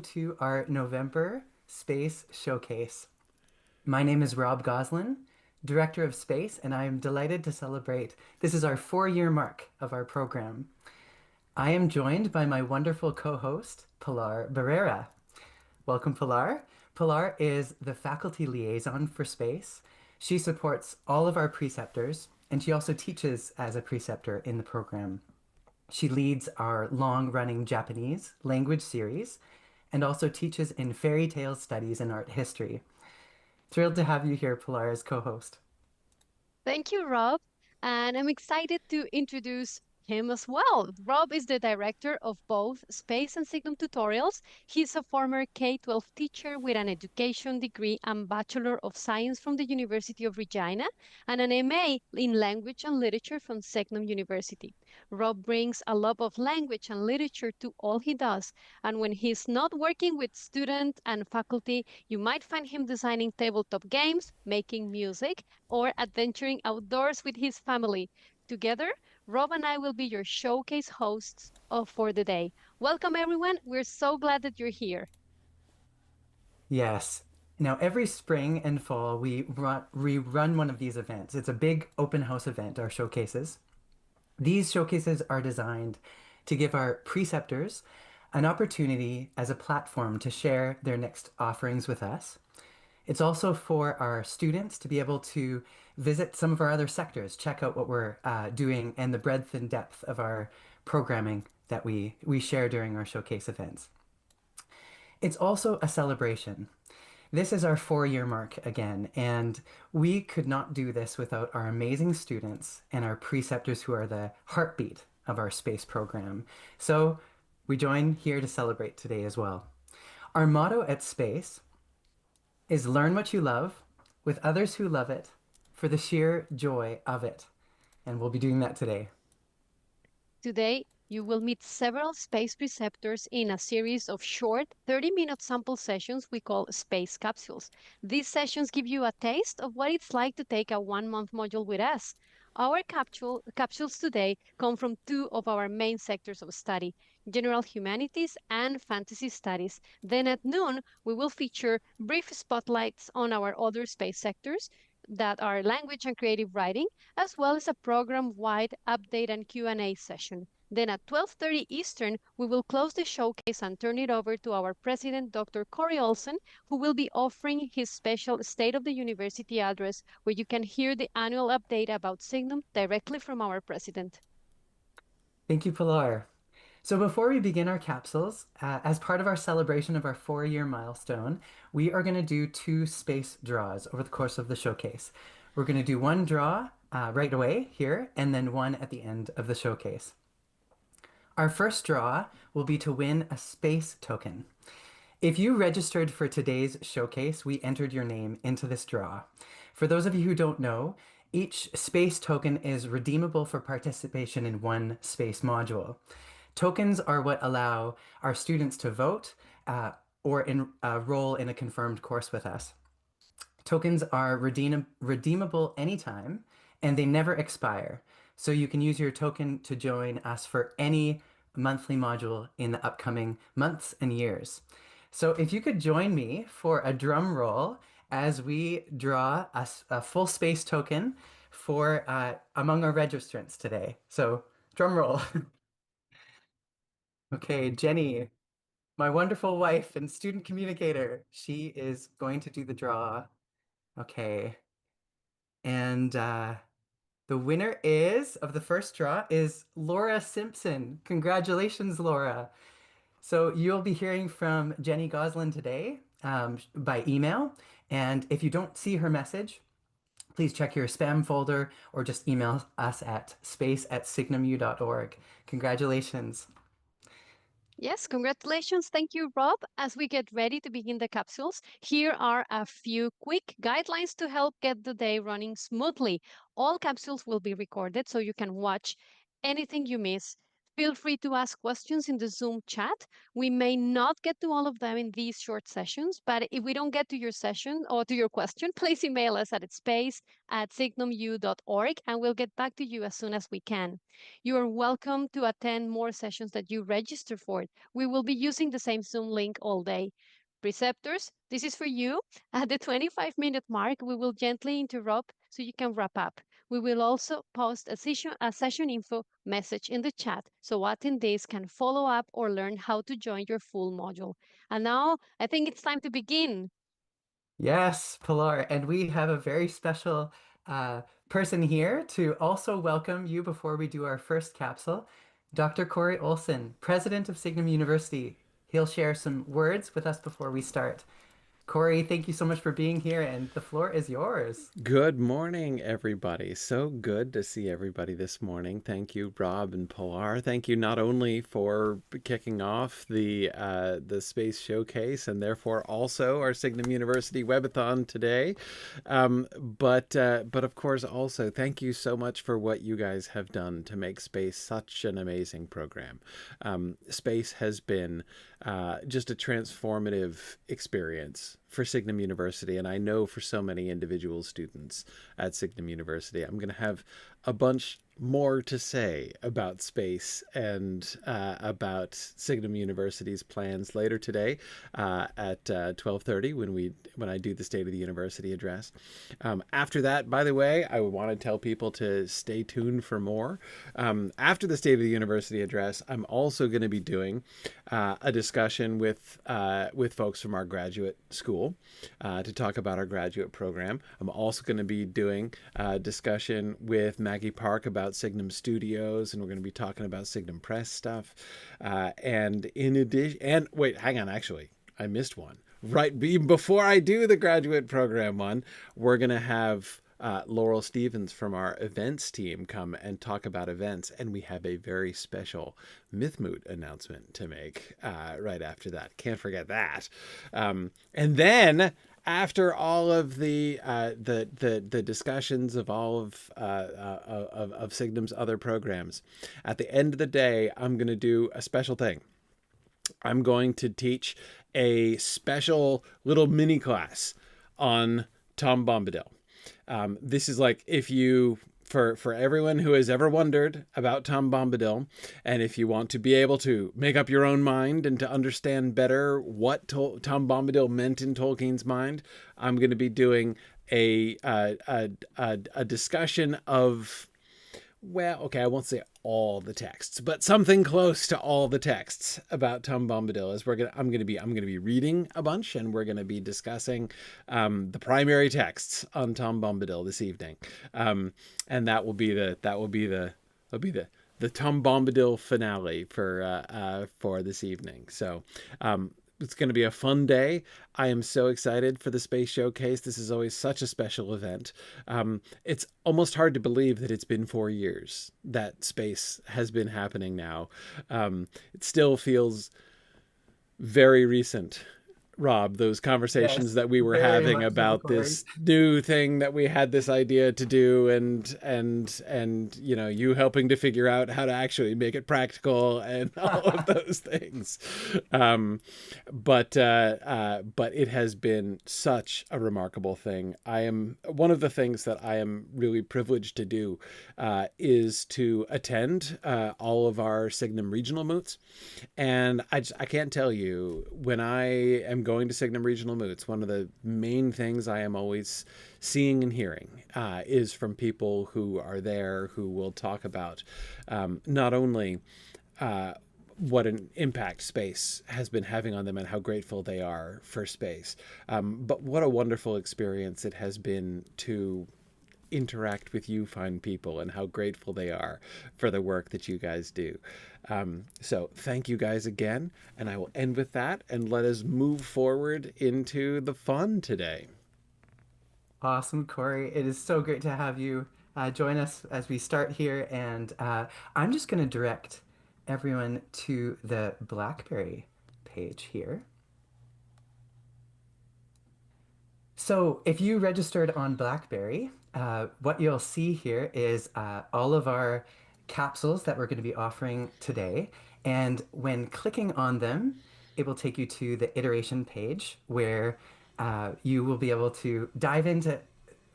to our November Space Showcase. My name is Rob Goslin, Director of Space, and I am delighted to celebrate. This is our 4-year mark of our program. I am joined by my wonderful co-host, Pilar Barrera. Welcome, Pilar. Pilar is the faculty liaison for space. She supports all of our preceptors, and she also teaches as a preceptor in the program. She leads our long-running Japanese language series and also teaches in fairy tale studies and art history. Thrilled to have you here, Pilar, as co-host. Thank you, Rob. And I'm excited to introduce him as well. Rob is the director of both Space and Signum tutorials. He's a former K-12 teacher with an education degree and Bachelor of Science from the University of Regina and an MA in Language and Literature from Signum University. Rob brings a love of language and literature to all he does. And when he's not working with students and faculty, you might find him designing tabletop games, making music, or adventuring outdoors with his family. Together, Rob and I will be your showcase hosts for the day. Welcome, everyone. We're so glad that you're here. Yes. Now, every spring and fall, we run one of these events. It's a big open house event, our showcases. These showcases are designed to give our preceptors an opportunity as a platform to share their next offerings with us. It's also for our students to be able to visit some of our other sectors, check out what we're doing, and the breadth and depth of our programming that we share during our showcase events. It's also a celebration. This is our 4-year mark again, and we could not do this without our amazing students and our preceptors who are the heartbeat of our space program. So we join here to celebrate today as well. Our motto at Space is learn what you love with others who love it for the sheer joy of it. And we'll be doing that today. Today, you will meet several space preceptors in a series of short 30-minute sample sessions we call space capsules. These sessions give you a taste of what it's like to take a 1-month module with us. Our capsules today come from two of our main sectors of study, general humanities and fantasy studies. Then at noon, we will feature brief spotlights on our other space sectors that are language and creative writing, as well as a program-wide update and Q&A session. Then at 12:30 Eastern, we will close the showcase and turn it over to our president, Dr. Corey Olson, who will be offering his special State of the University address, where you can hear the annual update about Signum directly from our president. Thank you, Pilar. So before we begin our capsules, as part of our celebration of our 4-year milestone, we are going to do 2 space draws over the course of the showcase. We're going to do one draw right away here, and then one at the end of the showcase. Our first draw will be to win a space token. If you registered for today's showcase, we entered your name into this draw. For those of you who don't know, each space token is redeemable for participation in one space module. Tokens are what allow our students to vote or enroll in a confirmed course with us. Tokens are redeemable anytime and they never expire. So you can use your token to join us for any monthly module in the upcoming months and years. So if you could join me for a drum roll as we draw a full space token for among our registrants today. So drum roll. Okay, Jenny, my wonderful wife and student communicator, she is going to do the draw. Okay. And the winner is of the first draw is Laura Simpson. Congratulations, Laura. So you'll be hearing from Jenny Goslin today by email. And if you don't see her message, please check your spam folder or just email us at space@signumu.org. Congratulations. Yes, congratulations. Thank you, Rob. As we get ready to begin the capsules, here are a few quick guidelines to help get the day running smoothly. All capsules will be recorded so you can watch anything you miss Feel free to ask questions in the Zoom chat. We may not get to all of them in these short sessions, but if we don't get to your session or to your question, please email us at space@signumu.org and we'll get back to you as soon as we can. You are welcome to attend more sessions that you register for. We will be using the same Zoom link all day. Preceptors, this is for you. At the 25-minute mark, we will gently interrupt so you can wrap up. We will also post a session info message in the chat so attendees can follow up or learn how to join your full module. And now I think it's time to begin. Yes, Pilar, and we have a very special uh, person here to also welcome you before we do our first capsule, Dr. Corey Olson, President of Signum University. He'll share some words with us before we start. Corey, thank you so much for being here, and the floor is yours. Good morning, everybody. So good to see everybody this morning. Thank you, Rob and Pilar. Thank you not only for kicking off the space showcase and therefore also our Signum University Webathon today, but of course also thank you so much for what you guys have done to make space such an amazing program. Space has been just a transformative experience for Signum University, and I know for so many individual students at Signum University. I'm going to have a bunch more to say about space and about Signum University's plans later today at 12:30 when I do the State of the University address. After that, by the way, I want to tell people to stay tuned for more. After the State of the University address, I'm also going to be doing a discussion with folks from our graduate school to talk about our graduate program. I'm also going to be doing a discussion with Maggie Park about Signum Studios, and we're going to be talking about Signum Press stuff. And in addition, and wait, hang on, actually, I missed one. Right, even before I do the graduate program one, we're going to have Laurel Stevens from our events team come and talk about events, and we have a very special Mythmoot announcement to make right after that. Can't forget that. And then after all of the discussions of all of Signum's other programs, at the end of the day, I'm going to do a special thing. I'm going to teach a special little mini class on Tom Bombadil. This is like if you, for everyone who has ever wondered about Tom Bombadil, and if you want to be able to make up your own mind and to understand better what Tom Bombadil meant in Tolkien's mind, I'm going to be doing a discussion of, well, okay, I won't say all the texts, but something close to all the texts about Tom Bombadil. As I'm gonna be reading a bunch, and we're gonna be discussing the primary texts on Tom Bombadil this evening, and that will be the Tom Bombadil finale for this evening. So. It's going to be a fun day. I am so excited for the Space Showcase. This is always such a special event. It's almost hard to believe that it's been 4 years that space has been happening now. It still feels very recent. Rob, those conversations Yes, that we were very having much so, about Corey. this new thing that we had this idea to do, and you know, you helping to figure out how to actually make it practical and all of those things. Um, but it has been such a remarkable thing. I am one of the things that I am really privileged to do is to attend all of our Signum regional moots, and I can't tell you, when I am going to Signum regional moots, one of the main things I am always seeing and hearing is from people who are there, who will talk about not only what an impact space has been having on them and how grateful they are for space, but what a wonderful experience it has been to interact with you fine people and how grateful they are for the work that you guys do. So thank you guys again, and I will end with that, and let us move forward into the fun today. Awesome, Corey. It is so great to have you join us as we start here. And I'm just going to direct everyone to the BlackBerry page here. So if you registered on BlackBerry, what you'll see here is all of our capsules that we're going to be offering today. And when clicking on them, it will take you to the iteration page where you will be able to dive into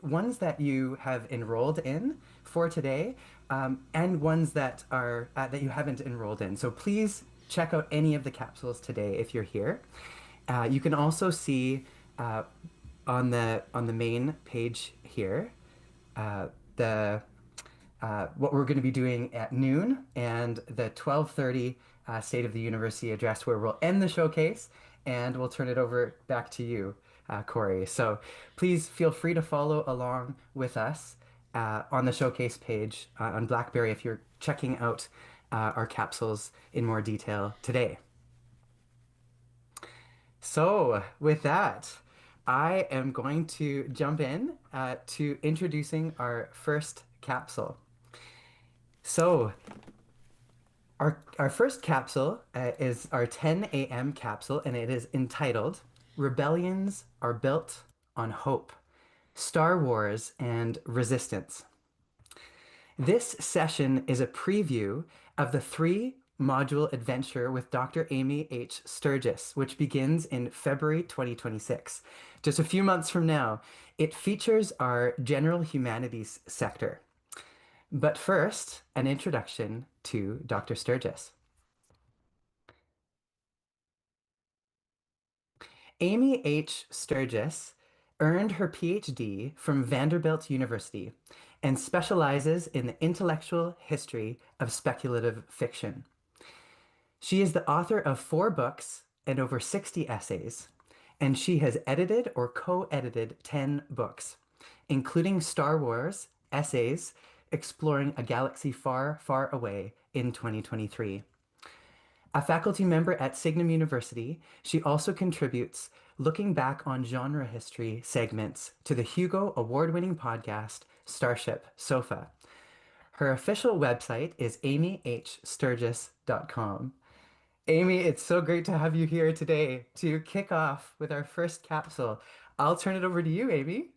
ones that you have enrolled in for today, and ones that are that you haven't enrolled in. So please check out any of the capsules today if you're here. You can also see on the main page here the what we're going to be doing at noon and the 12:30 State of the University address where we'll end the showcase and we'll turn it over back to you, Corey. So please feel free to follow along with us on the showcase page on BlackBerry if you're checking out our capsules in more detail today. So, with that, I am going to jump in to introducing our first capsule. So, our first capsule is our 10 a.m. capsule, and it is entitled Rebellions Are Built on Hope, Star Wars and Resistance. This session is a preview of the three-module adventure with Dr. Amy H. Sturgis, which begins in February 2026. Just a few months from now, it features our general humanities sector. But first, an introduction to Dr. Sturgis. Amy H. Sturgis earned her PhD from Vanderbilt University and specializes in the intellectual history of speculative fiction. She is the author of 4 books and over 60 essays, and she has edited or co-edited 10 books, including Star Wars essays exploring a galaxy far, far away in 2023. A faculty member at Signum University, she also contributes looking back on genre history segments to the Hugo Award-winning podcast Starship Sofa. Her official website is amyhsturgis.com. Amy, it's so great to have you here today to kick off with our first capsule. I'll turn it over to you, Amy.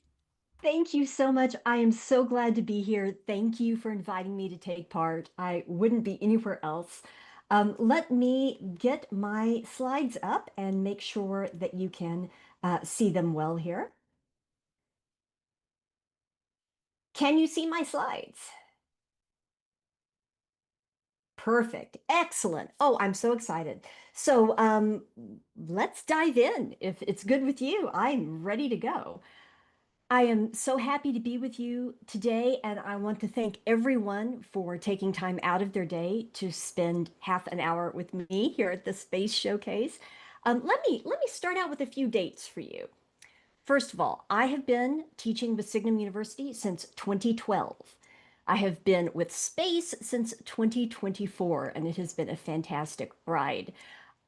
Thank you so much. I am so glad to be here. Thank you for inviting me to take part. I wouldn't be anywhere else. Let me get my slides up and make sure that you can see them well here. Can you see my slides? Perfect. Excellent. Oh, I'm so excited. So let's dive in. If it's good with you, I'm ready to go. I am so happy to be with you today, and I want to thank everyone for taking time out of their day to spend half an hour with me here at the Space Showcase. Let me start out with a few dates for you. First of all, I have been teaching with Signum University since 2012. I have been with Space since 2024, and it has been a fantastic ride.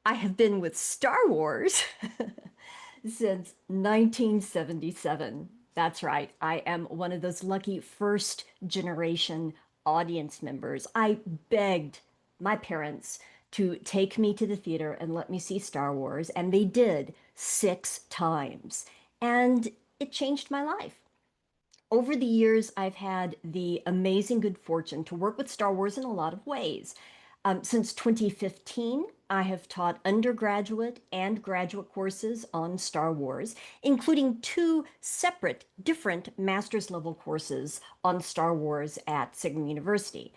I have been with Star Wars since 1977. That's right. I am one of those lucky first generation audience members. I begged my parents to take me to the theater and let me see Star Wars, and they did 6 times. And it changed my life. Over the years, I've had the amazing good fortune to work with Star Wars in a lot of ways. Since 2015, I have taught undergraduate and graduate courses on Star Wars, including 2 separate, different master's level courses on Star Wars at Signum University.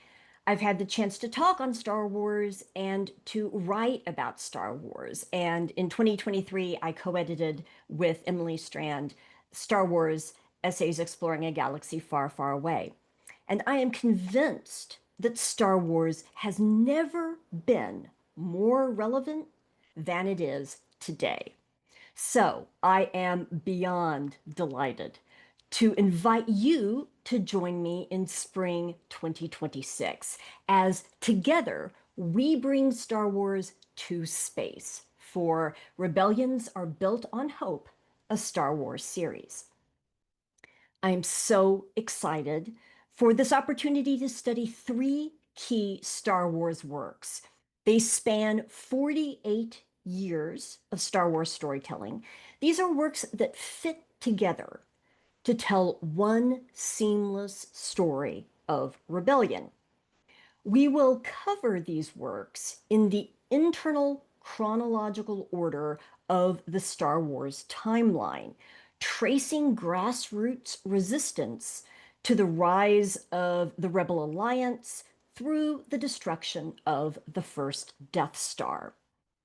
I've had the chance to talk on Star Wars and to write about Star Wars. And in 2023, I co-edited with Emily Strand Star Wars Essays Exploring a Galaxy Far, Far Away. And I am convinced that Star Wars has never been more relevant than it is today. So I am beyond delighted to invite you to join me in spring 2026 as together we bring Star Wars to space for Rebellions Are Built on Hope, a Star Wars series. I am so excited for this opportunity to study 3 key Star Wars works. They span 48 years of Star Wars storytelling. These are works that fit together to tell one seamless story of rebellion. We will cover these works in the internal chronological order of the Star Wars timeline, tracing grassroots resistance to the rise of the Rebel Alliance through the destruction of the first Death Star.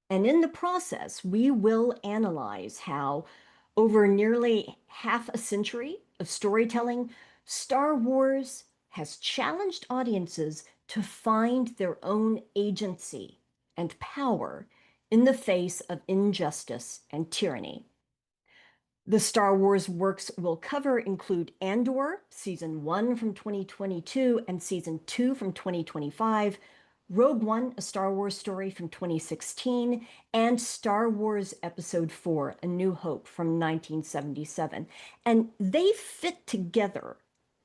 And in the process, we will analyze how, over nearly half a century of storytelling, Star Wars has challenged audiences to find their own agency and power in the face of injustice and tyranny. The Star Wars works we'll cover include Andor, Season 1 from 2022 and Season 2 from 2025, Rogue One, A Star Wars Story from 2016, and Star Wars Episode 4, A New Hope from 1977. And they fit together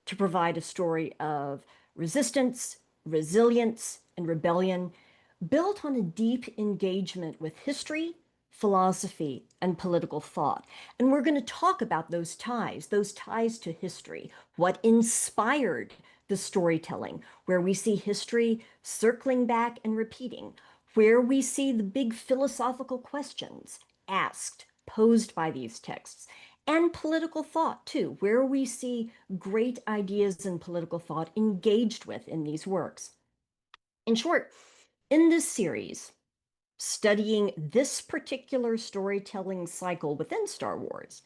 to provide a story of resistance, resilience, and rebellion built on a deep engagement with history, philosophy, and political thought. And we're going to talk about those ties to history, what inspired the storytelling, where we see history circling back and repeating, where we see the big philosophical questions asked, posed by these texts, and political thought too, where we see great ideas and political thought engaged with in these works. In short, in this series, studying this particular storytelling cycle within Star Wars,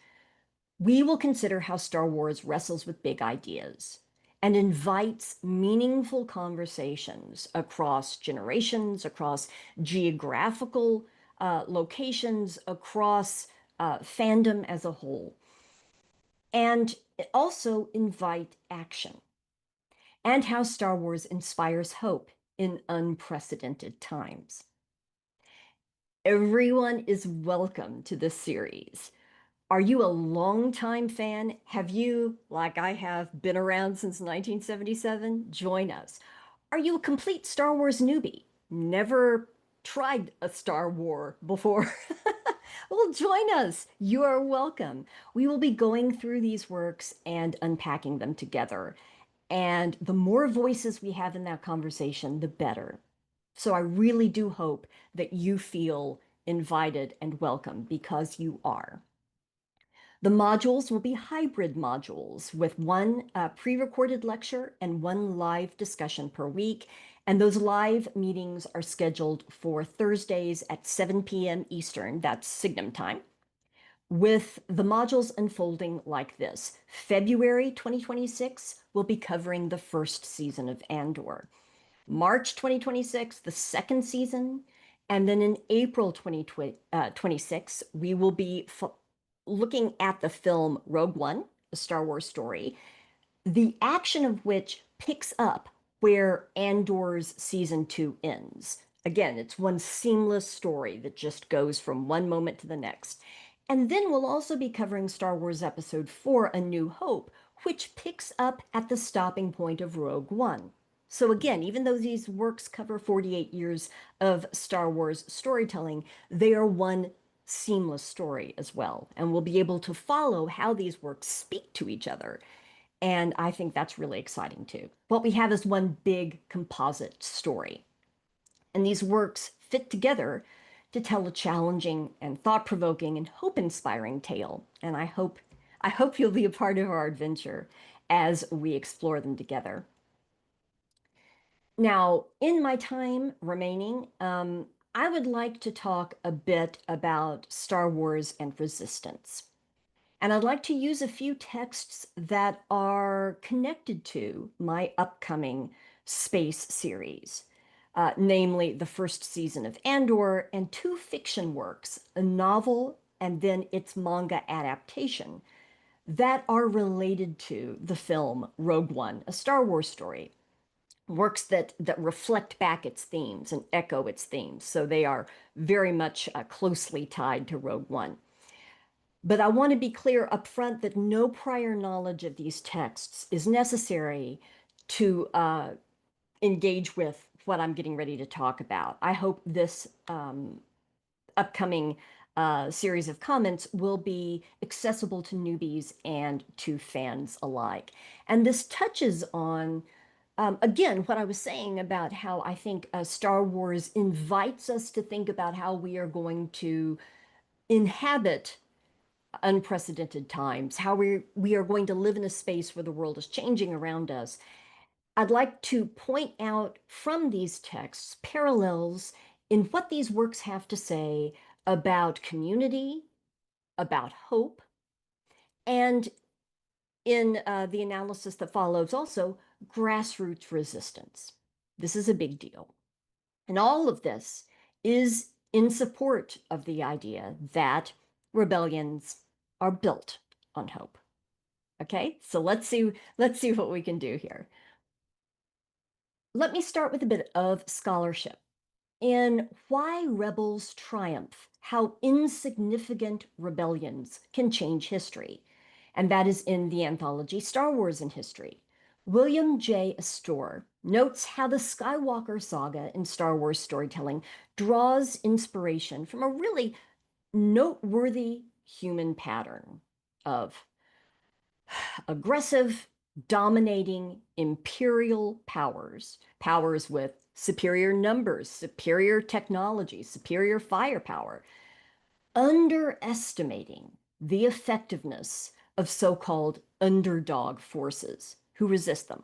we will consider how Star Wars wrestles with big ideas and invites meaningful conversations across generations, across geographical locations, across fandom as a whole, and also invite action, and how Star Wars inspires hope in unprecedented times. Everyone is welcome to this series. Are you a longtime fan? Have you, like I have, been around since 1977? Join us. Are you a complete Star Wars newbie? Never tried a Star War before? Well, join us. You are welcome. We will be going through these works and unpacking them together. And the more voices we have in that conversation, the better. So I really do hope that you feel invited and welcome, because you are. The modules will be hybrid modules with one pre-recorded lecture and one live discussion per week. And those live meetings are scheduled for Thursdays at 7 p.m. Eastern, that's Signum time, with the modules unfolding like this. February 2026, we'll be covering the first season of Andor. March 2026, the second season. And then in April 2026, we will be looking at the film Rogue One, a Star Wars story, the action of which picks up where Andor's season 2 ends. Again, it's one seamless story that just goes from one moment to the next. And then we'll also be covering Star Wars Episode 4, A New Hope, which picks up at the stopping point of Rogue One. So again, even though these works cover 48 years of Star Wars storytelling, they are one seamless story as well. And we'll be able to follow how these works speak to each other. And I think that's really exciting too. What we have is one big composite story. And these works fit together to tell a challenging and thought-provoking and hope-inspiring tale. And I hope you'll be a part of our adventure as we explore them together. Now, in my time remaining, I would like to talk a bit about Star Wars and resistance. And I'd like to use a few texts that are connected to my upcoming space series, namely the first season of Andor and two fiction works, a novel and then its manga adaptation, that are related to the film Rogue One, a Star Wars story. Works that reflect back its themes and echo its themes. So they are very much closely tied to Rogue One. But I want to be clear up front that no prior knowledge of these texts is necessary to engage with what I'm getting ready to talk about. I hope this upcoming series of comments will be accessible to newbies and to fans alike. And this touches on Again, what I was saying about how I think Star Wars invites us to think about how we are going to inhabit unprecedented times, how we are going to live in a space where the world is changing around us. I'd like to point out from these texts parallels in what these works have to say about community, about hope, and in the analysis that follows, also grassroots resistance. This is a big deal. And all of this is in support of the idea that rebellions are built on hope. Okay, so let's see what we can do here. Let me start with a bit of scholarship in Why Rebels Triumph, How Insignificant Rebellions Can Change History. And that is in the anthology Star Wars in History. William J. Astor notes how the Skywalker saga in Star Wars storytelling draws inspiration from a really noteworthy human pattern of aggressive, dominating imperial powers, powers with superior numbers, superior technology, superior firepower, underestimating the effectiveness of so-called underdog forces who resist them.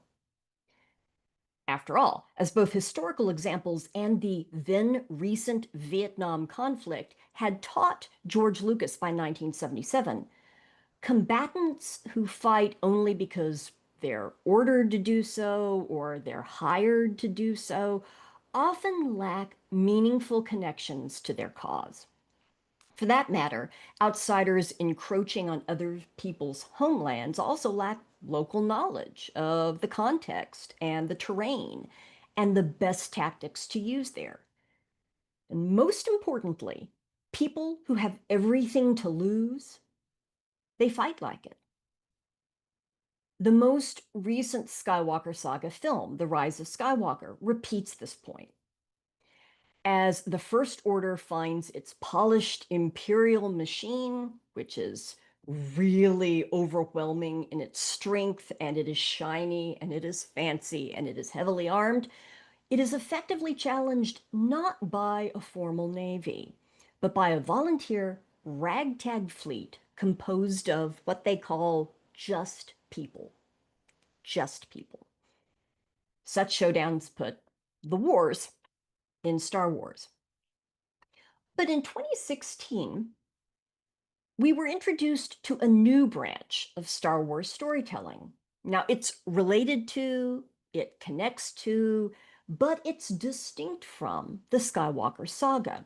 After all, as both historical examples and the then recent Vietnam conflict had taught George Lucas by 1977, combatants who fight only because they're ordered to do so or they're hired to do so often lack meaningful connections to their cause. For that matter, outsiders encroaching on other people's homelands also lack local knowledge of the context and the terrain and the best tactics to use there. And most importantly, people who have everything to lose, they fight like it. The most recent Skywalker saga film, The Rise of Skywalker, repeats this point. As the First Order finds its polished Imperial machine, which is really overwhelming in its strength, and it is shiny, and it is fancy, and it is heavily armed, it is effectively challenged not by a formal navy, but by a volunteer ragtag fleet composed of what they call just people. Just people. Such showdowns put the wars in Star Wars. But in 2016, we were introduced to a new branch of Star Wars storytelling. Now, it's related to, it connects to, but it's distinct from the Skywalker saga.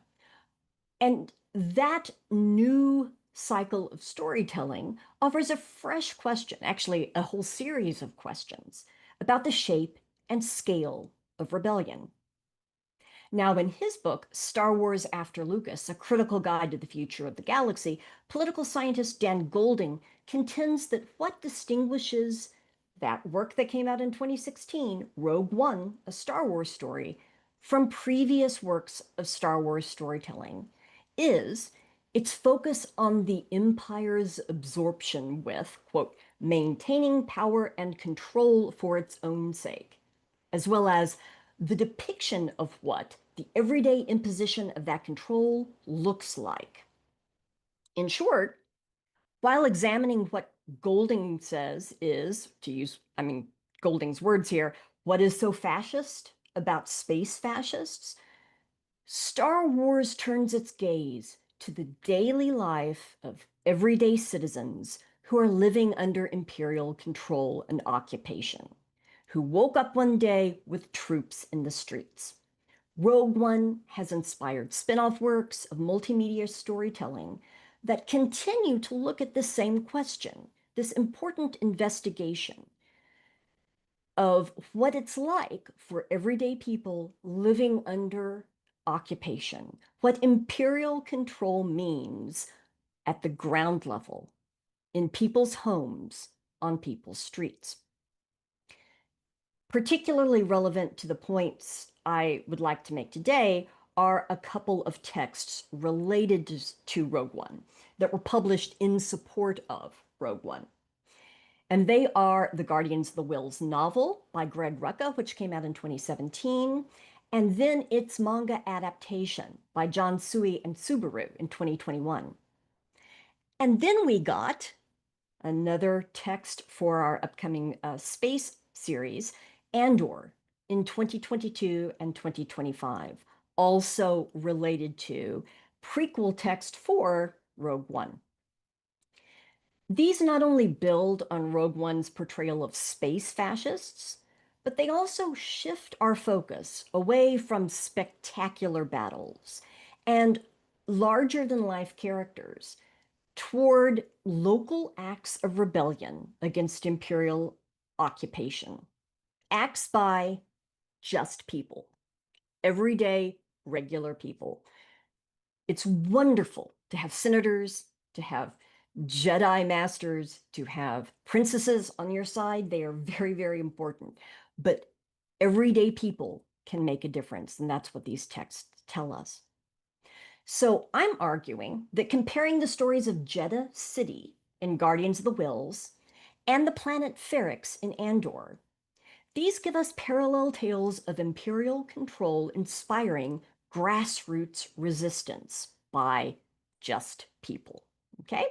And that new cycle of storytelling offers a fresh question, actually, a whole series of questions about the shape and scale of rebellion. Now, in his book, Star Wars After Lucas, A Critical Guide to the Future of the Galaxy, political scientist Dan Golding contends that what distinguishes that work that came out in 2016, Rogue One, a Star Wars story, from previous works of Star Wars storytelling is its focus on the Empire's absorption with, quote, maintaining power and control for its own sake, as well as the depiction of what the everyday imposition of that control looks like. In short, while examining what Golding says is, to use, Golding's words here, what is so fascist about space fascists, Star Wars turns its gaze to the daily life of everyday citizens who are living under imperial control and occupation, who woke up one day with troops in the streets. Rogue One has inspired spin-off works of multimedia storytelling that continue to look at this same question, this important investigation of what it's like for everyday people living under occupation, what imperial control means at the ground level, in people's homes, on people's streets. Particularly relevant to the points I would like to make today are a couple of texts related to Rogue One that were published in support of Rogue One. And they are The Guardians of the Wills novel by Greg Rucka, which came out in 2017, and then its manga adaptation by John Sui and Subaru in 2021. And then we got another text for our upcoming space series, Andor, in 2022 and 2025, also related to prequel text for Rogue One. These not only build on Rogue One's portrayal of space fascists, but they also shift our focus away from spectacular battles and larger than life characters toward local acts of rebellion against imperial occupation. Acts by just people, everyday, regular people. It's wonderful to have senators, to have Jedi masters, to have princesses on your side. They are very, very important. But everyday people can make a difference, and that's what these texts tell us. So I'm arguing that comparing the stories of Jeddah City in Guardians of the Wills and the planet Ferrix in Andor, these give us parallel tales of imperial control inspiring grassroots resistance by just people. Okay?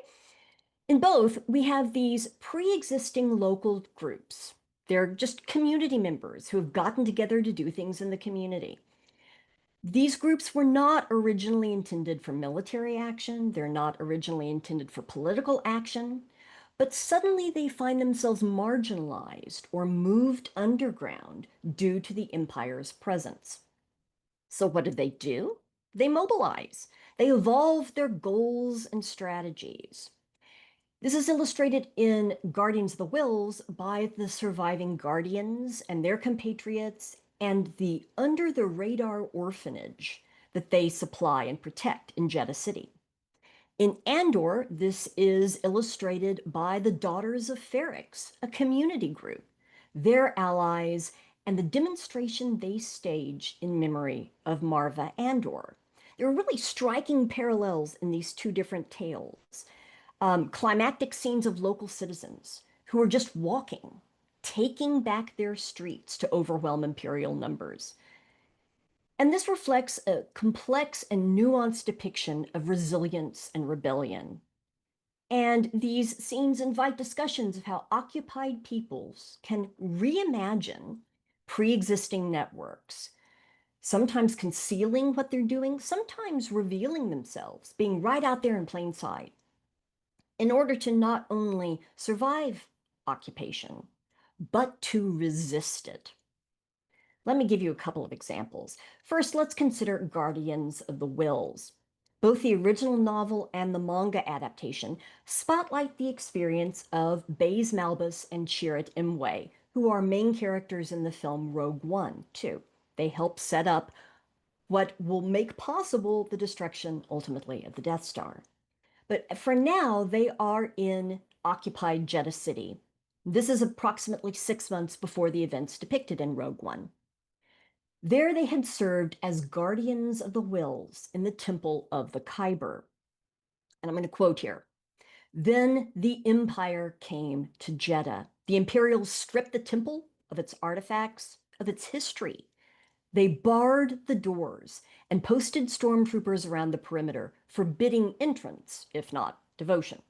In both, we have these pre-existing local groups. They're just community members who have gotten together to do things in the community. These groups were not originally intended for military action. They're not originally intended for political action. But suddenly they find themselves marginalized or moved underground due to the Empire's presence. So what do? They mobilize. They evolve their goals and strategies. This is illustrated in Guardians of the Wills by the surviving Guardians and their compatriots and the under-the-radar orphanage that they supply and protect in Jeddah City. In Andor, this is illustrated by the Daughters of Ferrix, a community group, their allies, and the demonstration they stage in memory of Marva Andor. There are really striking parallels in these two different tales. Climactic scenes of local citizens who are just walking, taking back their streets to overwhelm imperial numbers. And this reflects a complex and nuanced depiction of resilience and rebellion. And these scenes invite discussions of how occupied peoples can reimagine pre-existing networks, sometimes concealing what they're doing, sometimes revealing themselves, being right out there in plain sight, in order to not only survive occupation, but to resist it. Let me give you a couple of examples. First, let's consider Guardians of the Wills. Both the original novel and the manga adaptation spotlight the experience of Baze Malbus and Chirrut Imwe, who are main characters in the film Rogue One, too. They help set up what will make possible the destruction, ultimately, of the Death Star. But for now, they are in occupied Jeddah City. This is approximately 6 months before the events depicted in Rogue One. There they had served as guardians of the wills in the Temple of the Khyber. And I'm going to quote here. Then the Empire came to Jeddah. The Imperials stripped the temple of its artifacts, of its history. They barred the doors and posted stormtroopers around the perimeter, forbidding entrance, if not devotion.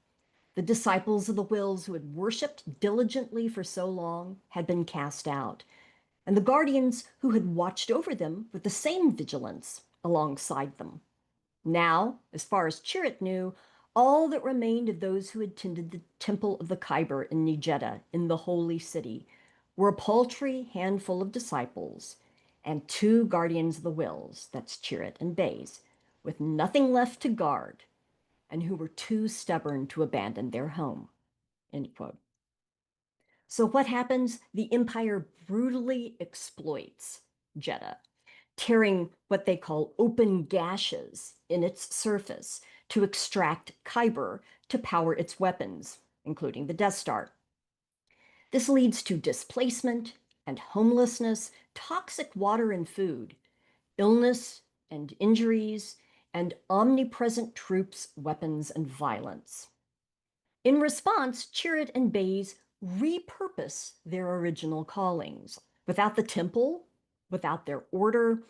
The disciples of the Wills who had worshipped diligently for so long had been cast out, and the guardians who had watched over them with the same vigilance alongside them. Now, as far as Chirrut knew, all that remained of those who had tended the Temple of the Khyber in Jeddah, in the Holy City, were a paltry handful of disciples and 2 guardians of the wills, that's Chirrut and Baze, with nothing left to guard, and who were too stubborn to abandon their home. End quote. So what happens? The Empire brutally exploits Jeddah, tearing what they call open gashes in its surface to extract Kyber to power its weapons, including the Death Star. This leads to displacement and homelessness, toxic water and food, illness and injuries, and omnipresent troops, weapons, and violence. In response, Chirrut and Baze repurpose their original callings without the temple, without their order,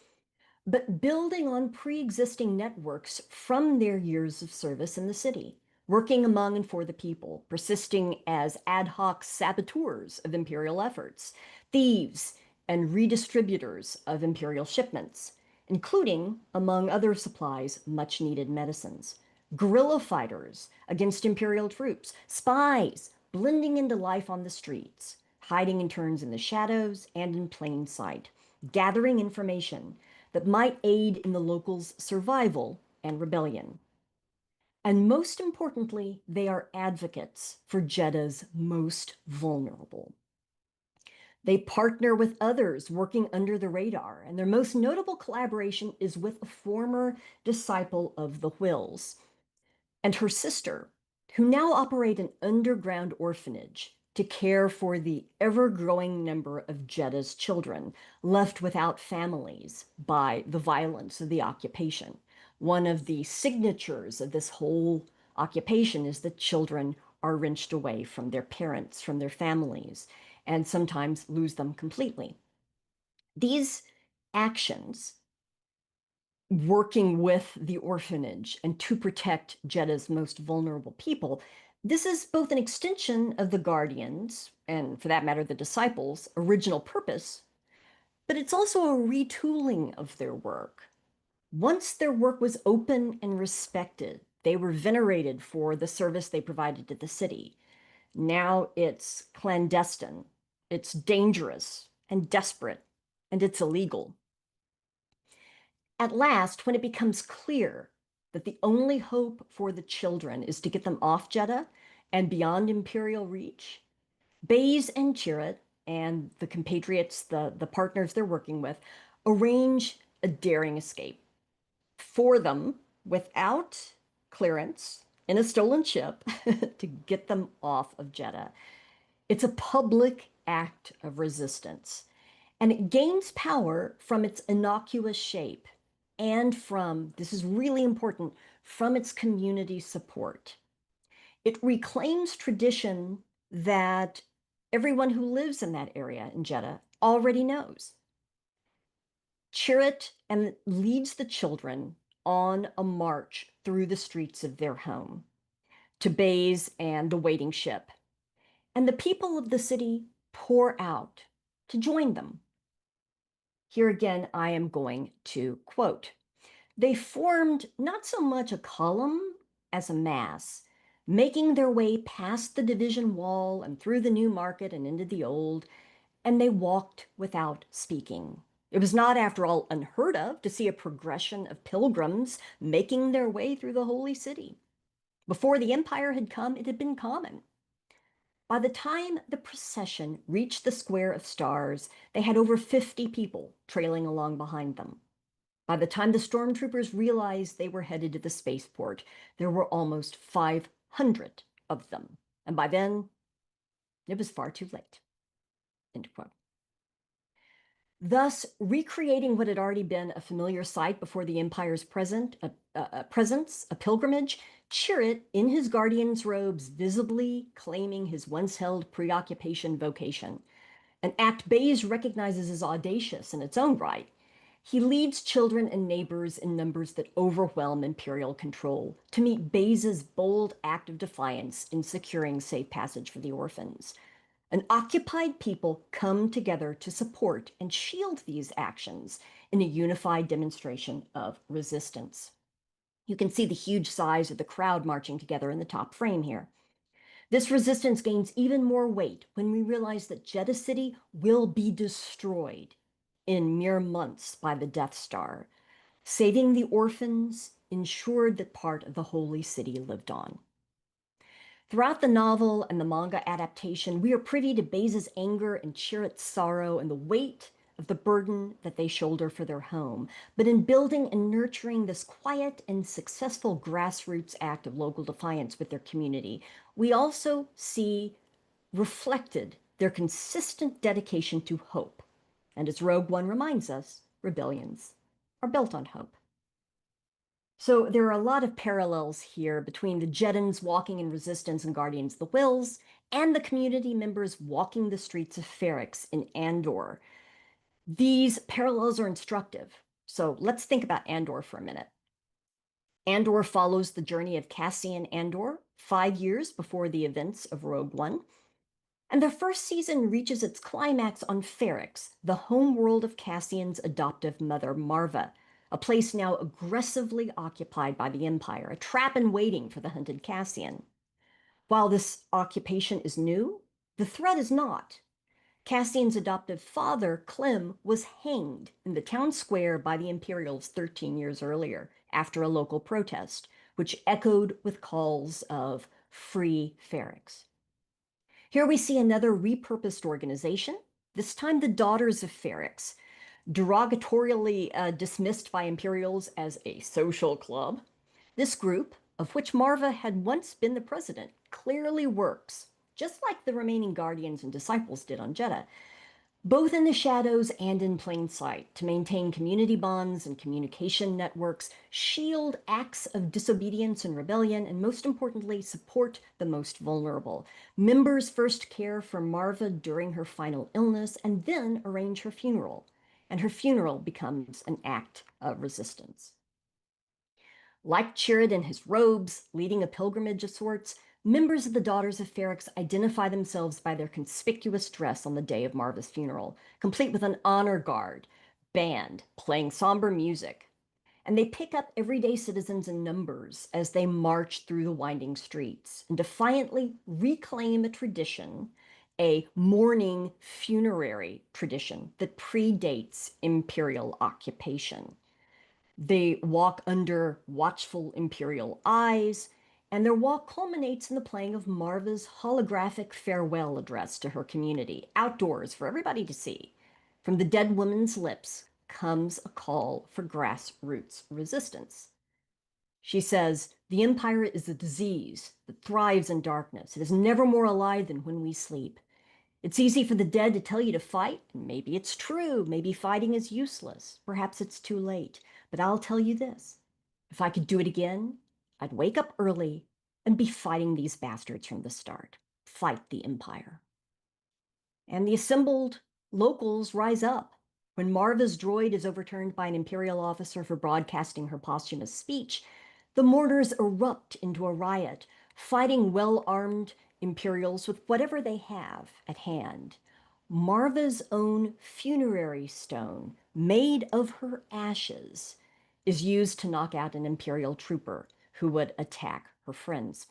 but building on pre-existing networks from their years of service in the city, working among and for the people, persisting as ad hoc saboteurs of imperial efforts, thieves and redistributors of imperial shipments, including, among other supplies, much-needed medicines, guerrilla fighters against imperial troops, spies blending into life on the streets, hiding in turns in the shadows and in plain sight, gathering information that might aid in the locals' survival and rebellion. And most importantly, they are advocates for Jeddah's most vulnerable. They partner with others working under the radar, and their most notable collaboration is with a former disciple of the Whills and her sister, who now operate an underground orphanage to care for the ever-growing number of Jeddah's children left without families by the violence of the occupation. One of the signatures of this whole occupation is that children are wrenched away from their parents, from their families, and sometimes lose them completely. These actions, working with the orphanage and to protect Jeddah's most vulnerable people, this is both an extension of the Guardians, and for that matter, the Disciples' original purpose, but it's also a retooling of their work. Once their work was open and respected, they were venerated for the service they provided to the city. Now it's clandestine, it's dangerous and desperate, and it's illegal. At last, when it becomes clear that the only hope for the children is to get them off Jeddah and beyond imperial reach, Bays and Chirrut and the compatriots, the partners they're working with, arrange a daring escape for them without clearance in a stolen ship to get them off of Jeddah. It's a public act of resistance, and it gains power from its innocuous shape and from, this is really important, from its community support. It reclaims tradition that everyone who lives in that area in Jeddah already knows. Chirrut and leads the children on a march through the streets of their home to Bays and the waiting ship. And the people of the city pour out to join them. Here again, I am going to quote. They formed not so much a column as a mass, making their way past the division wall and through the new market and into the old, and they walked without speaking. It was not, after all, unheard of to see a progression of pilgrims making their way through the holy city. Before the empire had come, it had been common. By the time the procession reached the Square of Stars, they had over 50 people trailing along behind them. By the time the stormtroopers realized they were headed to the spaceport, there were almost 500 of them. And by then, it was far too late. End quote. Thus, recreating what had already been a familiar sight before the Empire's presence, a pilgrimage, Chirrut, in his guardian's robes, visibly claiming his once-held preoccupation vocation, an act Bays recognizes as audacious in its own right. He leads children and neighbors in numbers that overwhelm imperial control to meet Bays's bold act of defiance in securing safe passage for the orphans. An occupied people come together to support and shield these actions in a unified demonstration of resistance. You can see the huge size of the crowd marching together in the top frame here. This resistance gains even more weight when we realize that Jeddah City will be destroyed in mere months by the Death Star. Saving the orphans ensured that part of the holy city lived on. Throughout the novel and the manga adaptation, we are privy to Bays's anger and Chirrut's sorrow and the weight of the burden that they shoulder for their home. But in building and nurturing this quiet and successful grassroots act of local defiance with their community, we also see reflected their consistent dedication to hope. And as Rogue One reminds us, rebellions are built on hope. So there are a lot of parallels here between the Jedans walking in resistance and Guardians of the Wills and the community members walking the streets of Ferrix in Andor. These parallels are instructive. So let's think about Andor for a minute. Andor follows the journey of Cassian Andor 5 years before the events of Rogue One. And the first season reaches its climax on Ferrix, the home world of Cassian's adoptive mother, Marva, a place now aggressively occupied by the Empire, a trap in waiting for the hunted Cassian. While this occupation is new, the threat is not. Cassian's adoptive father, Clem, was hanged in the town square by the Imperials 13 years earlier after a local protest, which echoed with calls of free Ferrix. Here we see another repurposed organization, this time the Daughters of Ferrix, derogatorily dismissed by Imperials as a social club. This group, of which Marva had once been the president, clearly works, just like the remaining Guardians and Disciples did on Jedha, both in the shadows and in plain sight, to maintain community bonds and communication networks, shield acts of disobedience and rebellion, and most importantly, support the most vulnerable. Members first care for Marva during her final illness and then arrange her funeral, and her funeral becomes an act of resistance. Like Chirrut in his robes, leading a pilgrimage of sorts, members of the Daughters of Ferrix identify themselves by their conspicuous dress on the day of Marva's funeral, complete with an honor guard, band playing somber music. And they pick up everyday citizens in numbers as they march through the winding streets and defiantly reclaim a tradition, a mourning funerary tradition that predates imperial occupation. They walk under watchful imperial eyes, and their walk culminates in the playing of Marva's holographic farewell address to her community, outdoors for everybody to see. From the dead woman's lips comes a call for grassroots resistance. She says, "The Empire is a disease that thrives in darkness. It is never more alive than when we sleep. It's easy for the dead to tell you to fight, and maybe it's true. Maybe fighting is useless. Perhaps it's too late. But I'll tell you this. If I could do it again, I'd wake up early and be fighting these bastards from the start. Fight the Empire." And the assembled locals rise up. When Marva's droid is overturned by an Imperial officer for broadcasting her posthumous speech, the mourners erupt into a riot, fighting well-armed Imperials with whatever they have at hand. Marva's own funerary stone, made of her ashes, is used to knock out an Imperial trooper who would attack her friends.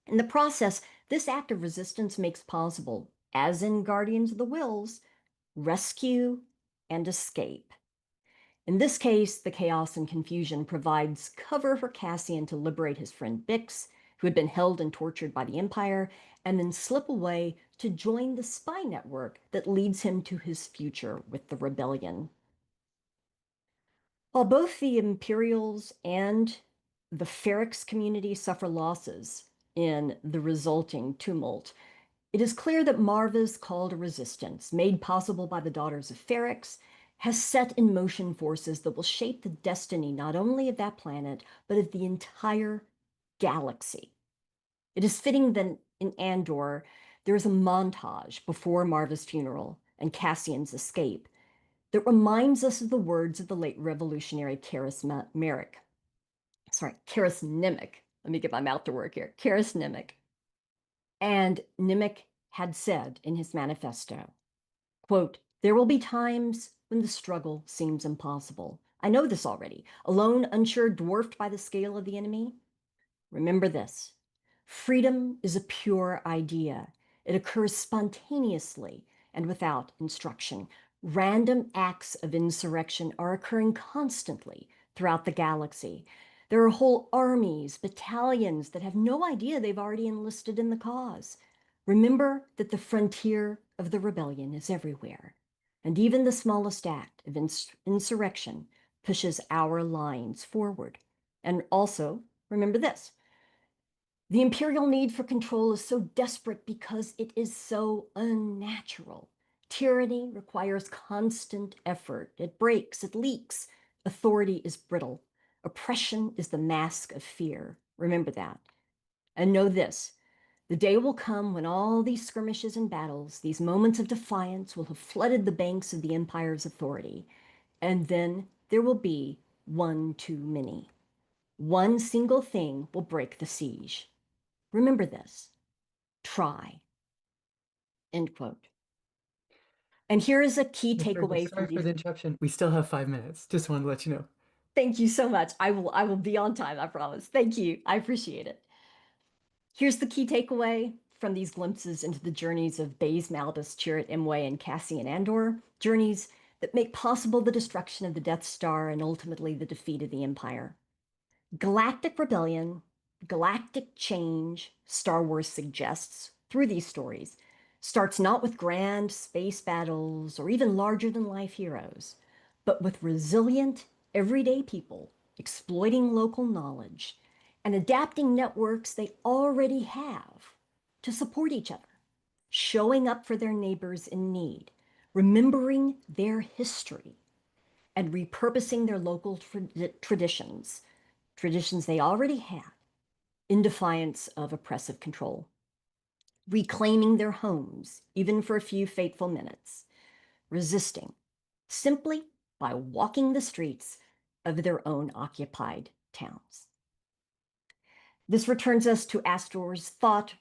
In the process, this act of resistance makes possible, as in Guardians of the Wills, rescue and escape. In this case, the chaos and confusion provides cover for Cassian to liberate his friend Bix, who had been held and tortured by the Empire, and then slip away to join the spy network that leads him to his future with the rebellion. While both the Imperials and the Ferrix community suffer losses in the resulting tumult, it is clear that Marva's call to resistance, made possible by the Daughters of Ferrix, has set in motion forces that will shape the destiny not only of that planet, but of the entire galaxy. It is fitting that in Andor, there is a montage before Marva's funeral and Cassian's escape that reminds us of the words of the late revolutionary charismatic. Let me get my mouth to work here. Charismatic. And Nimic had said in his manifesto, quote, "There will be times when the struggle seems impossible. I know this already. Alone, unsure, dwarfed by the scale of the enemy. Remember this. Freedom is a pure idea. It occurs spontaneously and without instruction. Random acts of insurrection are occurring constantly throughout the galaxy. There are whole armies, battalions that have no idea they've already enlisted in the cause. Remember that the frontier of the rebellion is everywhere, and even the smallest act of insurrection pushes our lines forward. And also, remember this. The imperial need for control is so desperate because it is so unnatural. Tyranny requires constant effort. It breaks, it leaks. Authority is brittle. Oppression is the mask of fear. Remember that. And know this, the day will come when all these skirmishes and battles, these moments of defiance, will have flooded the banks of the empire's authority. And then there will be one too many. One single thing will break the siege. Remember this. Try. End quote. And here is a key Ms. Burgess, takeaway from sorry for the these. interruption. We still have 5 minutes. Just wanted to let you know. Thank you so much. I will be on time, I promise. Thank you. I appreciate it. Here's the key takeaway from these glimpses into the journeys of Baze, Malbus, Chirrut, Imwe, and Cassian Andor, journeys that make possible the destruction of the Death Star and ultimately the defeat of the Empire. Galactic rebellion, galactic change, Star Wars suggests through these stories, starts not with grand space battles or even larger than life heroes, but with resilient, everyday people exploiting local knowledge and adapting networks they already have to support each other, showing up for their neighbors in need, remembering their history, and repurposing their local traditions, traditions they already had, in defiance of oppressive control, reclaiming their homes, even for a few fateful minutes, resisting simply by walking the streets of their own occupied towns. This returns us to Astor's thought,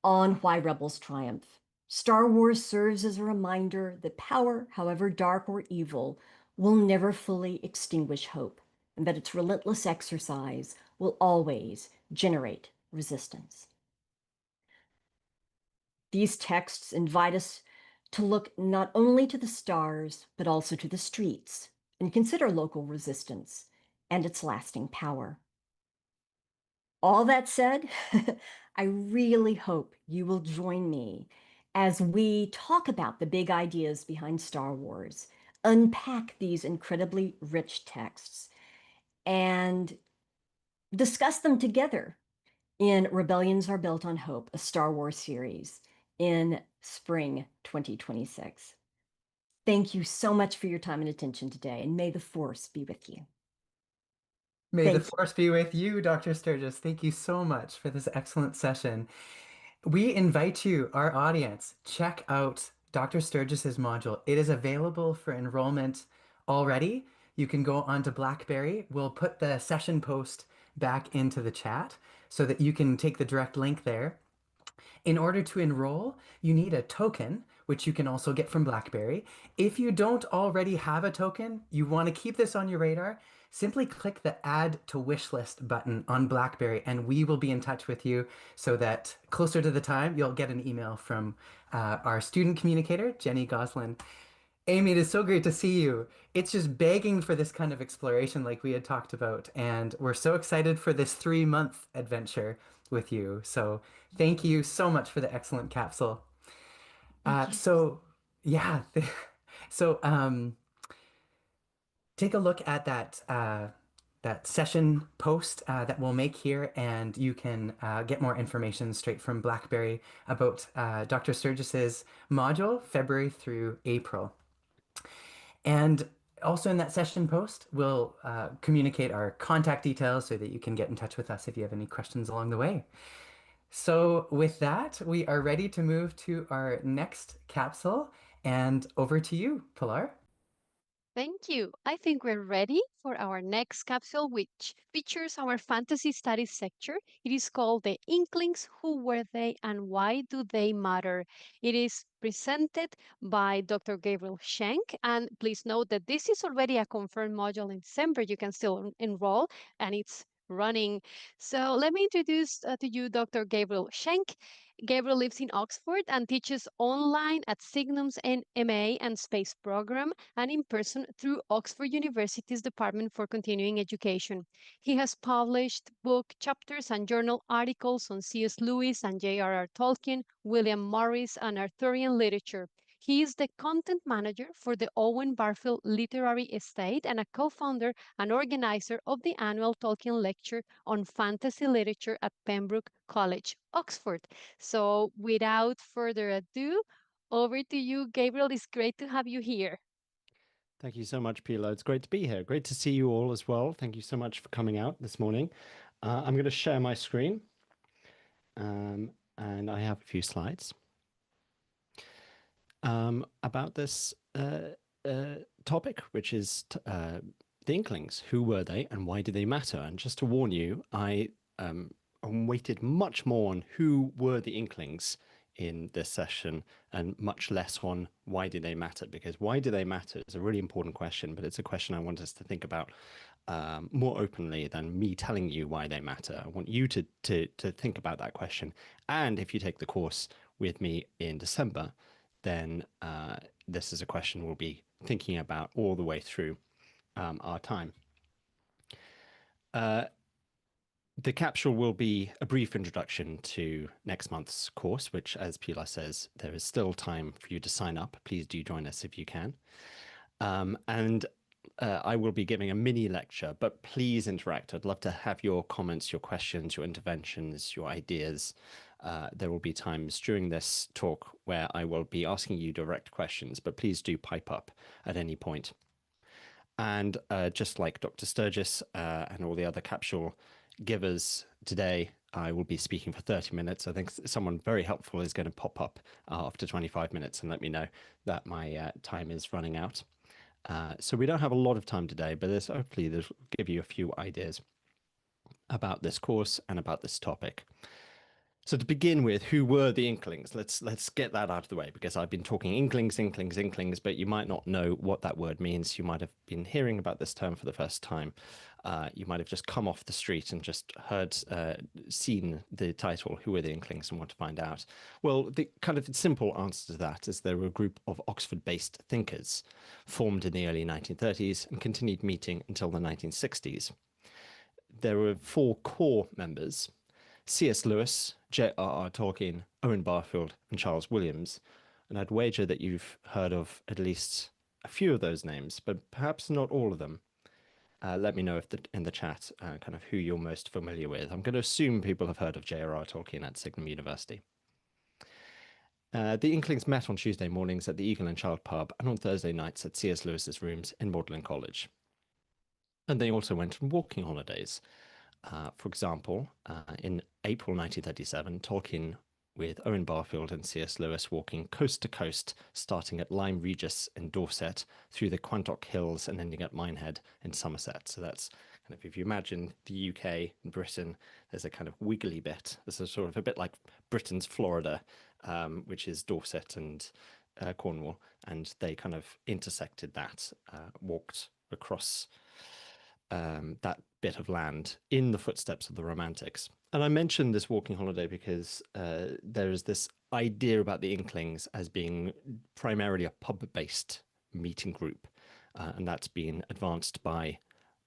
on why rebels triumph. Star Wars serves as a reminder that power, however dark or evil, will never fully extinguish hope, and that its relentless exercise will always generate resistance. These texts invite us to look not only to the stars, but also to the streets, and consider local resistance and its lasting power. All that said, I really hope you will join me as we talk about the big ideas behind Star Wars, unpack these incredibly rich texts, and discuss them together in Rebellions Are Built on Hope, a Star Wars series in spring 2026. Thank you so much for your time and attention today, and may the Force be with you. May the Thank you. force be with you, Dr. Sturgis. Thank you so much for this excellent session. We invite you, our audience, check out Dr. Sturgis's module. It is available for enrollment already. You can go onto BlackBerry. We'll put the session post back into the chat so that you can take the direct link there. In order to enroll, you need a token, which you can also get from BlackBerry. If you don't already have a token, you want to keep this on your radar, simply click the Add to Wishlist button on BlackBerry, and we will be in touch with you so that closer to the time, you'll get an email from our student communicator, Jenny Goslin. Amy, it is so great to see you. It's just begging for this kind of exploration like we had talked about, and we're so excited for this 3-month adventure with you. So thank you so much for the excellent capsule. Thank you. So yeah, so take a look at that session post that we'll make here, and you can get more information straight from BlackBerry about Dr. Sturgis's module, February through April. And also in that session post, we'll communicate our contact details so that you can get in touch with us if you have any questions along the way. So with that, we are ready to move to our next capsule, and over to you, Pilar. Thank you. I think we're ready for our next capsule, which features our fantasy studies sector. It is called The Inklings. Who were they and why do they matter? It is presented by Dr. Gabriel Schenk. And please note that this is already a confirmed module in December. You can still enroll, and it's running. So let me introduce to you Dr. Gabriel Schenk. Gabriel lives in Oxford and teaches online at Signum's MA and Space program and in person through Oxford University's Department for Continuing Education. He has published book chapters and journal articles on C.S. Lewis and J.R.R. Tolkien, William Morris, and Arthurian literature. He is the content manager for the Owen Barfield Literary Estate and a co-founder and organizer of the annual Tolkien Lecture on Fantasy Literature at Pembroke College, Oxford. So without further ado, over to you, Gabriel. It's great to have you here. Thank you so much, Pilo. It's great to be here. Great to see you all as well. Thank you so much for coming out this morning. I'm going to share my screen, and I have a few slides about this topic, which is the Inklings. Who were they and why do they matter? And just to warn you, I weighted much more on who were the Inklings in this session and much less on why do they matter, because why do they matter is a really important question, but it's a question I want us to think about more openly than me telling you why they matter. I want you to think about that question. And if you take the course with me in December, then this is a question we'll be thinking about all the way through our time. The capsule will be a brief introduction to next month's course, which, as Pilar says, there is still time for you to sign up. Please do join us if you can. And I will be giving a mini lecture, but please interact. I'd love to have your comments, your questions, your interventions, your ideas. There will be times during this talk where I will be asking you direct questions, but please do pipe up at any point. And just like Dr. Sturgis and all the other capsule givers today, I will be speaking for 30 minutes. I think someone very helpful is going to pop up after 25 minutes and let me know that my time is running out. So we don't have a lot of time today, but hopefully this will give you a few ideas about this course and about this topic. So to begin with, who were the Inklings? Let's get that out of the way, because I've been talking Inklings, but you might not know what that word means. You might have been hearing about this term for the first time. You might have just come off the street and just seen the title, Who Were the Inklings, and want to find out. Well, the kind of simple answer to that is they were a group of Oxford-based thinkers formed in the early 1930s and continued meeting until the 1960s. There were 4 core members: C.S. Lewis, J.R.R. Tolkien, Owen Barfield, and Charles Williams. And I'd wager that you've heard of at least a few of those names, but perhaps not all of them. Let me know if in the chat kind of who you're most familiar with. I'm going to assume people have heard of J.R.R. Tolkien at Signum University. The Inklings met on Tuesday mornings at the Eagle and Child pub and on Thursday nights at C.S. Lewis's rooms in Magdalen College. And they also went on walking holidays. For example, in April 1937, Tolkien with Owen Barfield and C.S. Lewis walking coast to coast, starting at Lyme Regis in Dorset, through the Quantock Hills and ending at Minehead in Somerset. So that's kind of, if you imagine the UK and Britain, there's a kind of wiggly bit. This is sort of a bit like Britain's Florida, which is Dorset and Cornwall, and they kind of intersected that, walked across that bit of land in the footsteps of the Romantics. And I mentioned this walking holiday because there is this idea about the Inklings as being primarily a pub-based meeting group, and that's been advanced by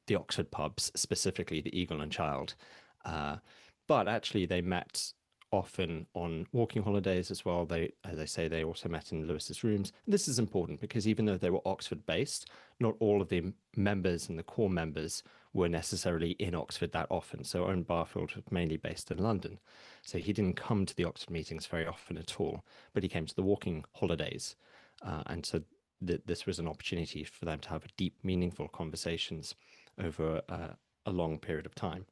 the Oxford pubs, specifically the Eagle and Child. But actually, they met often on walking holidays as well. They, as I say, they also met in Lewis's rooms. This is important because even though they were Oxford-based, not all of the members and the core members were necessarily in Oxford that often. So Owen Barfield was mainly based in London. So he didn't come to the Oxford meetings very often at all, but he came to the walking holidays. And so this was an opportunity for them to have deep, meaningful conversations over a long period of time.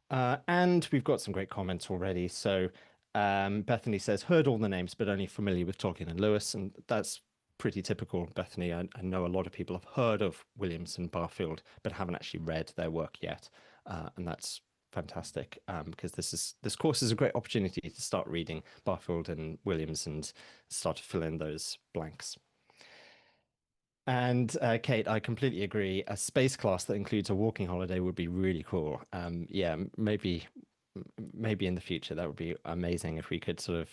And we've got some great comments already. So Bethany says, heard all the names, but only familiar with Tolkien and Lewis. And that's pretty typical, Bethany. I know a lot of people have heard of Williams and Barfield, but haven't actually read their work yet. And that's fantastic, because this course is a great opportunity to start reading Barfield and Williams and start to fill in those blanks. And Kate, I completely agree. A space class that includes a walking holiday would be really cool. Yeah, maybe in the future that would be amazing if we could sort of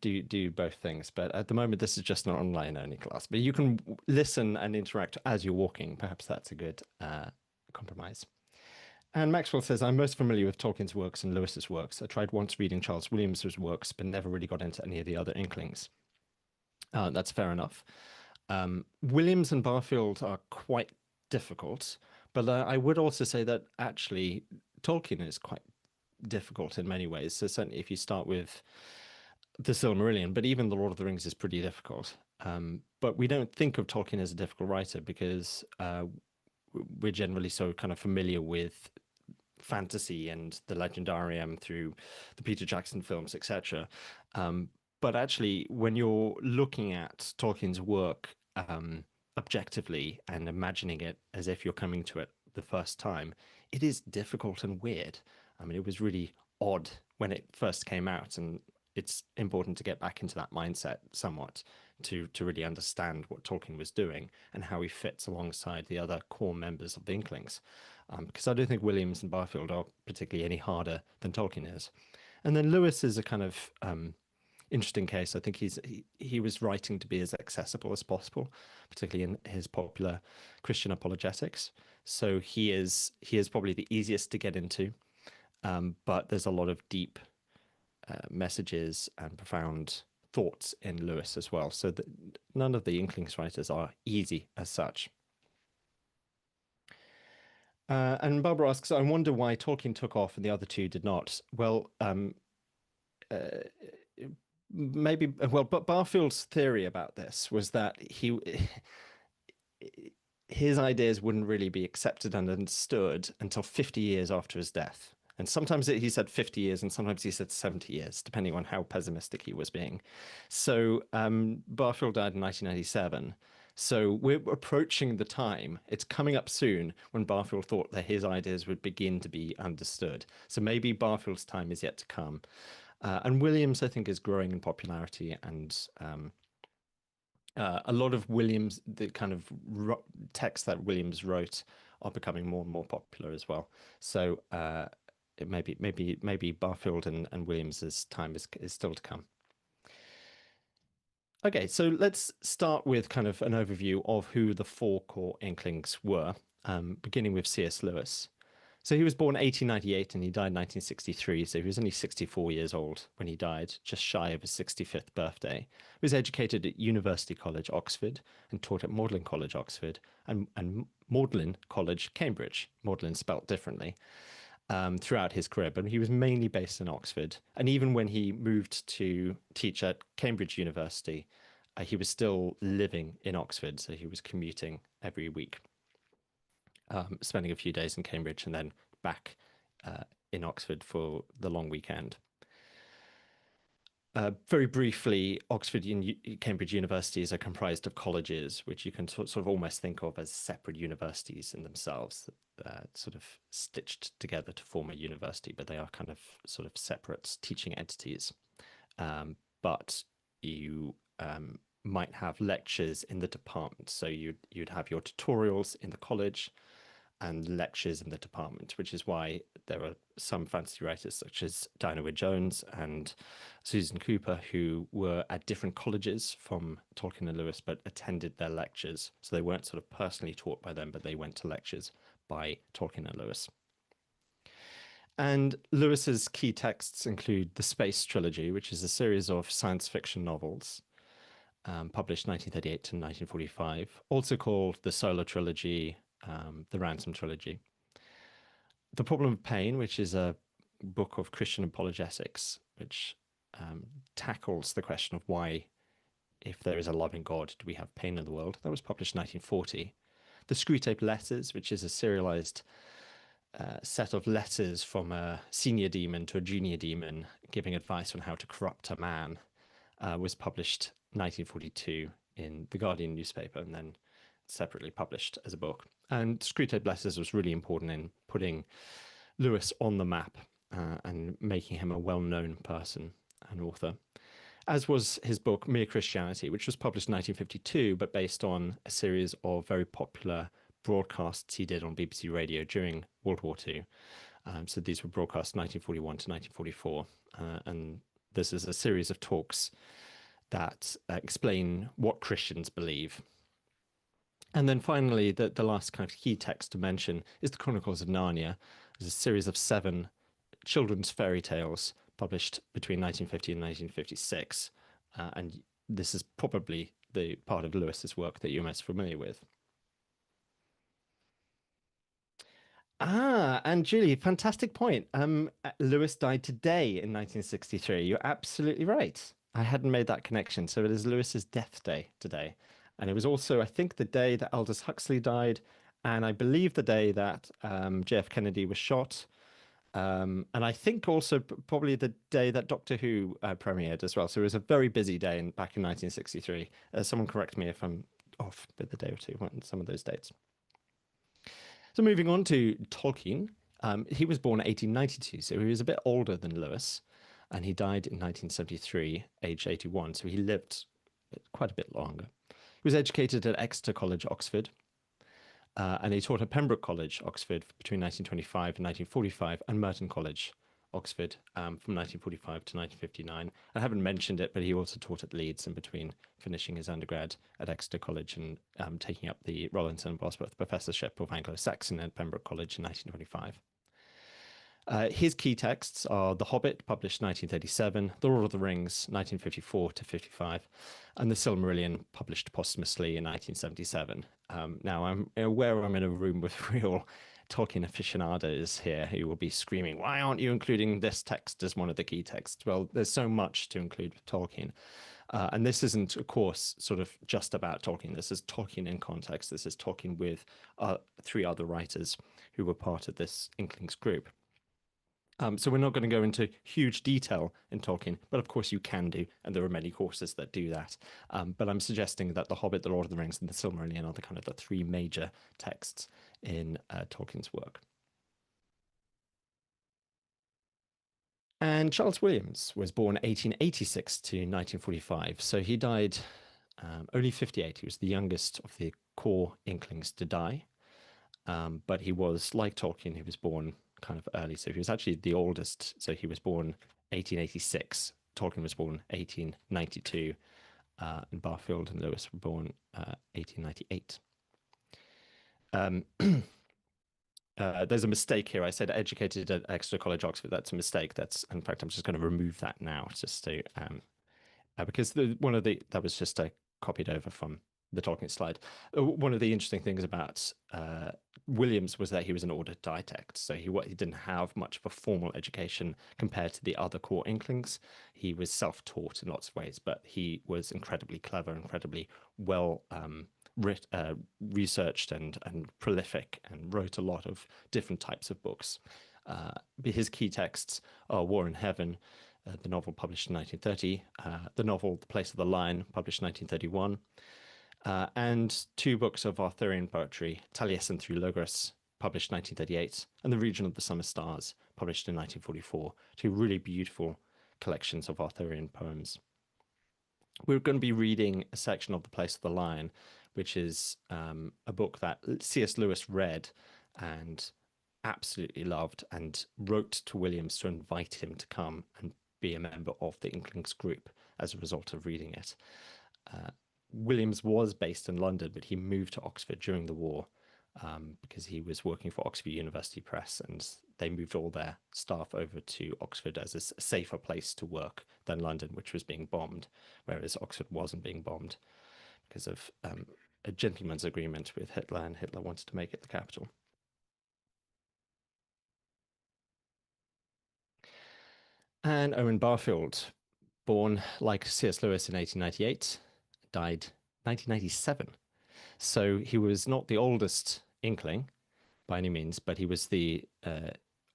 do both things. But at the moment, this is just an online only class. But you can listen and interact as you're walking. Perhaps that's a good compromise. And Maxwell says, I'm most familiar with Tolkien's works and Lewis's works. I tried once reading Charles Williams's works, but never really got into any of the other Inklings. That's fair enough. Williams and Barfield are quite difficult, but I would also say that actually Tolkien is quite difficult in many ways. So certainly if you start with the Silmarillion, but even the Lord of the Rings is pretty difficult. But we don't think of Tolkien as a difficult writer because we're generally so kind of familiar with fantasy and the Legendarium through the Peter Jackson films, etc. But actually, when you're looking at Tolkien's work objectively and imagining it as if you're coming to it the first time, it is difficult and weird. I mean, it was really odd when it first came out, and it's important to get back into that mindset somewhat to really understand what Tolkien was doing and how he fits alongside the other core members of the Inklings. Because I don't think Williams and Barfield are particularly any harder than Tolkien is. And then Lewis is a kind of interesting case. I think he was writing to be as accessible as possible, particularly in his popular Christian apologetics. So he is probably the easiest to get into, but there's a lot of deep messages and profound thoughts in Lewis as well. So that none of the Inklings writers are easy as such. And Barbara asks, I wonder why Tolkien took off and the other two did not. Well, maybe, well, but Barfield's theory about this was that his ideas wouldn't really be accepted and understood until 50 years after his death. And sometimes he said 50 years and sometimes he said 70 years, depending on how pessimistic he was being. So Barfield died in 1997. So we're approaching the time, it's coming up soon, when Barfield thought that his ideas would begin to be understood. So maybe Barfield's time is yet to come. And Williams, I think, is growing in popularity, and a lot of Williams, the kind of texts that Williams wrote are becoming more and more popular as well. So maybe Barfield and Williams's time is still to come. Okay, so let's start with kind of an overview of who the four core Inklings were, beginning with C.S. Lewis. So he was born 1898 and he died 1963, so he was only 64 years old when he died, just shy of his 65th birthday. He was educated at University College, Oxford, and taught at Magdalen College, Oxford, and Magdalen College, Cambridge, Magdalen spelt differently, throughout his career, but he was mainly based in Oxford. And even when he moved to teach at Cambridge University, he was still living in Oxford, so he was commuting every week. Spending a few days in Cambridge and then back in Oxford for the long weekend. Very briefly, Oxford and Cambridge universities are comprised of colleges, which you can sort of almost think of as separate universities in themselves, sort of stitched together to form a university, but they are kind of sort of separate teaching entities. But you might have lectures in the department. So you'd have your tutorials in the college and lectures in the department, which is why there are some fantasy writers such as Dinah Wynne Jones and Susan Cooper who were at different colleges from Tolkien and Lewis, but attended their lectures. So they weren't sort of personally taught by them, but they went to lectures by Tolkien and Lewis. And Lewis's key texts include the Space Trilogy, which is a series of science fiction novels, published 1938 to 1945, also called the Solar Trilogy, the Ransom Trilogy. The Problem of Pain, which is a book of Christian apologetics, which tackles the question of why, if there is a loving God, do we have pain in the world? That was published in 1940. The Screwtape Letters, which is a serialized set of letters from a senior demon to a junior demon, giving advice on how to corrupt a man, was published 1942 in the Guardian newspaper and then separately published as a book. And Screwtape Letters was really important in putting Lewis on the map and making him a well-known person, an author, as was his book Mere Christianity, which was published in 1952, but based on a series of very popular broadcasts he did on BBC Radio during World War II. So these were broadcast 1941 to 1944. And this is a series of talks that explain what Christians believe. And then finally, the last kind of key text to mention is the Chronicles of Narnia. It's a series of 7 children's fairy tales published between 1950 and 1956. And this is probably the part of Lewis's work that you're most familiar with. And Julie, fantastic point. Lewis died today in 1963. You're absolutely right. I hadn't made that connection. So it is Lewis's death day today. And it was also, I think, the day that Aldous Huxley died, and I believe the day that JF Kennedy was shot. And I think also probably the day that Doctor Who premiered as well. So it was a very busy day back in 1963. Someone correct me if I'm off with the day or two on some of those dates. So moving on to Tolkien, he was born in 1892, so he was a bit older than Lewis, and he died in 1973, aged 81, so he lived quite a bit longer. He was educated at Exeter College, Oxford, and he taught at Pembroke College, Oxford, between 1925 and 1945, and Merton College, Oxford, from 1945 to 1959. I haven't mentioned it, but he also taught at Leeds in between finishing his undergrad at Exeter College and taking up the Rollington and Bosworth Professorship of Anglo-Saxon at Pembroke College in 1925. His key texts are The Hobbit, published 1937, The Lord of the Rings, 1954 to 55, and The Silmarillion, published posthumously in 1977. Now, I'm aware I'm in a room with real Tolkien aficionados here who will be screaming, why aren't you including this text as one of the key texts? Well, there's so much to include with Tolkien. And this isn't, of course, sort of just about Tolkien. This is Tolkien in context. This is Tolkien with 3 other writers who were part of this Inklings group. So we're not going to go into huge detail in Tolkien, but of course you can do, and there are many courses that do that. But I'm suggesting that The Hobbit, The Lord of the Rings, and The Silmarillion are the kind of the 3 major texts in Tolkien's work. And Charles Williams was born 1886 to 1945, so he died only 58. He was the youngest of the core Inklings to die, but he was, like Tolkien, he was born kind of early. So he was actually the oldest. So he was born 1886. Tolkien was born 1892. And Barfield and Lewis were born 1898. There's a mistake here. I said educated at Exeter College, Oxford. That's a mistake. In fact, I'm just going to remove that now, just to because that was just copied over from the Tolkien slide. One of the interesting things about Williams was that he was an autodidact, so he didn't have much of a formal education compared to the other core Inklings. He was self-taught in lots of ways, but he was incredibly clever, incredibly well researched and prolific, and wrote a lot of different types of books. His key texts are War in Heaven, the novel published in 1930, the novel The Place of the Lion, published in 1931, and 2 books of Arthurian poetry, Taliesin through Logos, published in 1938, and The Region of the Summer Stars, published in 1944, 2 really beautiful collections of Arthurian poems. We're going to be reading a section of The Place of the Lion, which is a book that C.S. Lewis read and absolutely loved, and wrote to Williams to invite him to come and be a member of the Inklings group as a result of reading it. Williams was based in London, but he moved to Oxford during the war because he was working for Oxford University Press, and they moved all their staff over to Oxford as a safer place to work than London, which was being bombed, whereas Oxford wasn't being bombed because of a gentleman's agreement with Hitler, and Hitler wanted to make it the capital. And Owen Barfield, born like C.S. Lewis in 1898, died 1997. So he was not the oldest Inkling by any means, but he was the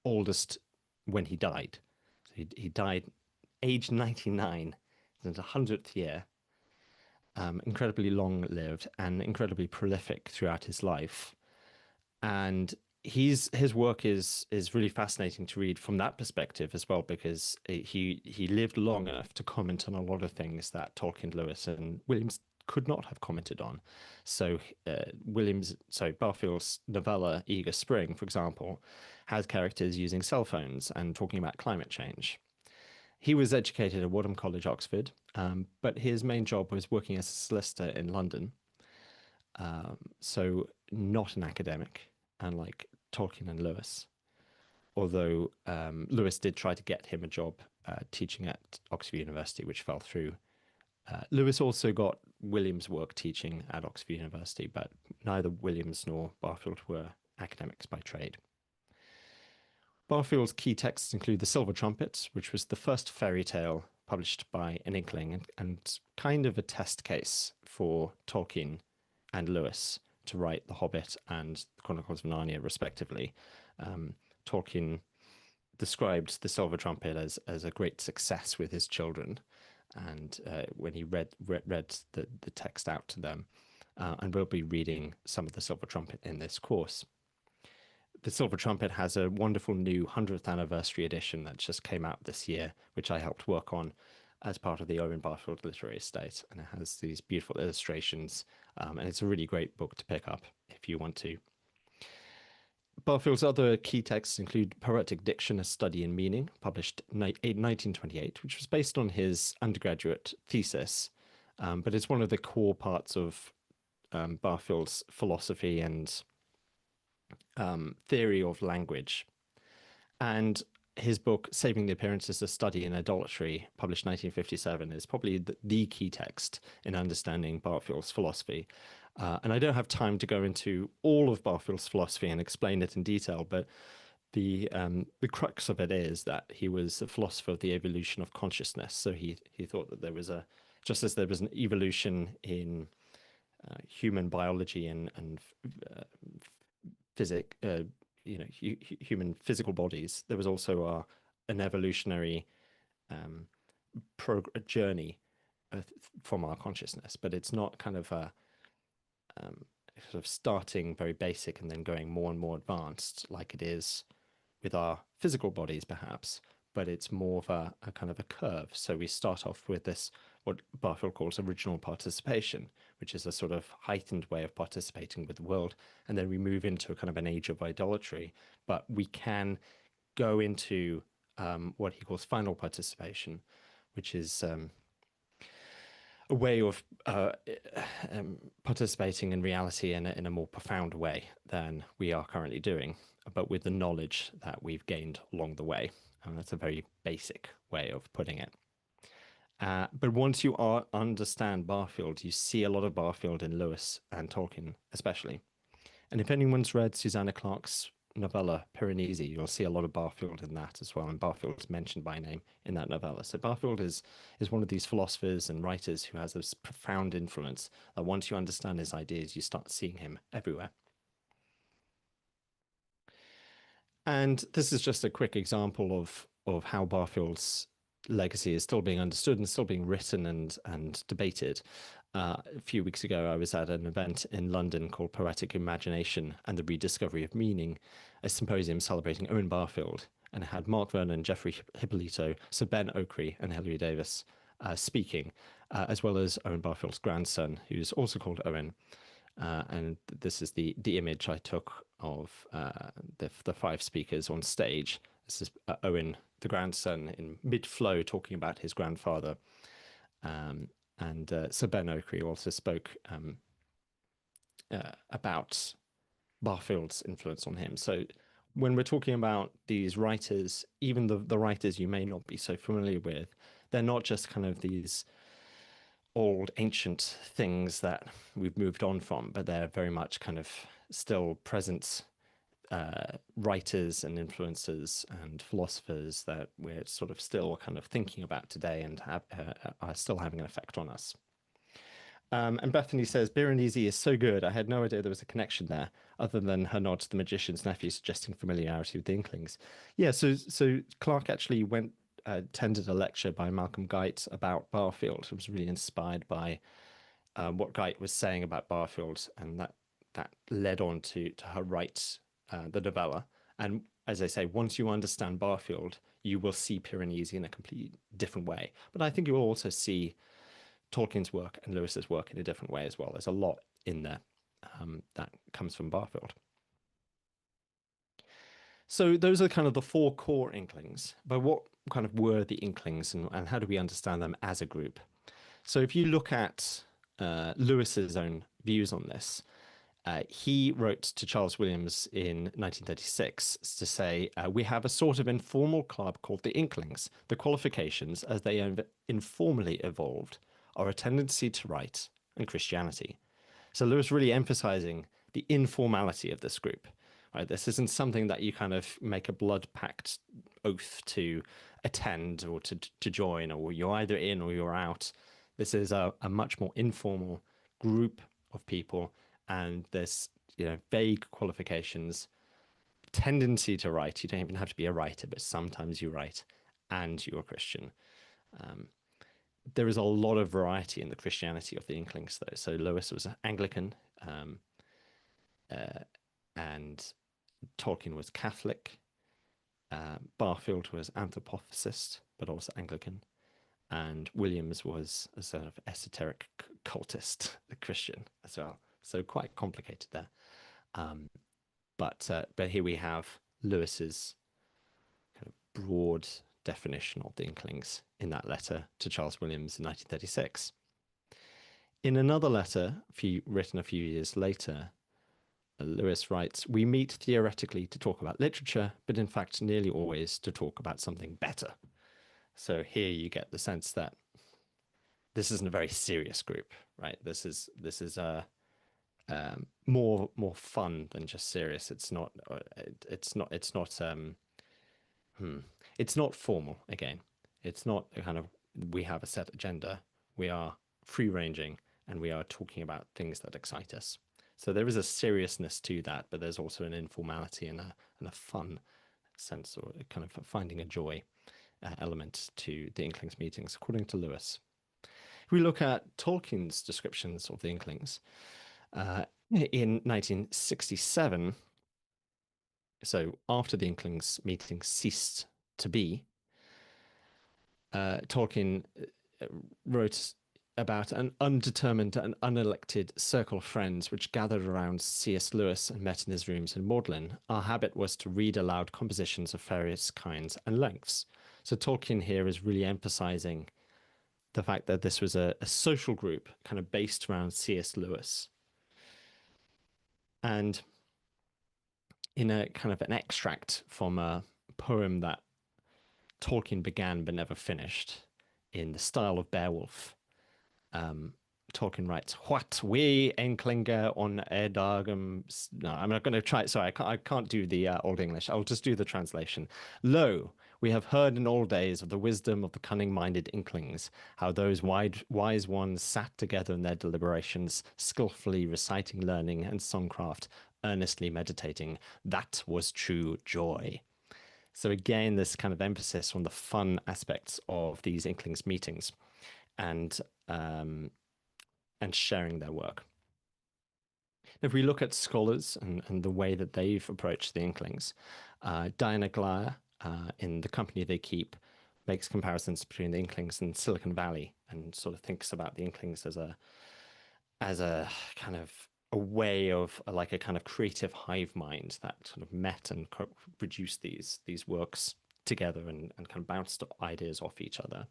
oldest when he died. So he died age 99, in the 100th year. Incredibly long-lived and incredibly prolific throughout his life. And his work is really fascinating to read from that perspective as well, because he lived long enough to comment on a lot of things that Tolkien, Lewis, and Williams could not have commented on. So Barfield's novella Eager Spring, for example, has characters using cell phones and talking about climate change. He was educated at Wadham College, Oxford, but his main job was working as a solicitor in London. So not an academic, unlike Tolkien and Lewis. Although Lewis did try to get him a job teaching at Oxford University, which fell through. Lewis also got Williams' work teaching at Oxford University, but neither Williams nor Barfield were academics by trade. Barfield's key texts include The Silver Trumpet, which was the first fairy tale published by an Inkling, and kind of a test case for Tolkien and Lewis to write The Hobbit and The Chronicles of Narnia, respectively. Tolkien described The Silver Trumpet as a great success with his children, and when he read the text out to them, and we'll be reading some of The Silver Trumpet in this course. The Silver Trumpet has a wonderful new 100th anniversary edition that just came out this year, which I helped work on as part of the Owen Barfield Literary Estate. And it has these beautiful illustrations, and it's a really great book to pick up if you want to. Barfield's other key texts include Poetic Diction, A Study in Meaning, published in 1928, which was based on his undergraduate thesis, but it's one of the core parts of Barfield's philosophy and theory of language. And his book, Saving the Appearances, A Study in Idolatry, published 1957, is probably the key text in understanding Barfield's philosophy. And I don't have time to go into all of Barfield's philosophy and explain it in detail, but the crux of it is that he was a philosopher of the evolution of consciousness. So he thought that there was just as there was an evolution in human biology and human physical bodies, there was also an evolutionary journey from our consciousness, but it's not kind of a sort of starting very basic and then going more and more advanced like it is with our physical bodies, perhaps, but it's more of a kind of a curve. So we start off with this, what Barfield calls original participation, which is a sort of heightened way of participating with the world. And then we move into a kind of an age of idolatry, but we can go into what he calls final participation, which is a way of participating in reality in a more profound way than we are currently doing, but with the knowledge that we've gained along the way. And that's a very basic way of putting it. But once you understand Barfield, you see a lot of Barfield in Lewis and Tolkien, especially. And if anyone's read Susanna Clarke's novella Piranesi, you'll see a lot of Barfield in that as well. And Barfield's mentioned by name in that novella. So Barfield is one of these philosophers and writers who has this profound influence that once you understand his ideas, you start seeing him everywhere. And this is just a quick example of how Barfield's legacy is still being understood and still being written and debated. A few weeks ago, I was at an event in London called Poetic Imagination and the Rediscovery of Meaning, a symposium celebrating Owen Barfield, and it had Mark Vernon, Geoffrey Hippolito, Sir Ben Oakrey, and Hilary Davis speaking, as well as Owen Barfield's grandson, who's also called Owen. And this is the image I took of the five speakers on stage. This is Owen, the grandson, in mid-flow talking about his grandfather. And Sir Ben Oakrey also spoke about Barfield's influence on him. So when we're talking about these writers, even the writers you may not be so familiar with, they're not just kind of these old ancient things that we've moved on from, but they're very much kind of still present writers and influencers and philosophers that we're sort of still kind of thinking about today and are still having an effect on us. And Bethany says, Piranesi is so good. I had no idea there was a connection there, other than her nod to the magician's nephew suggesting familiarity with the Inklings. Yeah, so Clarke actually attended a lecture by Malcolm Guite about Barfield. It was really inspired by what Guite was saying about Barfield, and that led on to her write the novella. And as I say, once you understand Barfield, you will see Piranesi in a completely different way. But I think you will also see Tolkien's work and Lewis's work in a different way as well. There's a lot in there that comes from Barfield. So those are kind of the four core Inklings. But what kind of were the Inklings, and how do we understand them as a group? So if you look at Lewis's own views on this, he wrote to Charles Williams in 1936 to say, we have a sort of informal club called the Inklings. The qualifications, as they informally evolved, are a tendency to write and Christianity. So Lewis really emphasizing the informality of this group. Right? This isn't something that you kind of make a blood pact oath to attend or to join, or you're either in or you're out. This is a much more informal group of people, and there's vague qualifications, tendency to write. You don't even have to be a writer, but sometimes you write, and you're a Christian. There is a lot of variety in the Christianity of the Inklings, though. So Lewis was Anglican, and Tolkien was Catholic. Barfield was anthropophysist, but also Anglican. And Williams was a sort of esoteric cultist, a Christian as well. So quite complicated there. But here we have Lewis's kind of broad definition of the Inklings in that letter to Charles Williams in 1936. In another letter, written a few years later, Lewis writes, "We meet theoretically to talk about literature, but in fact nearly always to talk about something better." So here you get the sense that this isn't a very serious group, right? This is more fun than just serious. It's not formal again. It's not a kind of, we have a set agenda. We are free ranging, and we are talking about things that excite us. So there is a seriousness to that, but there's also an informality and a fun sense, or kind of finding a joy element to the Inklings meetings, according to Lewis. If we look at Tolkien's descriptions of the Inklings, in 1967, so after the Inklings meeting ceased to be, Tolkien wrote about an undetermined and unelected circle of friends which gathered around C.S. Lewis and met in his rooms in Magdalen. Our habit was to read aloud compositions of various kinds and lengths. So Tolkien here is really emphasizing the fact that this was a social group kind of based around C.S. Lewis. And in a kind of an extract from a poem that Tolkien began but never finished in the style of Beowulf, Tolkien writes, "What we Enklinger on Edagum." No, I'm not going to try. Sorry, I can't do the Old English. I'll just do the translation. "Lo, we have heard in old days of the wisdom of the cunning-minded Inklings, how those wise ones sat together in their deliberations, skillfully reciting learning and songcraft, earnestly meditating. That was true joy." So again, this kind of emphasis on the fun aspects of these Inklings meetings, and sharing their work. If we look at scholars and the way that they've approached the Inklings, Diana Glyer, in The Company They Keep, makes comparisons between the Inklings and Silicon Valley, and sort of thinks about the Inklings as a kind of a way of, like a kind of creative hive mind that sort of met and produced these works together and kind of bounced ideas off each other.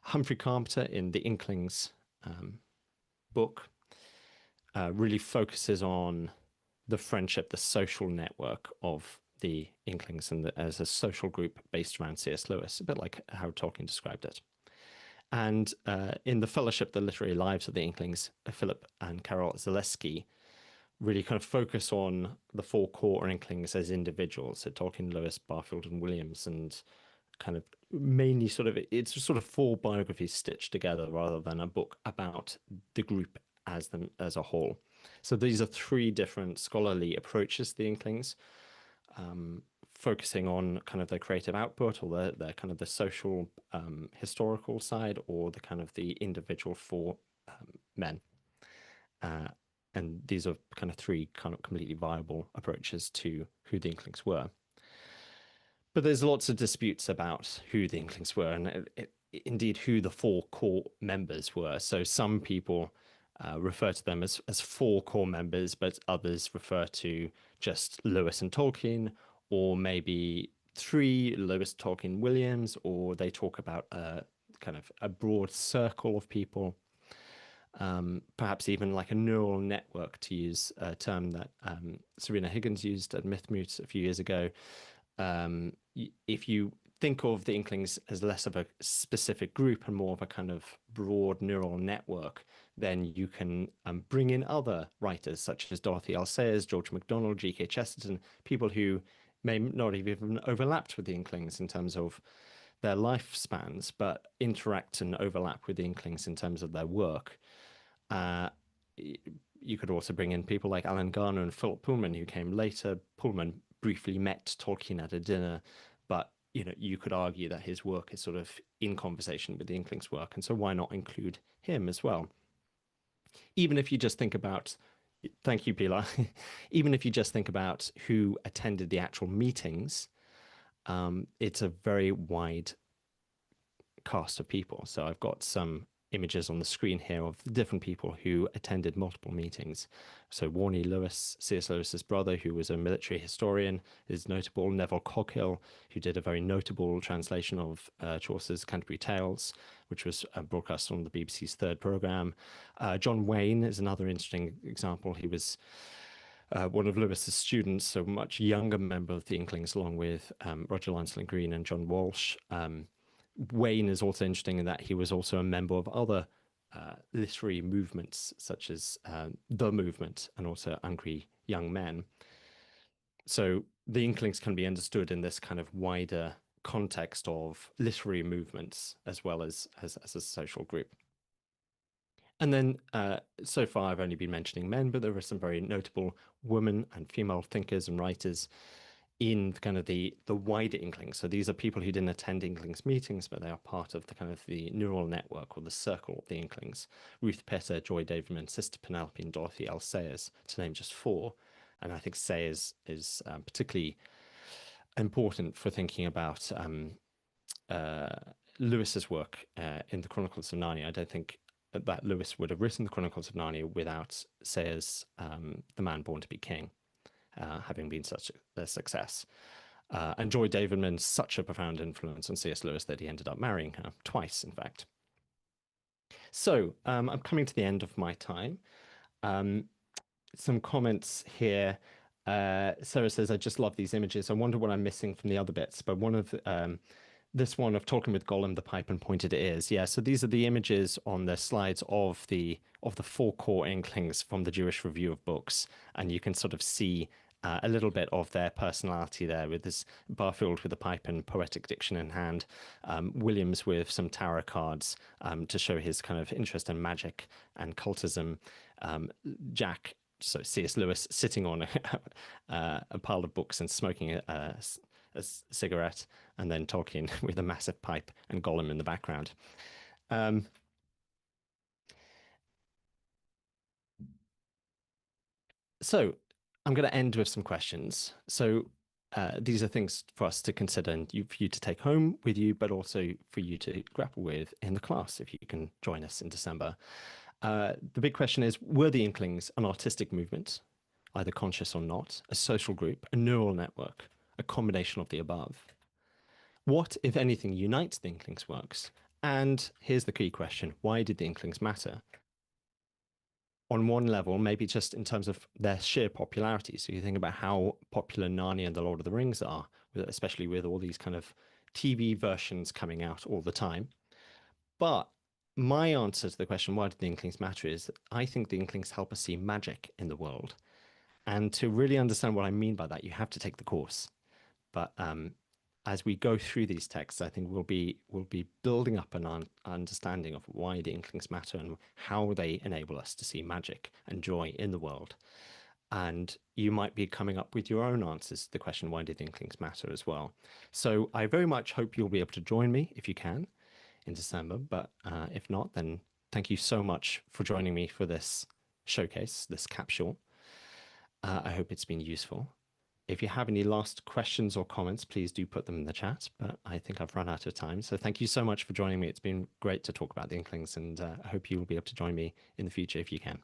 Humphrey Carpenter, in the Inklings book, really focuses on the friendship, the social network of the Inklings, and as a social group based around C.S. Lewis, a bit like how Tolkien described it. And in The Fellowship, The Literary Lives of the Inklings, Philip and Carol Zaleski really kind of focus on the four core Inklings as individuals, so Tolkien, Lewis, Barfield, and Williams, and kind of mainly it's sort of four biographies stitched together rather than a book about the group as a whole. So these are three different scholarly approaches to the Inklings, focusing on kind of their creative output, or their kind of the social historical side, or the kind of the individual four men. And these are kind of three kind of completely viable approaches to who the Inklings were. But there's lots of disputes about who the Inklings were, and indeed who the four core members were. So some people refer to them as four core members, but others refer to just Lewis and Tolkien, or maybe three, Lewis, Tolkien, Williams, or they talk about kind of a broad circle of people. Perhaps even like a neural network, to use a term that Serena Higgins used at MythMoot a few years ago. If you think of the Inklings as less of a specific group and more of a kind of broad neural network, then you can bring in other writers such as Dorothy L. Sayers, George MacDonald, G.K. Chesterton, people who may not have even overlapped with the Inklings in terms of their lifespans, but interact and overlap with the Inklings in terms of their work. You could also bring in people like Alan Garner and Philip Pullman, who came later. Pullman briefly met Tolkien at a dinner, but you could argue that his work is sort of in conversation with the Inklings' work, and so why not include him as well? Even if you just think about, thank you, Pilar. Even if you just think about who attended the actual meetings, it's a very wide cast of people. So I've got some images on the screen here of different people who attended multiple meetings. So Warnie Lewis, C.S. Lewis's brother, who was a military historian, is notable. Neville Coghill, who did a very notable translation of Chaucer's Canterbury Tales, which was broadcast on the BBC's third programme. John Wayne is another interesting example. He was one of Lewis's students, so a much younger member of the Inklings, along with Roger Lancelot Green and John Walsh. Wayne is also interesting in that he was also a member of other literary movements, such as The Movement and also Angry Young Men. So the Inklings can be understood in this kind of wider context of literary movements as well as a social group. And then so far I've only been mentioning men, but there are some very notable women and female thinkers and writers in kind of the wider Inklings. So these are people who didn't attend Inklings meetings, but they are part of the kind of the neural network or the circle of the Inklings. Ruth Petter, Joy Davidman, Sister Penelope, and Dorothy L. Sayers, to name just four. And I think Sayers is particularly important for thinking about Lewis's work in the Chronicles of Narnia. I don't think that Lewis would have written the Chronicles of Narnia without Sayers' The Man Born to be King. Having been such a success. And Joy Davidman, such a profound influence on C.S. Lewis that he ended up marrying her twice, in fact. So I'm coming to the end of my time. Some comments here. Sarah says, I just love these images. I wonder what I'm missing from the other bits, but one of this one of talking with Gollum, the pipe and pointed ears. Yeah, so these are the images on the slides of the four core Inklings from the Jewish Review of Books, and you can sort of see a little bit of their personality there, with this Barfield with a pipe and poetic diction in hand, Williams with some tarot cards to show his kind of interest in magic and cultism, Jack, so C.S. Lewis, sitting on a pile of books and smoking a cigarette, and then Tolkien with a massive pipe and Gollum in the background. So I'm going to end with some questions. So these are things for us to consider and for you to take home with you, but also for you to grapple with in the class if you can join us in December. The big question is, were the Inklings an artistic movement, either conscious or not, a social group, a neural network, a combination of the above? What, if anything, unites the Inklings' works? And here's the key question, why did the Inklings matter? On one level, maybe just in terms of their sheer popularity. So you think about how popular Narnia and The Lord of the Rings are, especially with all these kind of TV versions coming out all the time. But my answer to the question, why did the Inklings matter, is I think the Inklings help us see magic in the world. And to really understand what I mean by that, you have to take the course. But as we go through these texts, I think we'll be building up an understanding of why the Inklings matter and how they enable us to see magic and joy in the world. And you might be coming up with your own answers to the question, why did the Inklings matter, as well? So I very much hope you'll be able to join me if you can in December. But if not, then thank you so much for joining me for this showcase, this capsule. I hope it's been useful. If you have any last questions or comments, please do put them in the chat, but I think I've run out of time. So thank you so much for joining me. It's been great to talk about the Inklings, and I hope you will be able to join me in the future if you can.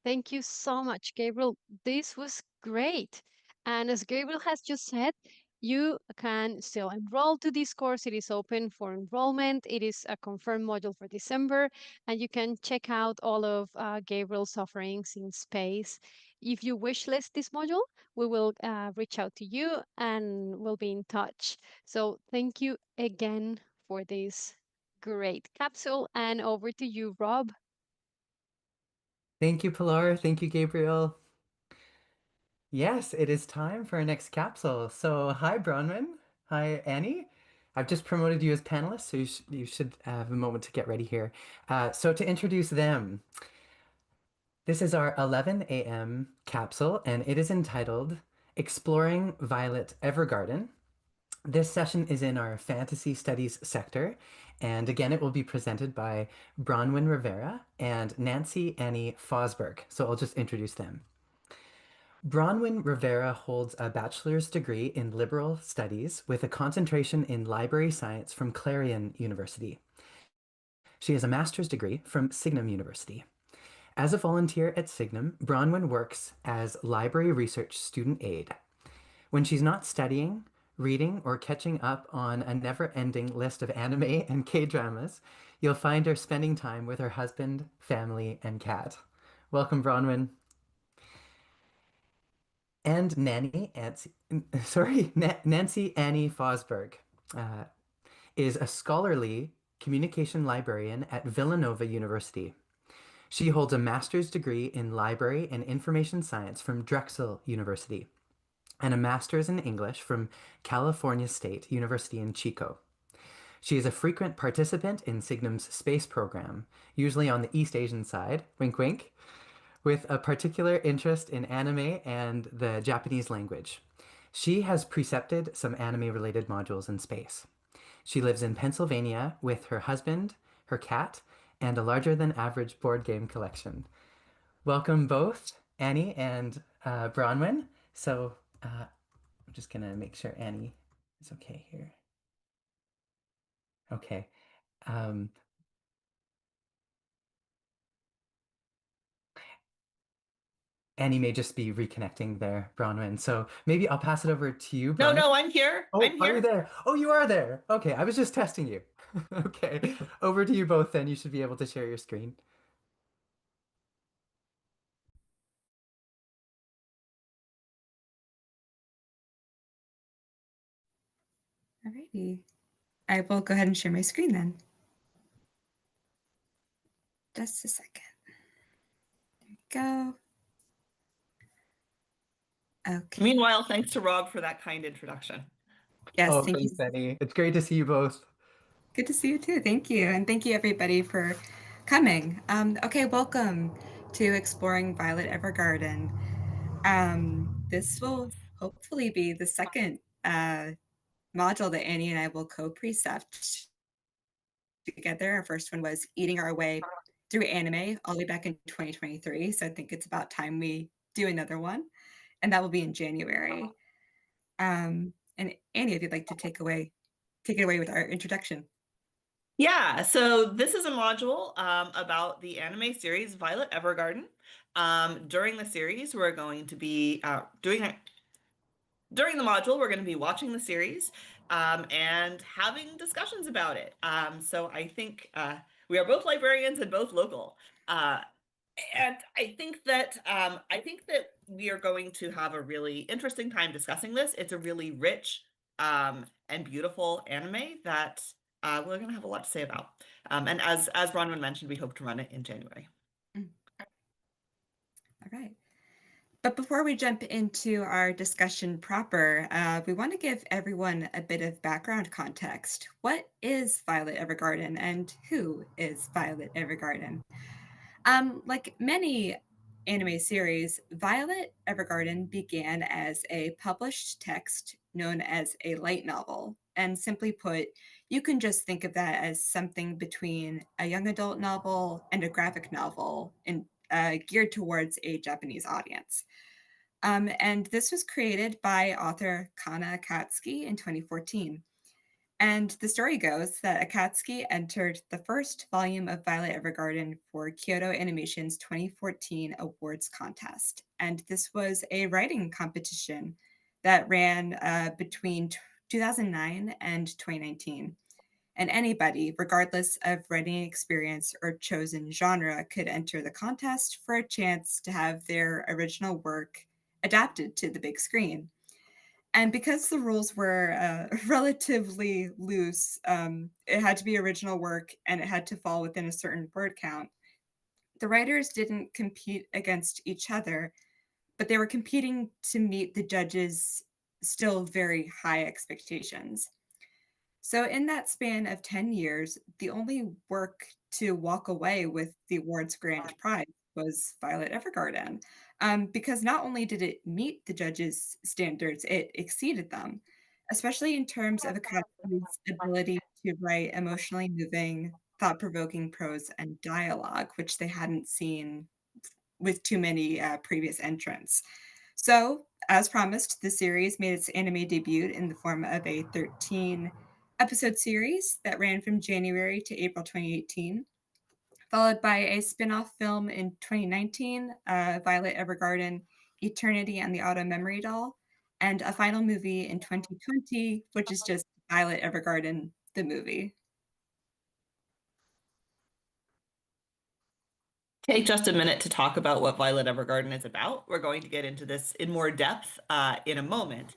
Thank you so much, Gabriel. This was great. And as Gabriel has just said, you can still enroll to this course. It is open for enrollment. It is a confirmed module for December, and you can check out all of Gabriel's offerings in space. If you wish list this module, we will reach out to you and we'll be in touch. So thank you again for this great capsule, and over to you, Rob. Thank you, Pilar. Thank you, Gabriel. Yes, it is time for our next capsule. So, hi, Bronwyn. Hi, Annie. I've just promoted you as panelists, so you should have a moment to get ready here. So to introduce them, this is our 11 a.m. capsule, and it is entitled Exploring Violet Evergarden. This session is in our fantasy studies sector, and again, it will be presented by Bronwyn Rivera and Nancy Annie Fosberg. So I'll just introduce them. Bronwyn Rivera holds a bachelor's degree in liberal studies with a concentration in library science from Clarion University. She has a master's degree from Signum University. As a volunteer at Signum, Bronwyn works as library research student aide. When she's not studying, reading, or catching up on a never-ending list of anime and K-dramas, you'll find her spending time with her husband, family, and cat. Welcome, Bronwyn. And Nancy Annie Fosberg is a scholarly communication librarian at Villanova University. She holds a master's degree in library and information science from Drexel University and a master's in English from California State University in Chico. She is a frequent participant in Signum's space program, usually on the East Asian side, wink wink, with a particular interest in anime and the Japanese language. She has precepted some anime-related modules in space. She lives in Pennsylvania with her husband, her cat, and a larger-than-average board game collection. Welcome both, Annie and Bronwyn. So I'm just gonna make sure Annie is okay here. Okay. Um, Annie may just be reconnecting there, Bronwyn. So maybe I'll pass it over to you, No, Bronwyn. no, I'm here. Oh, I'm are you here. there? Oh, you are there. Okay, I was just testing you. Okay, over to you both then. You should be able to share your screen. Alrighty. I will go ahead and share my screen then. Just a second. There we go. Okay. Meanwhile, thanks to Rob for that kind introduction. Yes, Oh, thank you. thanks, Annie. It's great to see you both. Good to see you too. Thank you. And thank you everybody for coming. Okay, welcome to Exploring Violet Evergarden. This will hopefully be the second module that Annie and I will co-precept together. Our first one was Eating Our Way Through Anime all the way back in 2023. So I think it's about time we do another one. And that will be in January. And Annie, if you'd like to take it away with our introduction. Yeah, so this is a module about the anime series Violet Evergarden. During the series, we're going to be during the module, we're going to be watching the series and having discussions about it. So I think we are both librarians and both local. And I think that we are going to have a really interesting time discussing this. It's a really rich and beautiful anime that we're going to have a lot to say about. And as Bronwyn mentioned, we hope to run it in January. All right. But before we jump into our discussion proper, we want to give everyone a bit of background context. What is Violet Evergarden and who is Violet Evergarden? Like many anime series, Violet Evergarden began as a published text known as a light novel. And simply put, you can just think of that as something between a young adult novel and a graphic novel geared towards a Japanese audience. And this was created by author Kana Akatsuki in 2014. And the story goes that Akatsuki entered the first volume of Violet Evergarden for Kyoto Animation's 2014 awards contest. And this was a writing competition that ran between 2009 and 2019. And anybody, regardless of writing experience or chosen genre, could enter the contest for a chance to have their original work adapted to the big screen. And because the rules were relatively loose, it had to be original work and it had to fall within a certain word count. The writers didn't compete against each other, but they were competing to meet the judges' still very high expectations. So, in that span of 10 years, the only work to walk away with the award's grand prize was Violet Evergarden, because not only did it meet the judges' standards, it exceeded them, especially in terms of Akatsuki's ability to write emotionally moving, thought provoking prose and dialogue, which they hadn't seen with too many previous entrants. So, as promised, the series made its anime debut in the form of a 13 episode series that ran from January to April 2018, followed by a spin off film in 2019, Violet Evergarden, Eternity and the Auto Memory Doll, and a final movie in 2020, which is just Violet Evergarden, the movie. Take just a minute to talk about what Violet Evergarden is about. We're going to get into this in more depth in a moment.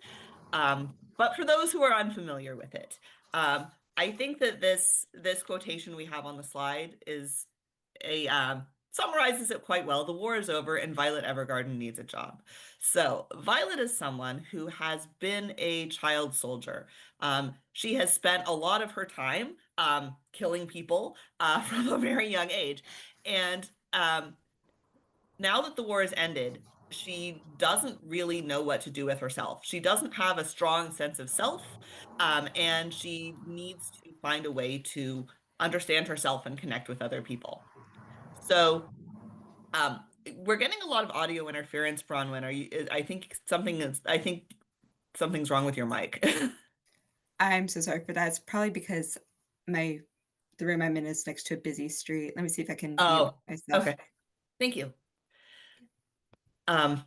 But for those who are unfamiliar with it, I think that this quotation we have on the slide is a summarizes it quite well. The war is over and Violet Evergarden needs a job. So Violet is someone who has been a child soldier. She has spent a lot of her time killing people from a very young age. And now that the war has ended, she doesn't really know what to do with herself. She doesn't have a strong sense of self, and she needs to find a way to understand herself and connect with other people. So, we're getting a lot of audio interference, Bronwyn. Are you? I think something's wrong with your mic. I'm so sorry for that. It's probably because the room I'm in is next to a busy street. Let me see if I can mute Oh, myself. okay. Thank you. Um,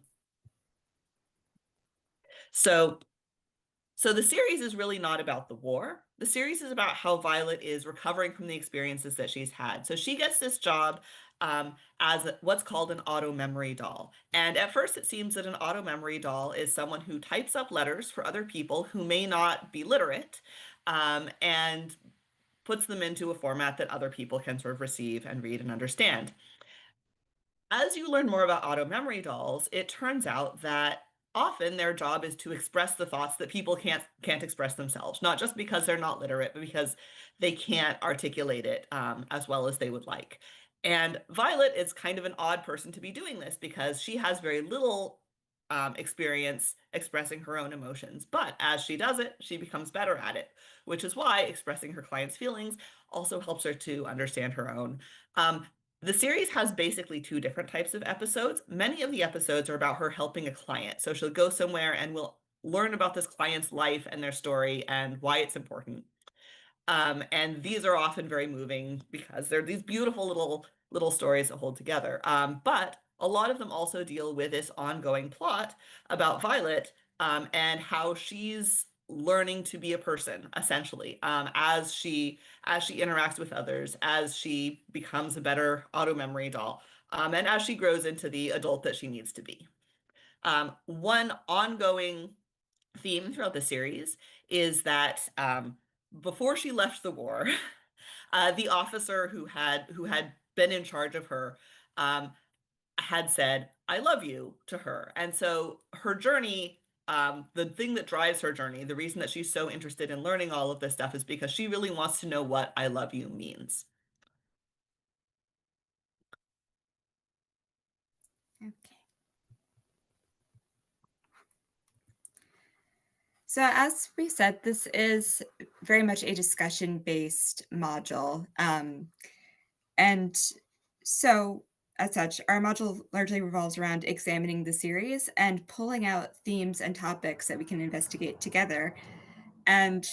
so So the series is really not about the war. The series is about how Violet is recovering from the experiences that she's had. So she gets this job as what's called an auto memory doll. And at first, it seems that an auto memory doll is someone who types up letters for other people who may not be literate and puts them into a format that other people can sort of receive and read and understand. As you learn more about auto memory dolls, it turns out that often their job is to express the thoughts that people can't express themselves, not just because they're not literate, but because they can't articulate it as well as they would like. And Violet is kind of an odd person to be doing this because she has very little experience expressing her own emotions. But as she does it, she becomes better at it, which is why expressing her clients' feelings also helps her to understand her own. Um, the series has basically two different types of episodes. Many of the episodes are about her helping a client. So she'll go somewhere and we'll learn about this client's life and their story and why it's important. And these are often very moving because they're these beautiful little stories that hold together. But a lot of them also deal with this ongoing plot about Violet and how she's learning to be a person, essentially, as she interacts with others, as she becomes a better auto memory doll, and as she grows into the adult that she needs to be. One ongoing theme throughout the series is that before she left the war, the officer who had been in charge of her um, had said, "I love you" to her, and so her journey. The thing that drives her journey, the reason that she's so interested in learning all of this stuff is because she really wants to know what "I love you" means. Okay. So, as we said, this is very much a discussion based module. And so, as such, our module largely revolves around examining the series and pulling out themes and topics that we can investigate together. And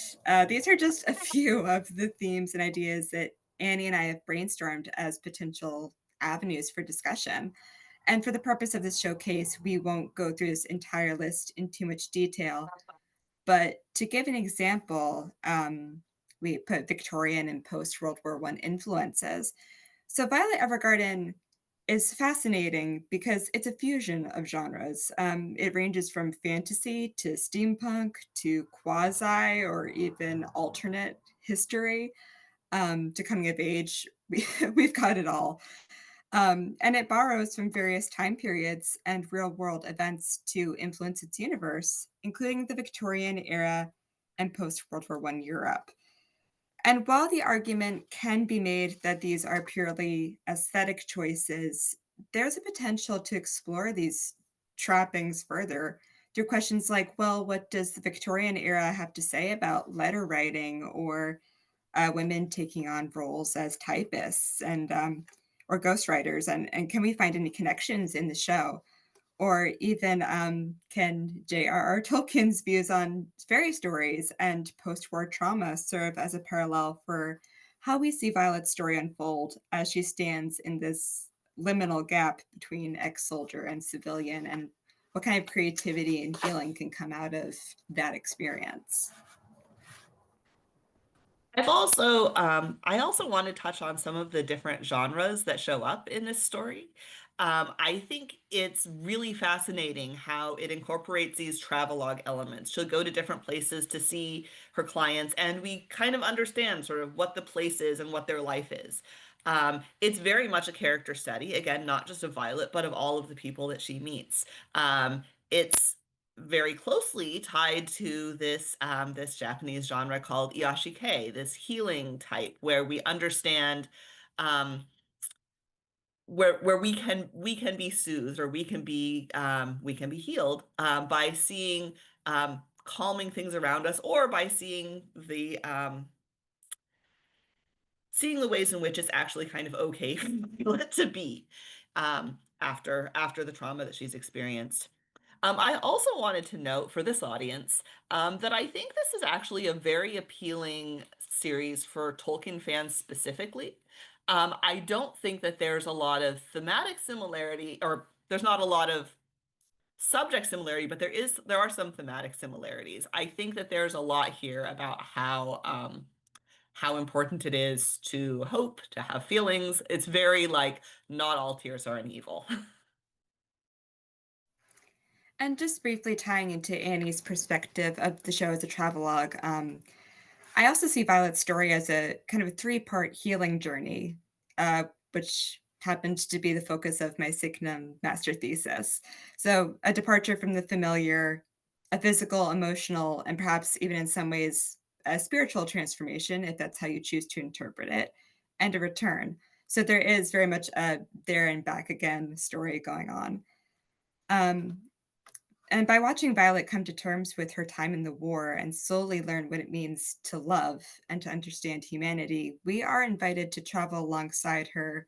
these are just a few of the themes and ideas that Annie and I have brainstormed as potential avenues for discussion. And for the purpose of this showcase, we won't go through this entire list in too much detail. But to give an example, we put Victorian and post World War I influences. So Violet Evergarden is fascinating because it's a fusion of genres. It ranges from fantasy to steampunk to quasi or even alternate history to coming of age. We've got it all. And it borrows from various time periods and real world events to influence its universe, including the Victorian era and post World War I Europe. And while the argument can be made that these are purely aesthetic choices, there's a potential to explore these trappings further through questions like, well, what does the Victorian era have to say about letter writing or women taking on roles as typists and or ghostwriters, and can we find any connections in the show? Or even can J.R.R. Tolkien's views on fairy stories and post-war trauma serve as a parallel for how we see Violet's story unfold as she stands in this liminal gap between ex-soldier and civilian, and what kind of creativity and healing can come out of that experience? I also want to touch on some of the different genres that show up in this story. I think it's really fascinating how it incorporates these travelogue elements. She'll go to different places to see her clients, and we kind of understand sort of what the place is and what their life is. It's very much a character study, again, not just of Violet, but of all of the people that she meets. It's very closely tied to this Japanese genre called Iyashikei, this healing type, where we understand um, where we can be soothed, or we can be healed by seeing calming things around us, or by seeing the ways in which it's actually kind of okay for Violet to be after the trauma that she's experienced. I also wanted to note for this audience that I think this is actually a very appealing series for Tolkien fans specifically. I don't think that there's a lot of thematic similarity, or there's not a lot of subject similarity, but there are some thematic similarities. I think that there's a lot here about how important it is to hope, to have feelings. It's very like not all tears are an evil. And just briefly tying into Annie's perspective of the show as a travelogue, I also see Violet's story as a kind of a three-part healing journey, which happens to be the focus of my Signum master thesis. So a departure from the familiar, a physical, emotional, and perhaps even in some ways a spiritual transformation, if that's how you choose to interpret it, and a return. So there is very much a there and back again story going on. Um, and by watching Violet come to terms with her time in the war and slowly learn what it means to love and to understand humanity, we are invited to travel alongside her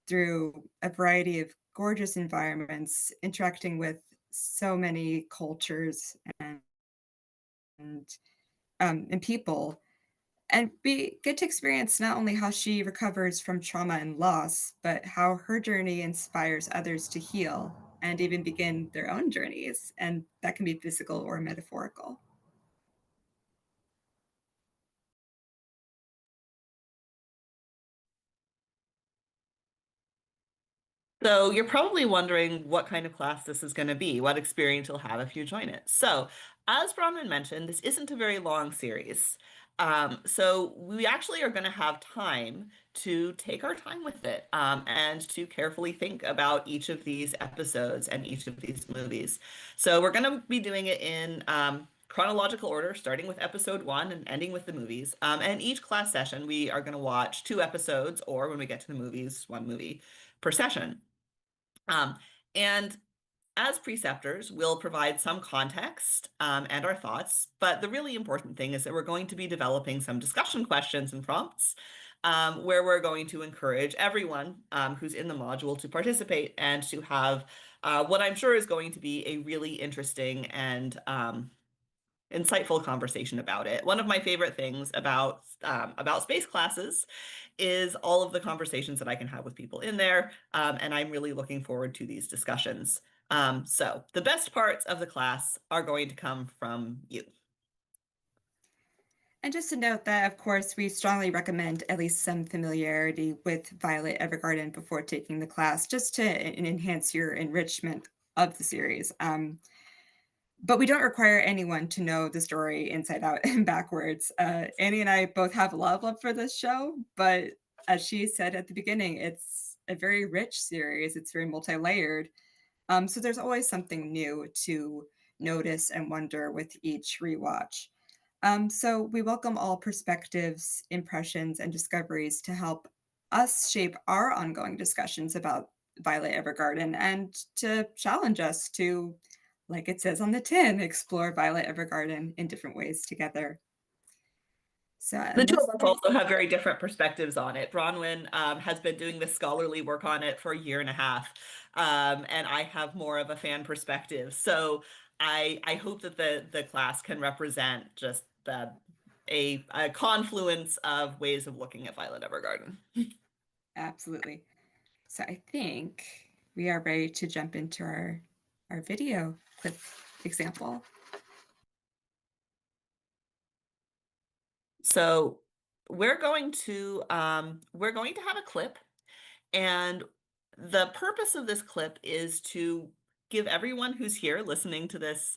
through a variety of gorgeous environments, interacting with so many cultures and people. And we get to experience not only how she recovers from trauma and loss, but how her journey inspires others to heal and even begin their own journeys. And that can be physical or metaphorical. So you're probably wondering what kind of class this is going to be, what experience you'll have if you join it. So, as Bronwyn mentioned, this isn't a very long series. So we actually are going to have time to take our time with it and to carefully think about each of these episodes and each of these movies. So we're going to be doing it in chronological order, starting with episode one and ending with the movies. And each class session, we are going to watch two episodes, or when we get to the movies, one movie per session. Um, and as preceptors, we'll provide some context and our thoughts, but the really important thing is that we're going to be developing some discussion questions and prompts where we're going to encourage everyone who's in the module to participate and to have what I'm sure is going to be a really interesting and insightful conversation about it. One of my favorite things about space classes is all of the conversations that I can have with people in there, and I'm really looking forward to these discussions. So the best parts of the class are going to come from you. And just to note that, of course, we strongly recommend at least some familiarity with Violet Evergarden before taking the class, just to enhance your enrichment of the series. But we don't require anyone to know the story inside out and backwards. Annie and I both have a lot of love for this show, but as she said at the beginning, it's a very rich series. It's very multi-layered. So there's always something new to notice and wonder with each rewatch. So we welcome all perspectives, impressions, and discoveries to help us shape our ongoing discussions about Violet Evergarden and to challenge us to, like it says on the tin, explore Violet Evergarden in different ways together. So The two of us also have very different perspectives on it. Bronwyn has been doing this scholarly work on it for a year and a half, and I have more of a fan perspective. So I hope that the class can represent just a confluence of ways of looking at Violet Evergarden. Absolutely. So I think we are ready to jump into our video clip example. So we're going to have a clip, and the purpose of this clip is to give everyone who's here listening to this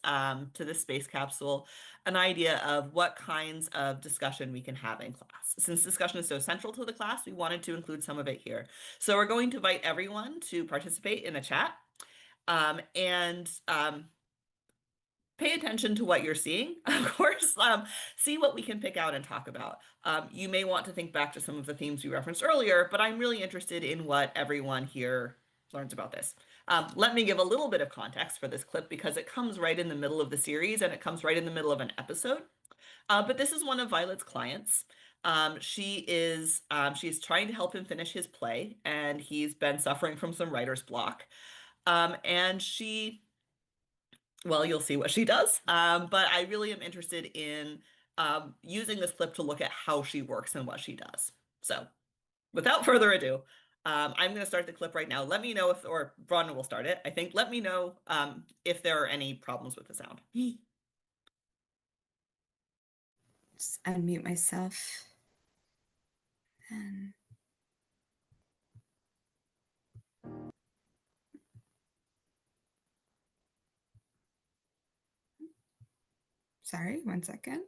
space capsule an idea of what kinds of discussion we can have in class. Since discussion is so central to the class, we wanted to include some of it here. So we're going to invite everyone to participate in a chat, and pay attention to what you're seeing, of course. See what we can pick out and talk about. You may want to think back to some of the themes we referenced earlier, but I'm really interested in what everyone here learns about this. Let me give a little bit of context for this clip because it comes right in the middle of the series and it comes right in the middle of an episode. But this is one of Violet's clients. She's trying to help him finish his play, and he's been suffering from some writer's block. And well, you'll see what she does. But I really am interested in using this clip to look at how she works and what she does. So without further ado, I'm going to start the clip right now. Let me know if, or Bronwyn will start it, I think. Let me know if there are any problems with the sound. Just unmute myself. And sorry, 1 second.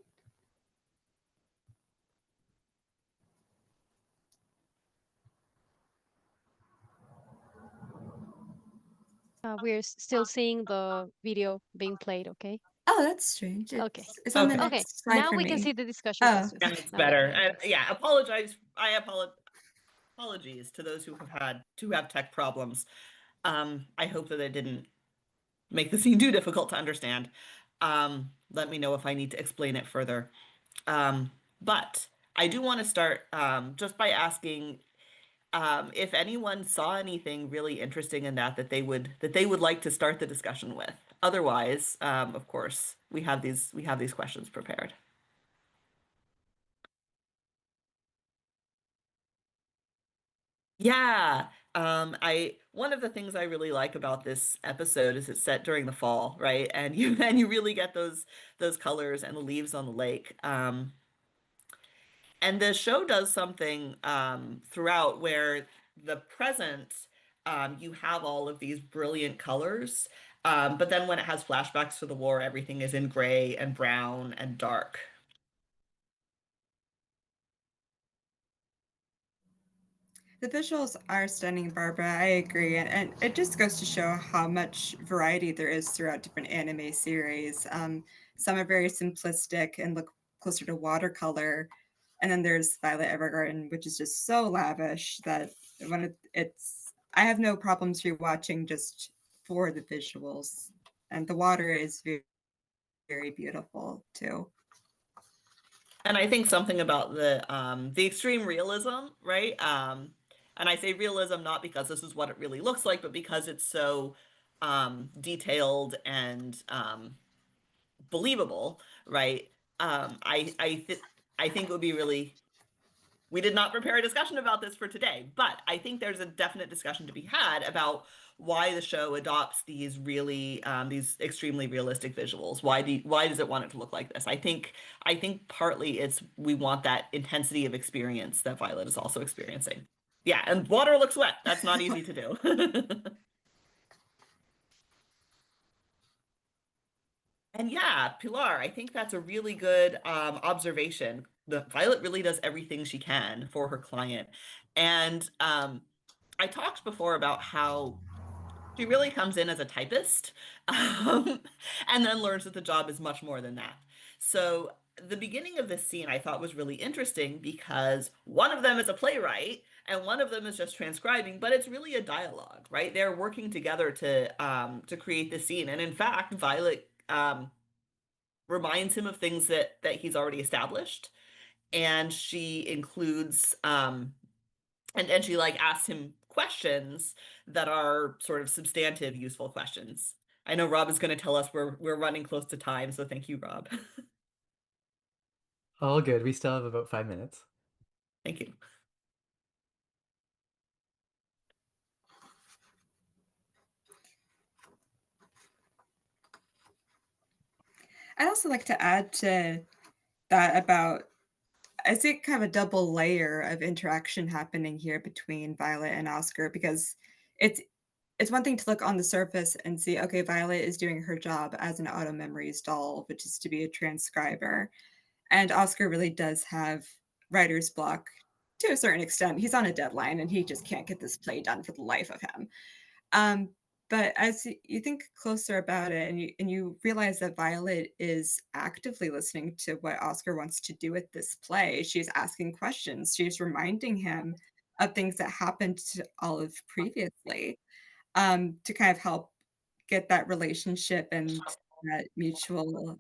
We're still seeing the video being played, okay? Oh, that's strange. Okay. It's on the Okay. Okay, next slide now for we me. can see the discussion Oh. capsules. And it's Now we can. better. And yeah, apologies to those who have tech problems. I hope that it didn't make the scene too difficult to understand. Let me know if I need to explain it further. But I do want to start just by asking if anyone saw anything really interesting in that they would like to start the discussion with. Otherwise, of course, we have these questions prepared. Yeah. One of the things I really like about this episode is it's set during the fall, right? And you really get those colors and the leaves on the lake. And the show does something throughout where the present you have all of these brilliant colors, but then when it has flashbacks to the war, everything is in gray and brown and dark. The visuals are stunning, Barbara. I agree. And it just goes to show how much variety there is throughout different anime series. Some are very simplistic and look closer to watercolor. And then there's Violet Evergarden, which is just so lavish that I have no problems rewatching just for the visuals. And the water is very, very beautiful too. And I think something about the extreme realism, right? And I say realism not because this is what it really looks like, but because it's so detailed and believable, right? I think it would be really. We did not prepare a discussion about this for today, but I think there's a definite discussion to be had about why the show adopts these really these extremely realistic visuals. Why does it want it to look like this? I think partly it's we want that intensity of experience that Violet is also experiencing. Yeah, and water looks wet. That's not easy to do. And yeah, Pilar, I think that's a really good observation. The Violet really does everything she can for her client. And I talked before about how she really comes in as a typist, and then learns that the job is much more than that. So the beginning of this scene I thought was really interesting because one of them is a playwright and one of them is just transcribing, but it's really a dialogue, right? They're working together to create the scene. And in fact, Violet reminds him of things that he's already established, and she includes and she like asks him questions that are sort of substantive, useful questions. I know Rob is going to tell us we're running close to time, so thank you, Rob. All good. We still have about 5 minutes. Thank you. I'd also like to add to that about, I see kind of a double layer of interaction happening here between Violet and Oscar, because it's it's one thing to look on the surface and see, okay, Violet is doing her job as an auto memories doll, which is to be a transcriber. And Oscar really does have writer's block to a certain extent. He's on a deadline and he just can't get this play done for the life of him. Um, but as you think closer about it and you realize that Violet is actively listening to what Oscar wants to do with this play, she's asking questions. She's reminding him of things that happened to Olive previously, to kind of help get that relationship and that mutual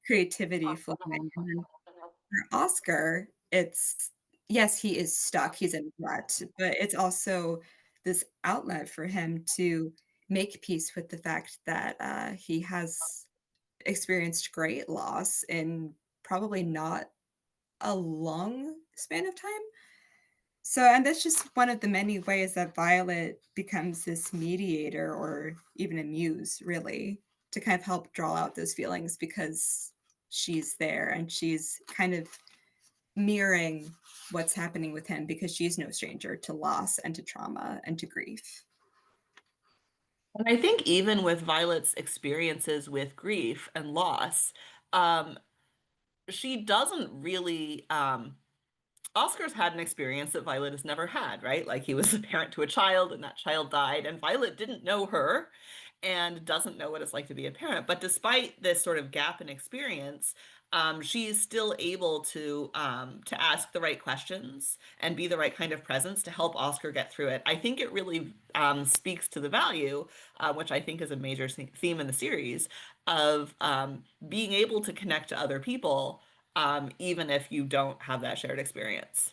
creativity flowing. And then for Oscar, it's, yes, he is stuck, he's in rut, but it's also this outlet for him to make peace with the fact that he has experienced great loss in probably not a long span of time. So, and that's just one of the many ways that Violet becomes this mediator or even a muse, really, to kind of help draw out those feelings, because she's there and she's kind of mirroring what's happening with him, because she's no stranger to loss and to trauma and to grief. And I think even with Violet's experiences with grief and loss, um, she doesn't really Oscar's had an experience that Violet has never had, right? Like he was a parent to a child and that child died, and Violet didn't know her and doesn't know what it's like to be a parent. But despite this sort of gap in experience, she's still able to ask the right questions and be the right kind of presence to help Oscar get through it. I think it really speaks to the value, which I think is a major theme in the series, of being able to connect to other people even if you don't have that shared experience.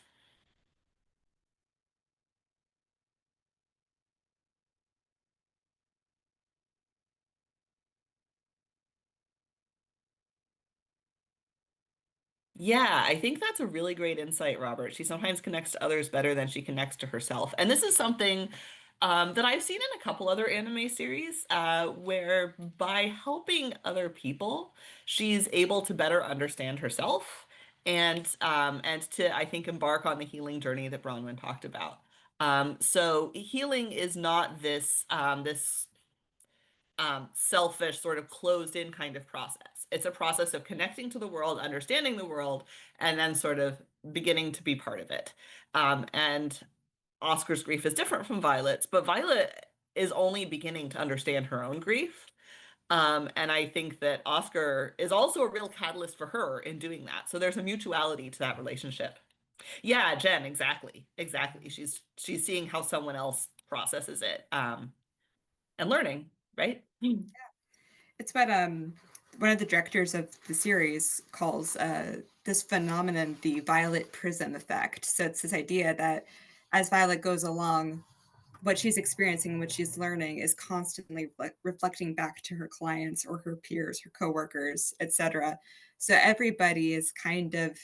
Yeah, I think that's a really great insight, Robert. She sometimes connects to others better than she connects to herself. And this is something that I've seen in a couple other anime series, where by helping other people, she's able to better understand herself and to, I think, embark on the healing journey that Bronwyn talked about. So healing is not this selfish, sort of closed in kind of process. It's a process of connecting to the world, understanding the world, and then sort of beginning to be part of it. And Oscar's grief is different from Violet's, but Violet is only beginning to understand her own grief. And I think that Oscar is also a real catalyst for her in doing that. So there's a mutuality to that relationship. Yeah, Jen, exactly. Exactly. She's seeing how someone else processes it, and learning, right? It's what one of the directors of the series calls this phenomenon the Violet prism effect. So it's this idea that as Violet goes along, what she's experiencing, what she's learning, is constantly reflecting back to her clients or her peers, her coworkers, etc. So everybody is kind of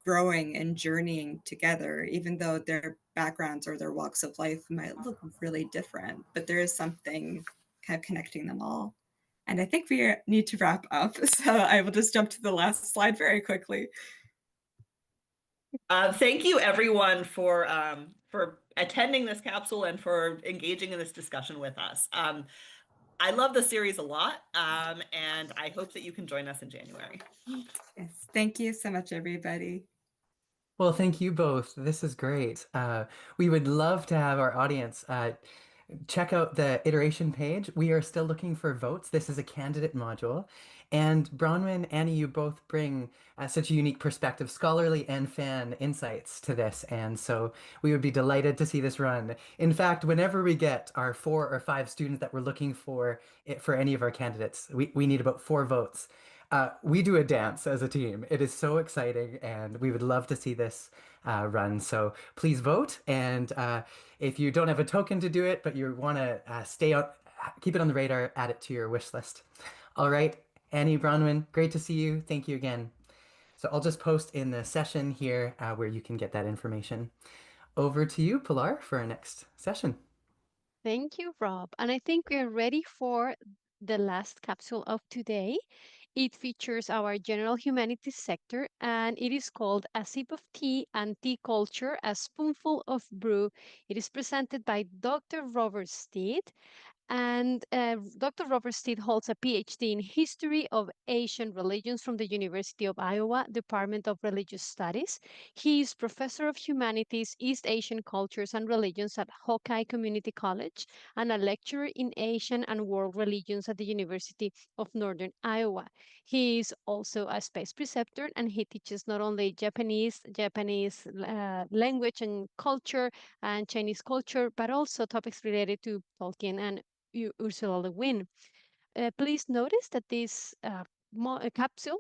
growing and journeying together, even though their backgrounds or their walks of life might look really different, but there is something kind of connecting them all. And I think we need to wrap up, so I will just jump to the last slide very quickly. Thank you, everyone, for attending this capsule and for engaging in this discussion with us. I love the series a lot, and I hope that you can join us in January. Yes, thank you so much, everybody. Well, thank you both. This is great. We would love to have our audience check out the iteration page. We are still looking for votes. This is a candidate module. And Bronwyn, Annie, you both bring such a unique perspective, scholarly and fan insights to this. And so we would be delighted to see this run. In fact, whenever we get our 4 or 5 students that we're looking for for any of our candidates, we need about 4 votes. We do a dance as a team. It is so exciting, and we would love to see this run. So please vote. And if you don't have a token to do it, but you want to stay out, keep it on the radar, add it to your wish list. All right, Annie, Bronwyn, great to see you. Thank you again. So I'll just post in the session here where you can get that information. Over to you, Pilar, for our next session. Thank you, Rob. And I think we are ready for the last capsule of today. It features our general humanities sector, and it is called A Sip of Tea and Tea Culture, A Spoonful of Brew. It is presented by Dr. Robert Steed. And Dr. Robert Steed holds a PhD in History of Asian Religions from the University of Iowa, Department of Religious Studies. He is Professor of Humanities, East Asian Cultures and Religions at Hawkeye Community College, and a lecturer in Asian and World Religions at the University of Northern Iowa. He is also a space preceptor, and he teaches not only Japanese language and culture and Chinese culture, but also topics related to Tolkien and Ursula Le Guin. Please notice that this capsule,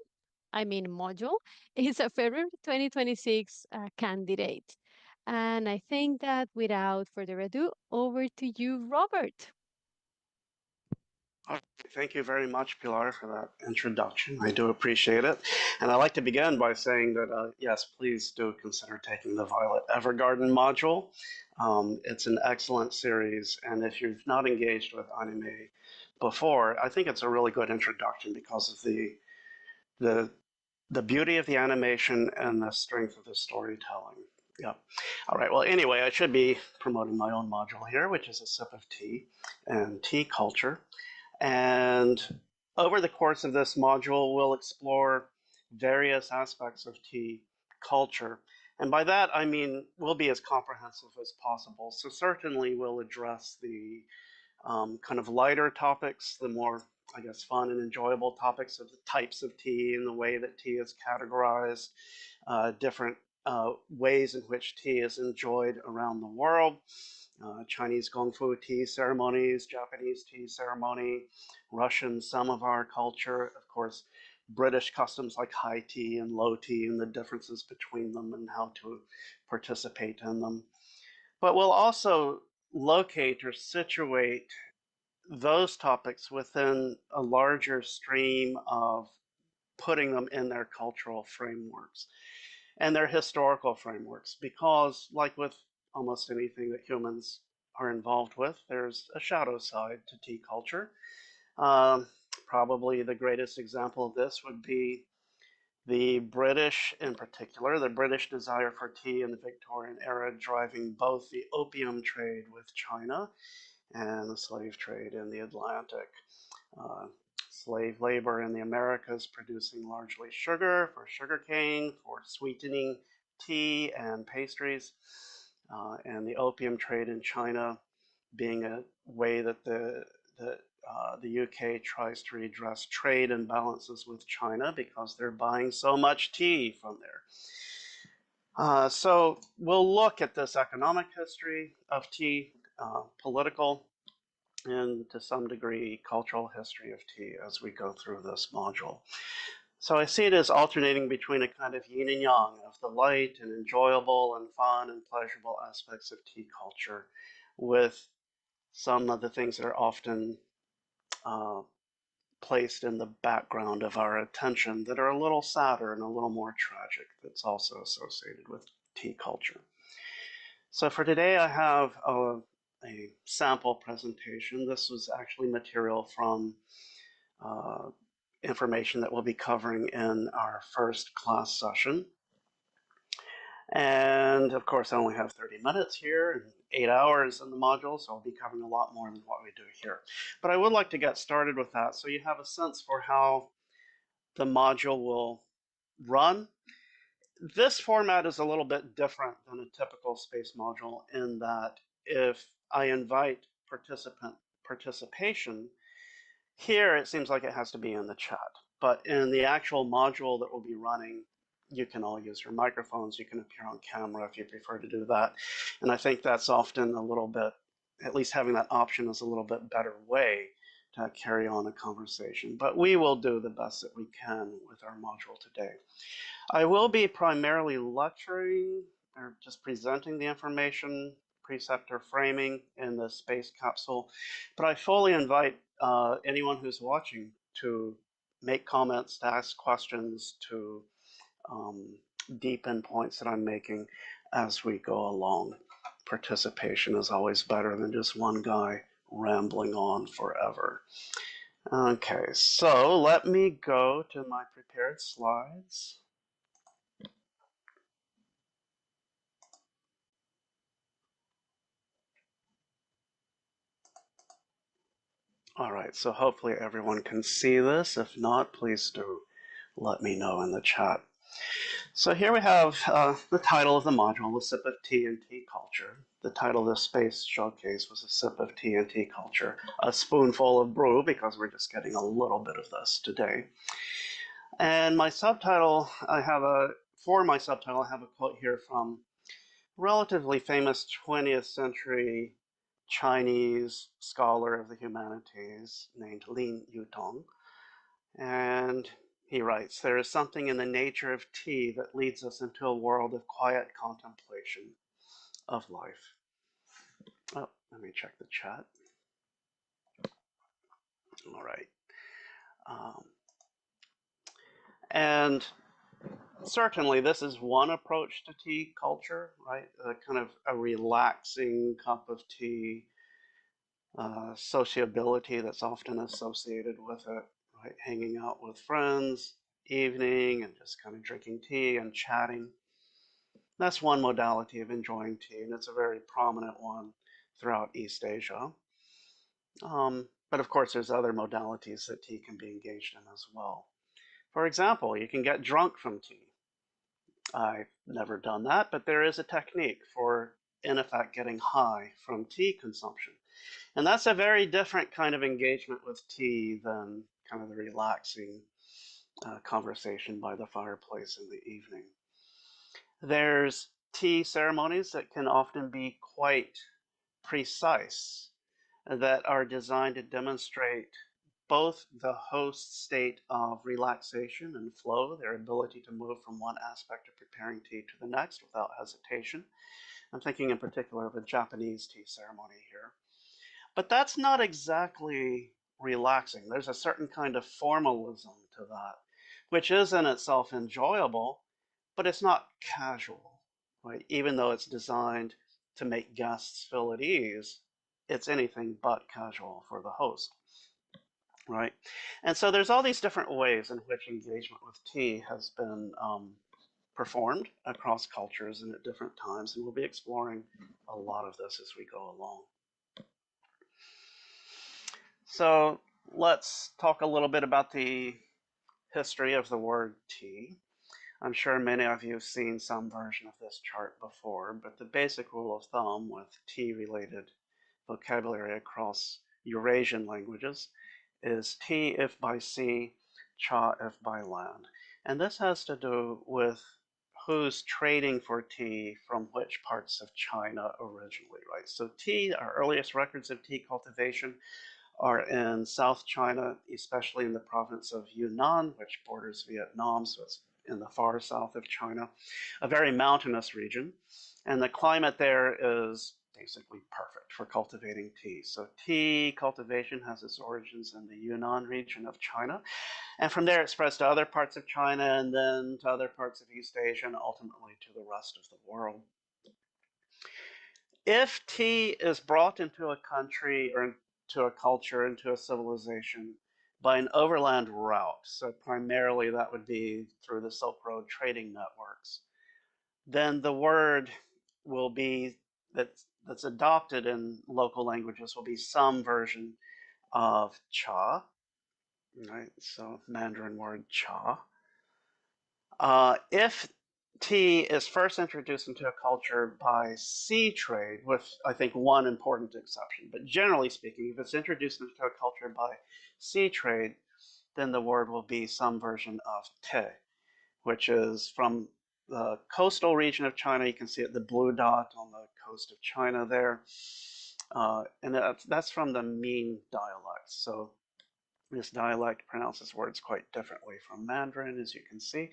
I mean module, is a February 2026 candidate. And I think that without further ado, over to you, Robert. Thank you very much, Pilar, for that introduction. I do appreciate it. And I'd like to begin by saying that, yes, please do consider taking the Violet Evergarden module. It's an excellent series, and if you've not engaged with anime before, I think it's a really good introduction because of the beauty of the animation and the strength of the storytelling. Yeah. All right. Well, anyway, I should be promoting my own module here, which is A Sip of Tea and Tea Culture. And over the course of this module, we'll explore various aspects of tea culture. And by that, I mean, we'll be as comprehensive as possible. So certainly we'll address the kind of lighter topics, the more, I guess, fun and enjoyable topics of the types of tea and the way that tea is categorized, different ways in which tea is enjoyed around the world. Chinese Gong Fu tea ceremonies, Japanese tea ceremony, Russian, some of our culture, of course, British customs like high tea and low tea and the differences between them and how to participate in them. But we'll also locate or situate those topics within a larger stream of putting them in their cultural frameworks and their historical frameworks, because like with almost anything that humans are involved with, there's a shadow side to tea culture. Probably the greatest example of this would be the British, in particular, the British desire for tea in the Victorian era, driving both the opium trade with China and the slave trade in the Atlantic. Uh, Slave labor in the Americas producing largely sugar for sugarcane, for sweetening tea and pastries, and the opium trade in China being a way that the UK tries to redress trade imbalances with China because they're buying so much tea from there. So we'll look at this economic history of tea, political, and to some degree cultural history of tea as we go through this module. So I see it as alternating between a kind of yin and yang of the light and enjoyable and fun and pleasurable aspects of tea culture with some of the things that are often placed in the background of our attention that are a little sadder and a little more tragic that's also associated with tea culture. So for today, I have a sample presentation. This was actually material from information that we'll be covering in our first class session. And of course, I only have 30 minutes here and 8 hours in the module, so I'll be covering a lot more than what we do here. But I would like to get started with that so you have a sense for how the module will run. This format is a little bit different than a typical space module in that if I invite participation, here it seems like it has to be in the chat. but in the actual module that will be running, you can all use your microphones. You can appear on camera if you prefer to do that. And I think that's often a little bit, at least having that option is a little bit better way to carry on a conversation. But we will do the best that we can with our module today. I will be primarily lecturing or just presenting the information, preceptor framing in the space capsule, but I fully invite anyone who's watching to make comments, to ask questions, to deepen points that I'm making as we go along. Participation is always better than just one guy rambling on forever. Okay, so let me go to my prepared slides. All right, so hopefully everyone can see this. If not, please do let me know in the chat. So here we have the title of the module, A Sip of Tea and Tea Culture. The title of this space showcase was A Sip of Tea and Tea Culture, a spoonful of brew, because we're just getting a little bit of this today. And my subtitle, for my subtitle, I have a quote here from relatively famous 20th century Chinese scholar of the humanities named Lin Yutong. And he writes, "There is something in the nature of tea that leads us into a world of quiet contemplation of life." Oh, let me check the chat. All right. And certainly this is one approach to tea culture, right? Kind of a relaxing cup of tea, sociability that's often associated with it, right? Hanging out with friends, evening, and just kind of drinking tea and chatting. That's one modality of enjoying tea, and it's a very prominent one throughout East Asia. But of course, there's other modalities that tea can be engaged in as well. For example, you can get drunk from tea. I've never done that, but there is a technique for, in effect, getting high from tea consumption. And that's a very different kind of engagement with tea than kind of the relaxing conversation by the fireplace in the evening. There's tea ceremonies that can often be quite precise, that are designed to demonstrate both the host's state of relaxation and flow, their ability to move from one aspect of preparing tea to the next without hesitation. I'm thinking in particular of a Japanese tea ceremony here. But that's not exactly relaxing. There's a certain kind of formalism to that, which is in itself enjoyable, but it's not casual, right? Even though it's designed to make guests feel at ease, it's anything but casual for the host, right? And so there's all these different ways in which engagement with tea has been performed across cultures and at different times, and we'll be exploring a lot of this as we go along. So let's talk a little bit about the history of the word tea. I'm sure many of you have seen some version of this chart before, but the basic rule of thumb with tea-related vocabulary across Eurasian languages is tea if by sea, cha if by land. And this has to do with who's trading for tea from which parts of China originally, right? So tea, our earliest records of tea cultivation are in South China, especially in the province of Yunnan, which borders Vietnam, so it's in the far south of China, a very mountainous region. And the climate there is basically perfect for cultivating tea. So tea cultivation has its origins in the Yunnan region of China. And from there it spreads to other parts of China and then to other parts of East Asia and ultimately to the rest of the world. If tea is brought into a country or into a culture, into a civilization by an overland route, so primarily that would be through the Silk Road trading networks, then the word will be that's adopted in local languages will be some version of cha, right? So Mandarin word cha. If tea is first introduced into a culture by sea trade, with I think one important exception, but generally speaking, if it's introduced into a culture by sea trade, then the word will be some version of te, which is from the coastal region of China. You can see it, the blue dot on the coast of China there. And that's from the Ming dialect. So this dialect pronounces words quite differently from Mandarin, as you can see.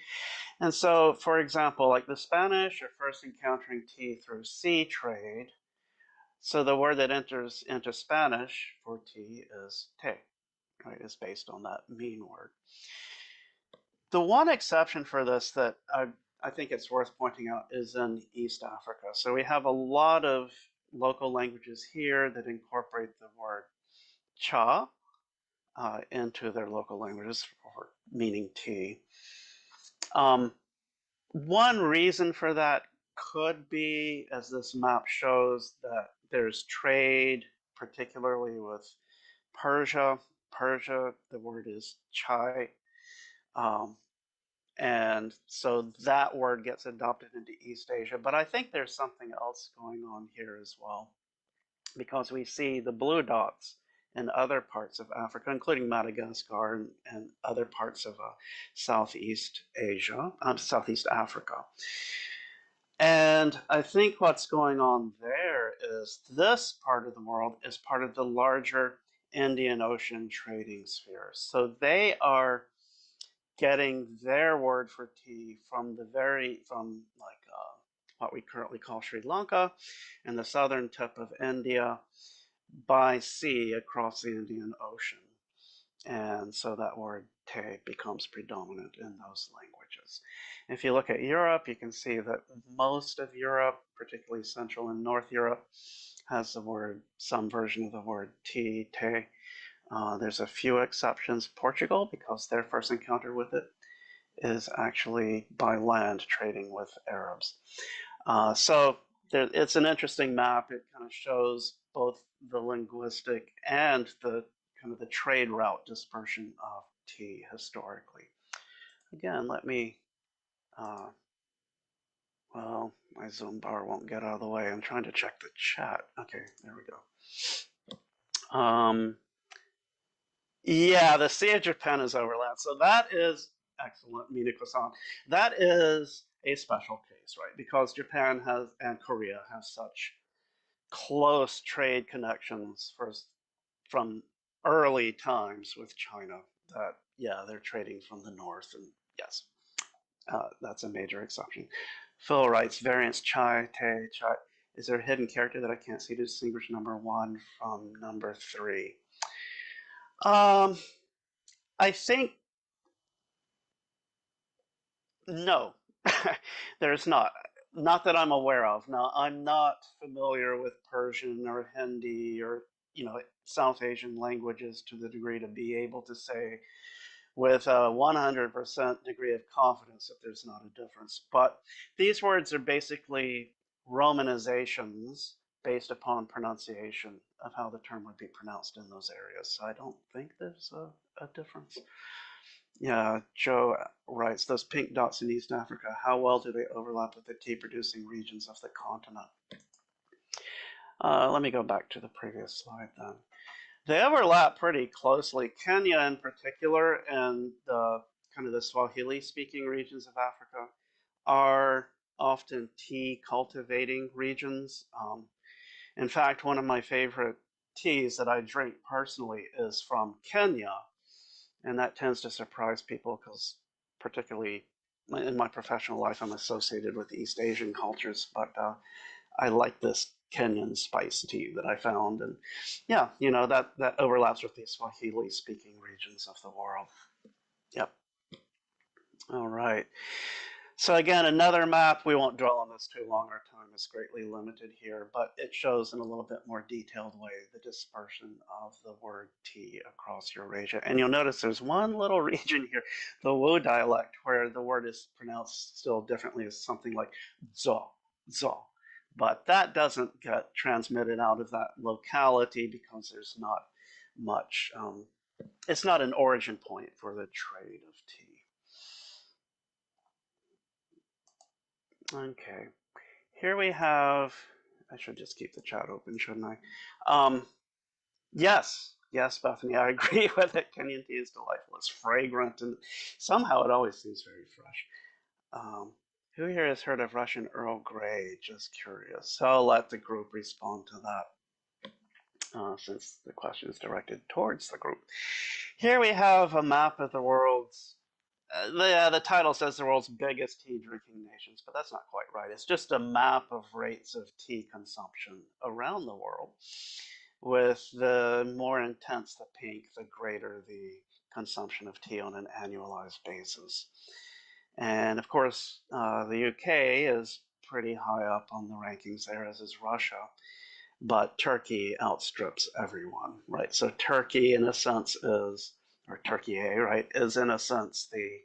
And so, for example, like the Spanish are first encountering tea through sea trade. So the word that enters into Spanish for tea is te, right? It's based on that Ming word. The one exception for this that I think it's worth pointing out is in East Africa. So we have a lot of local languages here that incorporate the word cha into their local languages, meaning tea. One reason for that could be, as this map shows, that there's trade, particularly with Persia. Persia, the word is chai. And so that word gets adopted into East Asia. But I think there's something else going on here as well, because we see the blue dots in other parts of Africa, including Madagascar and other parts of Southeast Asia, Southeast Africa. And I think what's going on there is this part of the world is part of the larger Indian Ocean trading sphere. So they are getting their word for tea from what we currently call Sri Lanka and the southern tip of India by sea across the Indian Ocean. And so that word te becomes predominant in those languages. If you look at Europe, you can see that most of Europe, particularly Central and North Europe, has some version of the word tea, te. There's a few exceptions. Portugal, because their first encounter with it is actually by land trading with Arabs. So it's an interesting map. It kind of shows both the linguistic and the kind of the trade route dispersion of tea historically. Again, let me, well, my Zoom bar won't get out of the way. I'm trying to check the chat. Okay, there we go. Yeah, the Sea of Japan is overlapped. So that is excellent, Minako-san. That is a special case, right? Because Japan and Korea have such close trade connections from early times with China that, yeah, they're trading from the north. And yes, that's a major exception. Phil writes, variants chai, te, chai. Is there a hidden character that I can't see to distinguish number 1 from number 3? I think no, there's not. Not that I'm aware of. Now, I'm not familiar with Persian or Hindi or, South Asian languages to the degree to be able to say with a 100% degree of confidence that there's not a difference. But these words are basically romanizations based upon pronunciation of how the term would be pronounced in those areas. So I don't think there's a difference. Yeah, Joe writes, those pink dots in East Africa, how well do they overlap with the tea-producing regions of the continent? Let me go back to the previous slide then. They overlap pretty closely. Kenya in particular and the kind of the Swahili-speaking regions of Africa are often tea cultivating regions. In fact, one of my favorite teas that I drink personally is from Kenya. And that tends to surprise people because, particularly in my professional life, I'm associated with East Asian cultures. But I like this Kenyan spice tea that I found. And yeah, that overlaps with the Swahili speaking regions of the world. Yep. All right. So again, another map. We won't dwell on this too long. Our time is greatly limited here, but it shows in a little bit more detailed way the dispersion of the word tea across Eurasia. And you'll notice there's one little region here, the Wu dialect, where the word is pronounced still differently as something like zo, zo. But that doesn't get transmitted out of that locality because there's not much, it's not an origin point for the trade of tea. Okay, here we have, I should just keep the chat open, shouldn't I? Yes, Yes, Bethany, I agree with it. Kenyan tea is delightful. It's fragrant, and somehow it always seems very fresh. Um, who here has heard of Russian Earl Grey? Just curious. So I'll let the group respond to that, since the question is directed towards the group. Here we have a map of the world's. The title says the world's biggest tea drinking nations, but that's not quite right. It's just a map of rates of tea consumption around the world. With the more intense the pink, the greater the consumption of tea on an annualized basis. And of course, the UK is pretty high up on the rankings there, as is Russia. But Turkey outstrips everyone, right? So Turkey, in a sense, is, or Turkey, right, is in a sense the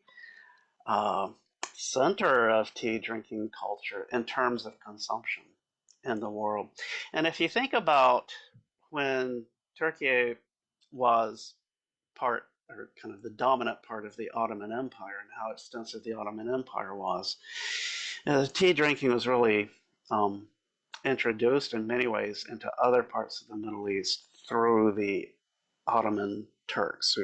uh, center of tea drinking culture in terms of consumption in the world. And if you think about when Turkey was part, or kind of the dominant part of the Ottoman Empire, and how extensive the Ottoman Empire was, tea drinking was really introduced in many ways into other parts of the Middle East through the Ottoman Turks,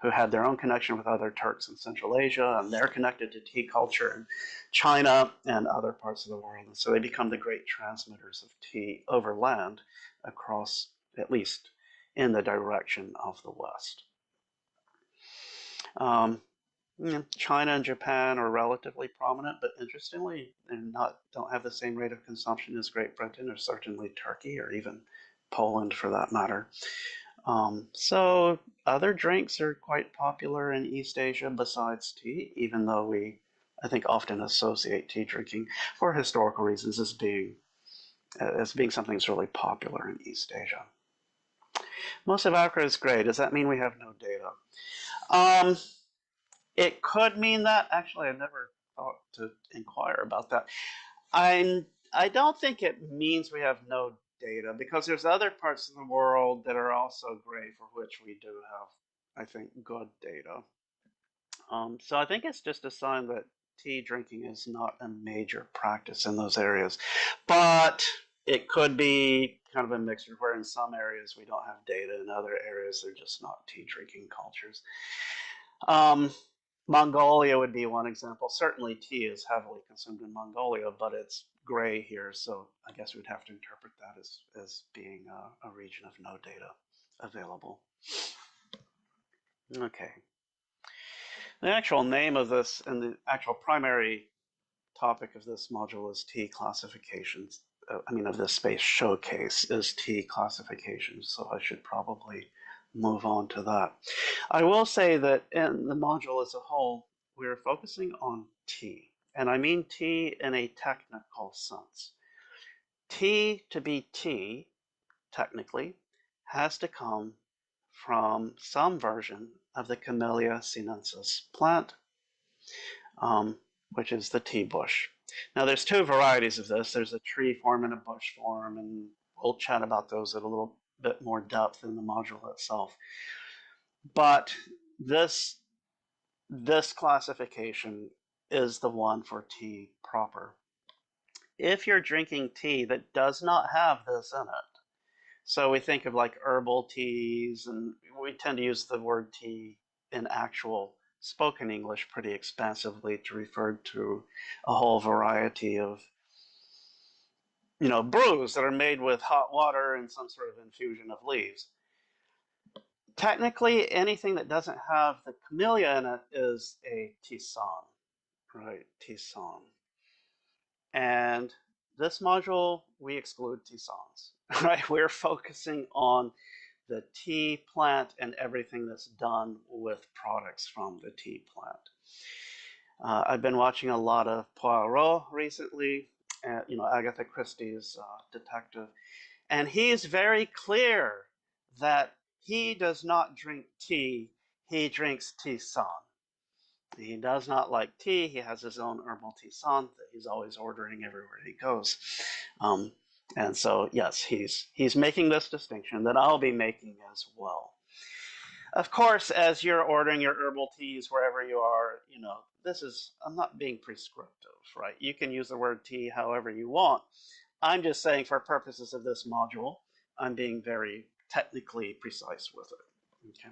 who had their own connection with other Turks in Central Asia, and they're connected to tea culture in China and other parts of the world. And so they become the great transmitters of tea over land across, at least in the direction of the West. China and Japan are relatively prominent, but interestingly, don't have the same rate of consumption as Great Britain, or certainly Turkey, or even Poland for that matter. So other drinks are quite popular in East Asia besides tea, even though we, I think, often associate tea drinking for historical reasons as being something that's really popular in East Asia. Most of Africa is gray. Does that mean we have no data? It could mean that. Actually, I never thought to inquire about that. I don't think it means we have no data, because there's other parts of the world that are also gray for which we do have, I think, good data. So I think it's just a sign that tea drinking is not a major practice in those areas. But it could be kind of a mixture where in some areas we don't have data, in other areas they're just not tea drinking cultures. Mongolia would be one example. Certainly tea is heavily consumed in Mongolia, but it's gray here, so I guess we'd have to interpret that as being a region of no data available. Okay. The actual name of this, and the actual primary topic of this module is tea classifications. Of this space showcase is tea classifications, so I should probably move on to that. I will say that in the module as a whole, we're focusing on tea, and I mean tea in a technical sense. Tea, to be tea, technically, has to come from some version of the Camellia sinensis plant, which is the tea bush. Now, there's two varieties of this. There's a tree form and a bush form, and we'll chat about those at a little bit more depth in the module itself. But this classification is the one for tea proper. If you're drinking tea that does not have this in it, so we think of like herbal teas, and we tend to use the word tea in actual spoken English pretty expansively to refer to a whole variety of brews that are made with hot water and some sort of infusion of leaves. Technically, anything that doesn't have the camellia in it is a tisane, right? Tisane. And this module, we exclude tisanes, right? We're focusing on the tea plant and everything that's done with products from the tea plant. I've been watching a lot of Poirot recently, Agatha Christie's detective, and he's very clear that he does not drink tea, he drinks tisane. He does not like tea. He has his own herbal tisane that he's always ordering everywhere he goes. And so, yes, he's making this distinction that I'll be making as well. Of course, as you're ordering your herbal teas wherever you are, I'm not being prescriptive, right? You can use the word tea however you want. I'm just saying, for purposes of this module, I'm being very technically precise with it. Okay.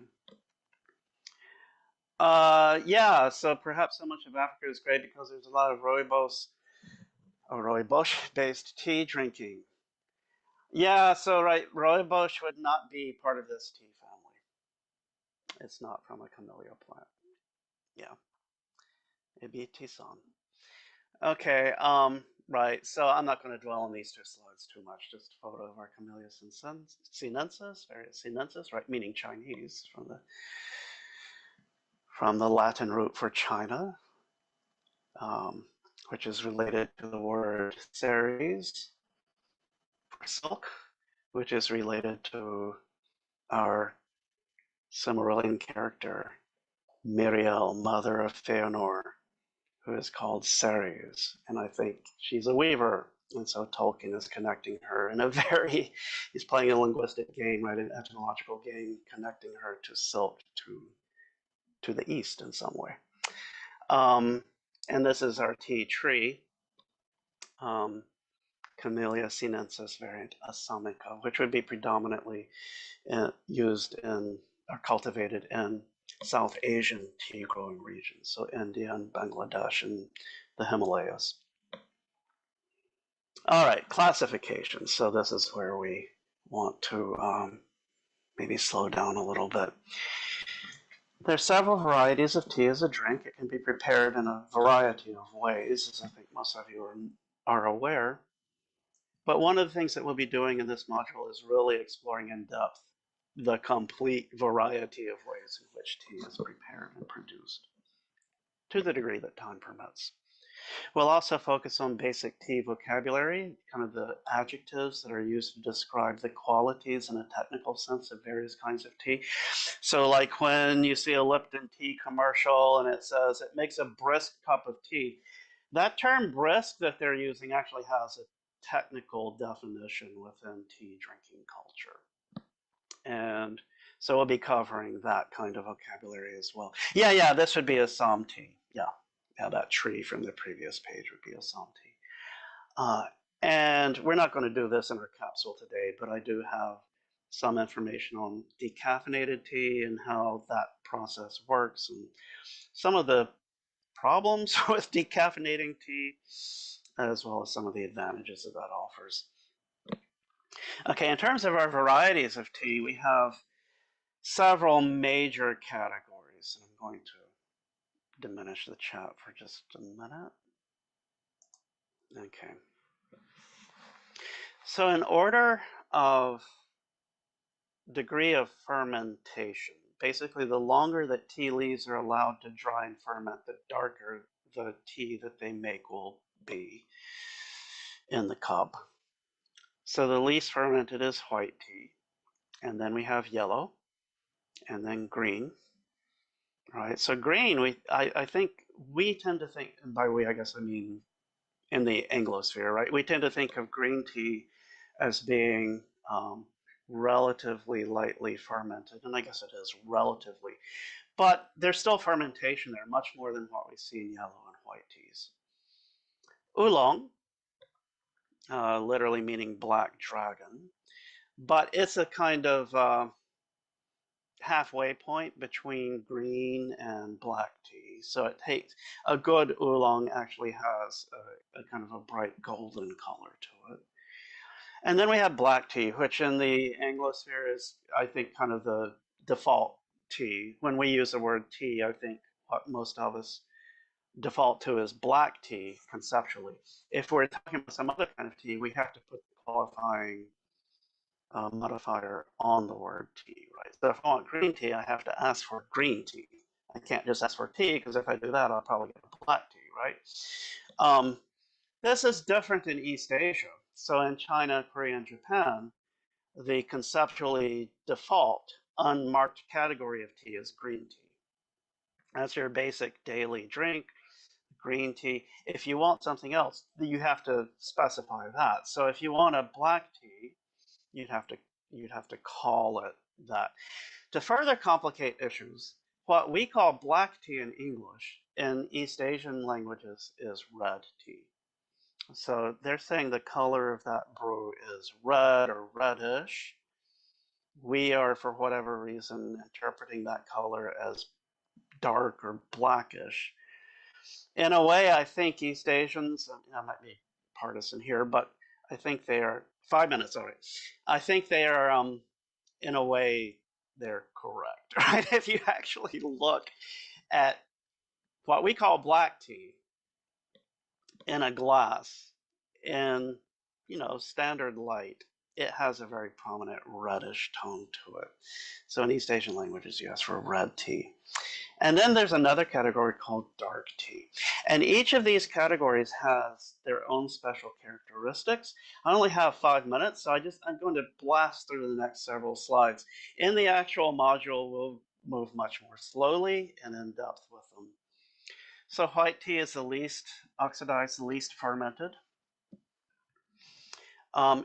Yeah, so perhaps so much of Africa is great because there's a lot of rooibos-based tea drinking. Yeah, so right, rooibos would not be part of this tea family. It's not from a camellia plant. Yeah, it'd be tisane. Okay, right, so I'm not going to dwell on these two slides too much, just a photo of our Camellia sinensis, various sinensis, right, meaning Chinese, from the Latin root for China, which is related to the word ceres for silk, which is related to our Silmarillion character, Miriel, mother of Feanor, who is called Ceres. And I think she's a weaver. And so Tolkien is connecting her in a he's playing a linguistic game, right, an etymological game, connecting her to silk, to the east in some way. And this is our tea tree, Camellia sinensis variant assamica, which would be predominantly used in or cultivated in South Asian tea growing regions, so India and Bangladesh and the Himalayas. All right, classification. So this is where we want to maybe slow down a little bit. There's several varieties of tea as a drink. It can be prepared in a variety of ways, as I think most of you are aware. But one of the things that we'll be doing in this module is really exploring in depth the complete variety of ways in which tea is prepared and produced, to the degree that time permits. We'll also focus on basic tea vocabulary, kind of the adjectives that are used to describe the qualities in a technical sense of various kinds of tea. So like when you see a Lipton tea commercial and it says it makes a brisk cup of tea, that term brisk that they're using actually has a technical definition within tea drinking culture. And so we'll be covering that kind of vocabulary as well. Yeah, this would be a Assam tea. Yeah, that tree from the previous page would be Assam tea. And we're not going to do this in our capsule today, but I do have some information on decaffeinated tea and how that process works and some of the problems with decaffeinating tea, as well as some of the advantages that offers. Okay, in terms of our varieties of tea, we have several major categories. And I'm going to diminish the chat for just a minute. Okay. So in order of degree of fermentation, basically the longer that tea leaves are allowed to dry and ferment, the darker the tea that they make will be in the cup. So the least fermented is white tea, and then we have yellow, and then green. Right, so green, I think we tend to think, and by we I guess I mean in the Anglosphere, right? We tend to think of green tea as being relatively lightly fermented, and I guess it is relatively, but there's still fermentation there, much more than what we see in yellow and white teas. Oolong, literally meaning black dragon, but it's a kind of halfway point between green and black tea. So it takes a good oolong actually has a kind of a bright golden color to it. And then we have black tea, which in the Anglosphere is, I think, kind of the default tea. When we use the word tea, I think what most of us default to is black tea conceptually. If we're talking about some other kind of tea, we have to put the qualifying modifier on the word tea, right? So if I want green tea, I have to ask for green tea. I can't just ask for tea, because if I do that, I'll probably get black tea, right? This is different in East Asia. So in China, Korea, and Japan, the conceptually default unmarked category of tea is green tea. That's your basic daily drink, green tea. If you want something else, you have to specify that. So if you want a black tea, you'd have to call it that. To further complicate issues, what we call black tea in English in East Asian languages is red tea. So they're saying the color of that brew is red or reddish, we are, for whatever reason, interpreting that color as dark or blackish. In a way, I think East Asians, I might be partisan here, but I think they are 5 minutes. All right, I think they are, in a way, they're correct, right? If you actually look at what we call black tea in a glass in, standard light, it has a very prominent reddish tone to it. So in East Asian languages, you ask for red tea. And then there's another category called dark tea. And each of these categories has their own special characteristics. I only have 5 minutes, so I'm going to blast through the next several slides. In the actual module, we'll move much more slowly and in depth with them. So white tea is the least oxidized, least fermented.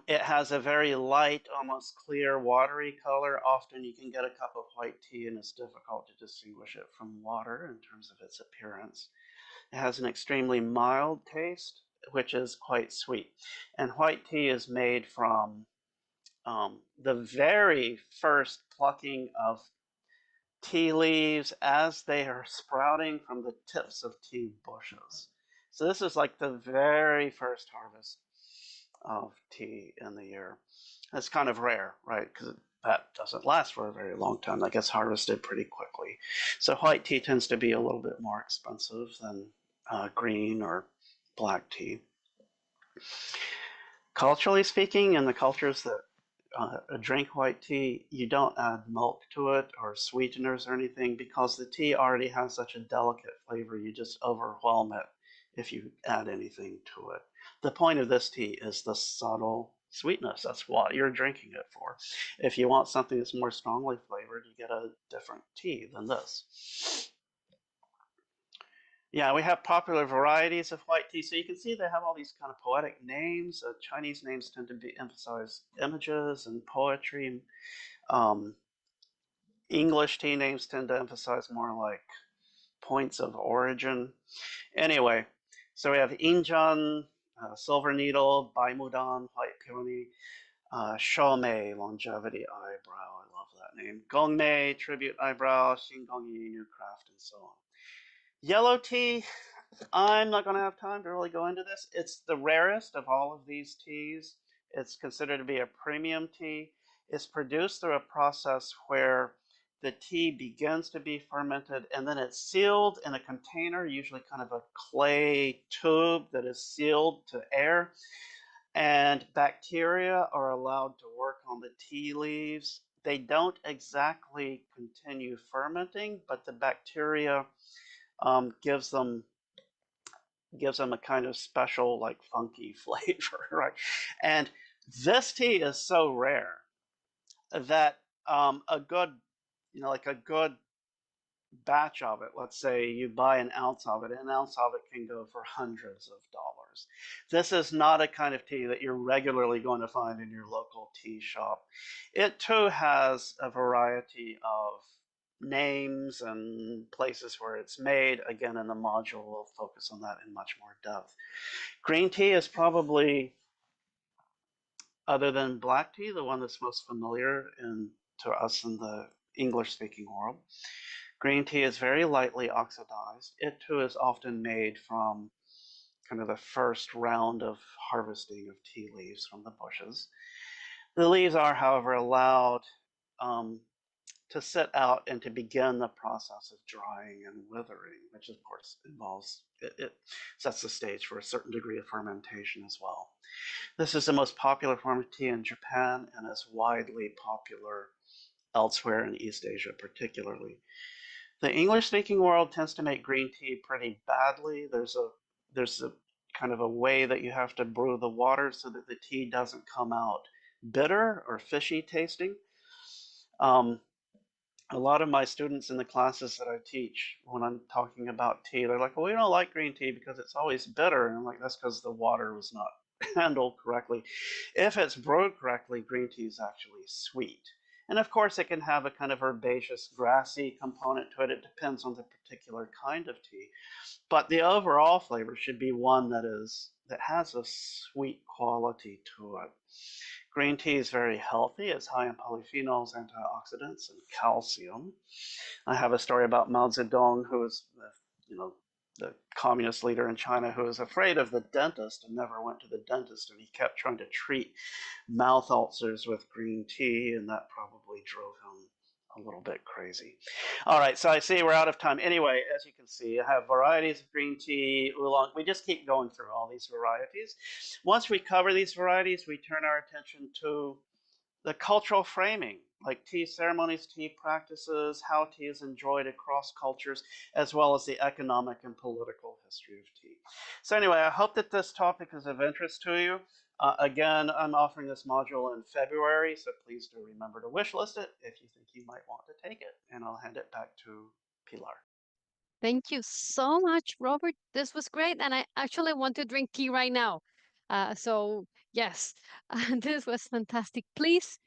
It has a very light, almost clear, watery color. Often you can get a cup of white tea and it's difficult to distinguish it from water in terms of its appearance. It has an extremely mild taste, which is quite sweet. And white tea is made from the very first plucking of tea leaves as they are sprouting from the tips of tea bushes. So this is like the very first harvest of tea in the year. It's kind of rare, right? Because that doesn't last for a very long time. That gets harvested pretty quickly. So white tea tends to be a little bit more expensive than green or black tea. Culturally speaking, in the cultures that drink white tea, you don't add milk to it or sweeteners or anything because the tea already has such a delicate flavor. You just overwhelm it if you add anything to it. The point of this tea is the subtle sweetness. That's what you're drinking it for. If you want something that's more strongly flavored, you get a different tea than this. Yeah, we have popular varieties of white tea. So you can see they have all these kind of poetic names. Chinese names tend to emphasize images and poetry. English tea names tend to emphasize more like points of origin. Anyway, so we have Injun, Silver Needle, Baimudan, White Peony, Shoumei, Longevity Eyebrow. I love that name. Gongmei, Tribute Eyebrow, Xingongyi, New Craft, and so on. Yellow tea, I'm not going to have time to really go into this. It's the rarest of all of these teas. It's considered to be a premium tea. It's produced through a process where the tea begins to be fermented and then it's sealed in a container, usually kind of a clay tube that is sealed to air. And bacteria are allowed to work on the tea leaves. They don't exactly continue fermenting, but the bacteria gives them a kind of special, like funky flavor, right? And this tea is so rare that a good, like a good batch of it, let's say you buy an ounce of it, an ounce of it can go for hundreds of dollars. This is not a kind of tea that you're regularly going to find in your local tea shop. It too has a variety of names and places where it's made. Again, in the module, we'll focus on that in much more depth. Green tea is probably, other than black tea, the one that's most familiar to us in the English-speaking world. Green tea is very lightly oxidized. It too is often made from kind of the first round of harvesting of tea leaves from the bushes. The leaves are, however, allowed to sit out and to begin the process of drying and withering, which of course involves, it sets the stage for a certain degree of fermentation as well. This is the most popular form of tea in Japan and is widely popular elsewhere in East Asia particularly. The English-speaking world tends to make green tea pretty badly. There's a kind of a way that you have to brew the water so that the tea doesn't come out bitter or fishy tasting. A lot of my students in the classes that I teach, when I'm talking about tea, they're like, well, we don't like green tea because it's always bitter. And I'm like, that's because the water was not handled correctly. If it's brewed correctly, green tea is actually sweet. And of course, it can have a kind of herbaceous, grassy component to it. It depends on the particular kind of tea. But the overall flavor should be one that has a sweet quality to it. Green tea is very healthy. It's high in polyphenols, antioxidants, and calcium. I have a story about Mao Zedong, who was, the communist leader in China, who was afraid of the dentist and never went to the dentist, and he kept trying to treat mouth ulcers with green tea, and that probably drove him a little bit crazy. All right, so I see we're out of time. Anyway, as you can see, I have varieties of green tea, oolong. We just keep going through all these varieties. Once we cover these varieties, we turn our attention to the cultural framing, like tea ceremonies, tea practices, how tea is enjoyed across cultures, as well as the economic and political history of tea. So anyway, I hope that this topic is of interest to you. Again, I'm offering this module in February, so please do remember to wishlist it if you think you might want to take it. And I'll hand it back to Pilar. Thank you so much, Robert. This was great. And I actually want to drink tea right now. So, yes, this was fantastic. Please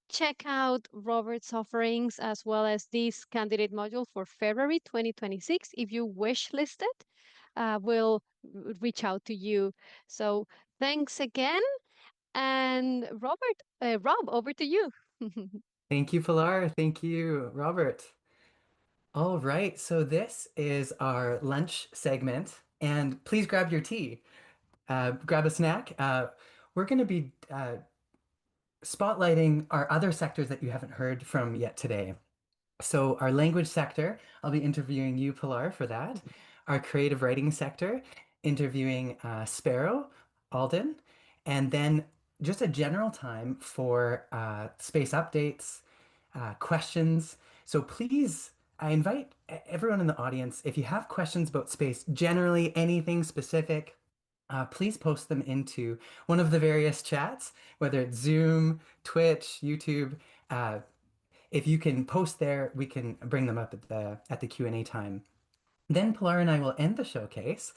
check out Robert's offerings as well as this candidate module for February 2026. If you wish list it, we'll reach out to you. So, thanks again. And Rob, over to you. Thank you, Pilar. Thank you, Robert. All right, so this is our lunch segment, and please grab your tea, grab a snack. We're going to be spotlighting our other sectors that you haven't heard from yet today. So our language sector, I'll be interviewing you, Pilar, for that. Our creative writing sector, interviewing Sparrow, Alden, and then just a general time for space updates, questions. So please, I invite everyone in the audience, if you have questions about space, generally anything specific, please post them into one of the various chats, whether it's Zoom, Twitch, YouTube. If you can post there, we can bring them up at the Q&A time. Then Pilar and I will end the showcase,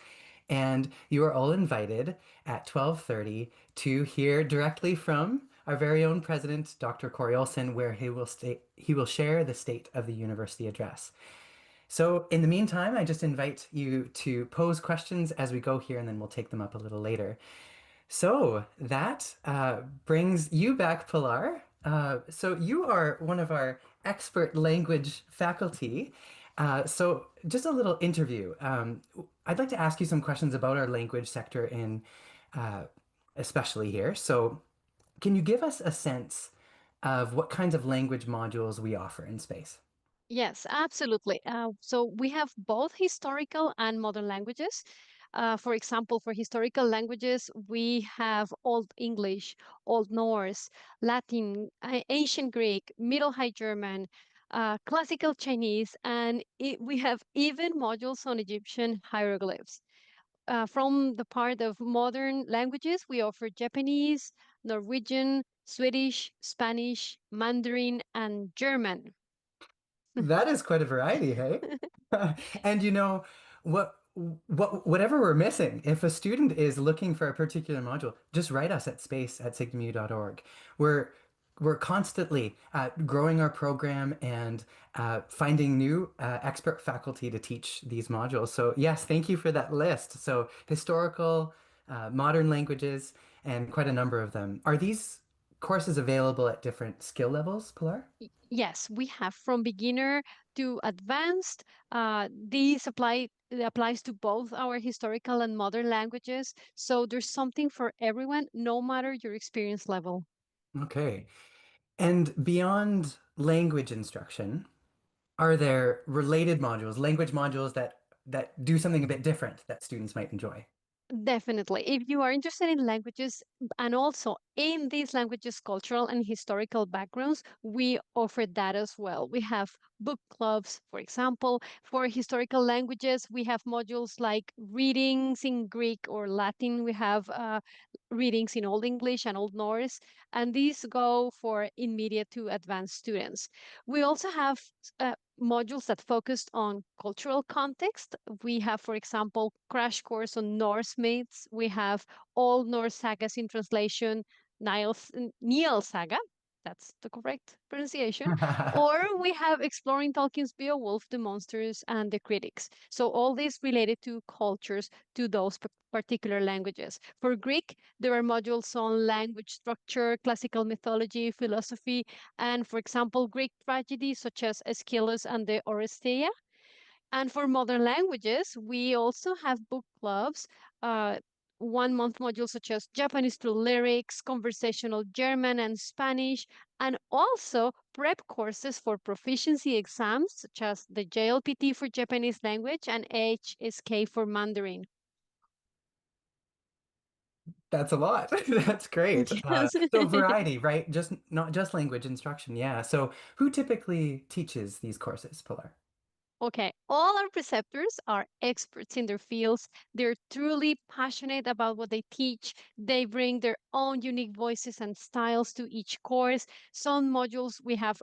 and you are all invited at 12:30 to hear directly from our very own president, Dr. Corey Olson, where he will share the State of the University address. So in the meantime, I just invite you to pose questions as we go here, and then we'll take them up a little later. So that brings you back, Pilar. So you are one of our expert language faculty. So just a little interview. I'd like to ask you some questions about our language sector in especially here. So can you give us a sense of what kinds of language modules we offer in space? Yes, absolutely. So we have both historical and modern languages. For example, for historical languages, we have Old English, Old Norse, Latin, Ancient Greek, Middle High German, Classical Chinese, and we have even modules on Egyptian hieroglyphs. From the part of modern languages, we offer Japanese, Norwegian, Swedish, Spanish, Mandarin, and German. That is quite a variety, hey? And you know, whatever we're missing, if a student is looking for a particular module, just write us at space@sigmu.org. We're constantly growing our program and finding new expert faculty to teach these modules. So yes, thank you for that list. So historical, modern languages, and quite a number of them. Are these courses available at different skill levels, Pilar? Yes, we have from beginner to advanced. It applies to both our historical and modern languages. So there's something for everyone, no matter your experience level. Okay. And beyond language instruction, are there related modules, language modules that do something a bit different that students might enjoy? Definitely. If you are interested in languages and also in these languages' cultural and historical backgrounds, we offer that as well. We have book clubs, for example. For historical languages, we have modules like readings in Greek or Latin. We have readings in Old English and Old Norse, and these go for intermediate to advanced students. We also have modules that focused on cultural context. We have, for example, crash course on Norse myths. We have all Norse sagas in translation, Niall Saga. That's the correct pronunciation. Or we have Exploring Tolkien's Beowulf, the Monsters, and the Critics. So all this related to cultures, to those particular languages. For Greek, there are modules on language structure, classical mythology, philosophy, and for example, Greek tragedy such as Aeschylus and the Oresteia. And for modern languages, we also have book clubs, uh, 1 month modules such as Japanese through lyrics, conversational German and Spanish, and also prep courses for proficiency exams such as the JLPT for Japanese language and HSK for Mandarin. That's a lot. That's great. Yes. So variety, right? Just not just language instruction. Yeah. So who typically teaches these courses, Pilar? Okay, all our preceptors are experts in their fields. They're truly passionate about what they teach. They bring their own unique voices and styles to each course. Some modules we have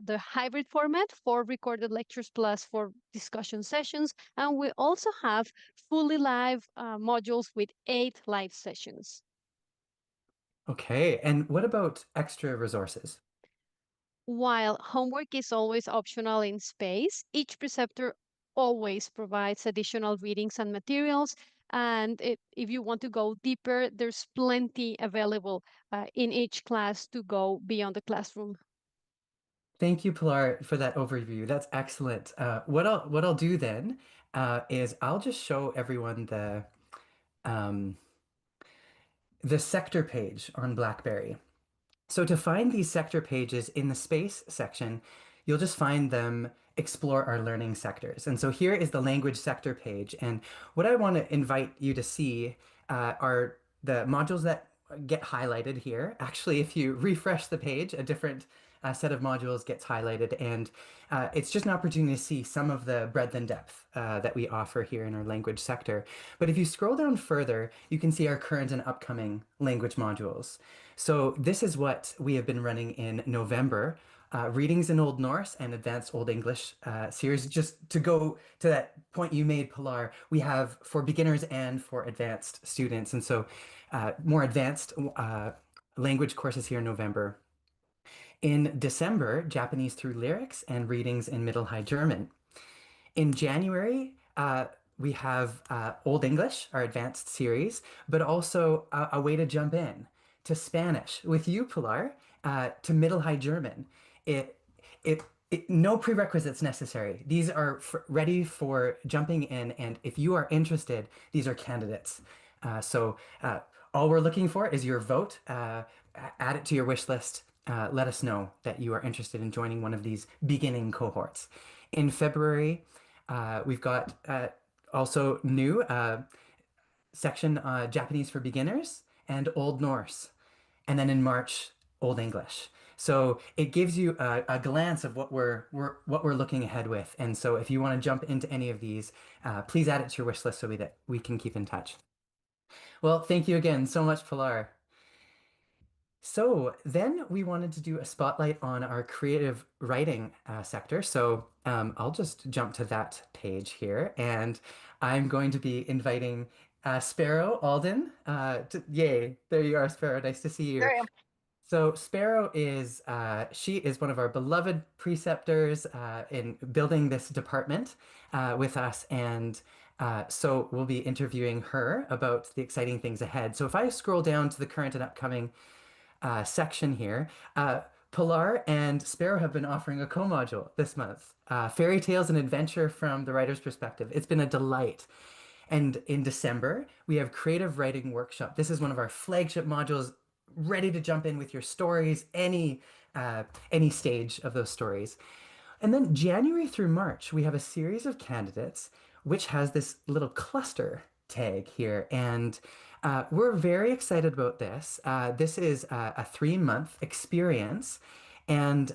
the hybrid format, 4 recorded lectures plus 4 discussion sessions, and we also have fully live modules with 8 live sessions. Okay. And what about extra resources? While homework is always optional in space, each preceptor always provides additional readings and materials. And if you want to go deeper, there's plenty available in each class to go beyond the classroom. Thank you, Pilar, for that overview. That's excellent. What I'll do then is I'll just show everyone um, the sector page on BlackBerry. So to find these sector pages in the space section, you'll just find them explore our learning sectors. And so here is the language sector page. And what I want to invite you to see are the modules that get highlighted here. Actually, if you refresh the page, a different set of modules gets highlighted. And it's just an opportunity to see some of the breadth and depth that we offer here in our language sector. But if you scroll down further, you can see our current and upcoming language modules. So this is what we have been running in November. Readings in Old Norse and Advanced Old English series. Just to go to that point you made, Pilar, we have for beginners and for advanced students. And so more advanced language courses here in November. In December, Japanese through lyrics and readings in Middle High German. In January, we have Old English, our advanced series, but also a way to jump in to Spanish with you, Pilar, to Middle High German. It, it, no prerequisites necessary. These are ready for jumping in, and if you are interested, these are candidates. So all we're looking for is your vote. Add it to your wish list. Let us know that you are interested in joining one of these beginning cohorts. In February, we've got also new section Japanese for beginners and Old Norse. And then in March, Old English. So it gives you a glance of what we're looking ahead with. And so if you want to jump into any of these, please add it to your wish list so that we can keep in touch. Well, thank you again so much, Pilar. So then we wanted to do a spotlight on our creative writing sector. So I'll just jump to that page here, and I'm going to be inviting Sparrow Alden. Yay, there you are, Sparrow. Nice to see you. There I am. So Sparrow is she is one of our beloved preceptors in building this department with us, and so we'll be interviewing her about the exciting things ahead. So if I scroll down to the current and upcoming section here, Pilar and Sparrow have been offering a co-module this month, Fairy Tales and Adventure from the Writer's Perspective. It's been a delight. And in December, we have Creative Writing Workshop. This is one of our flagship modules, ready to jump in with your stories, any stage of those stories. And then January through March, we have a series of candidates, which has this little cluster tag here. And we're very excited about this. This is a 3-month experience. And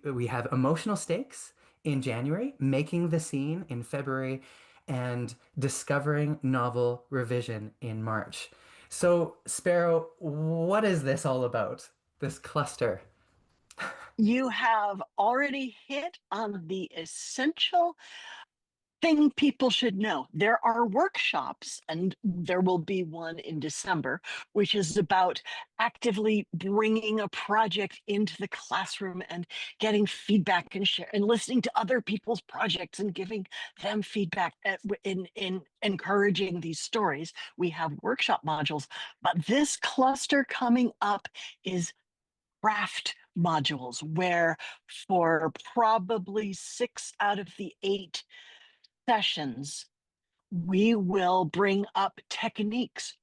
we have emotional stakes in January, making the scene in February, and discovering novel revision in March. So, Sparrow, what is this all about, this cluster? You have already hit on the essential thing people should know. There are workshops, and there will be one in December, which is about actively bringing a project into the classroom and getting feedback and share and listening to other people's projects and giving them feedback in encouraging these stories. We have workshop modules, but this cluster coming up is craft modules, where for probably 6 out of the 8 sessions, we will bring up techniques,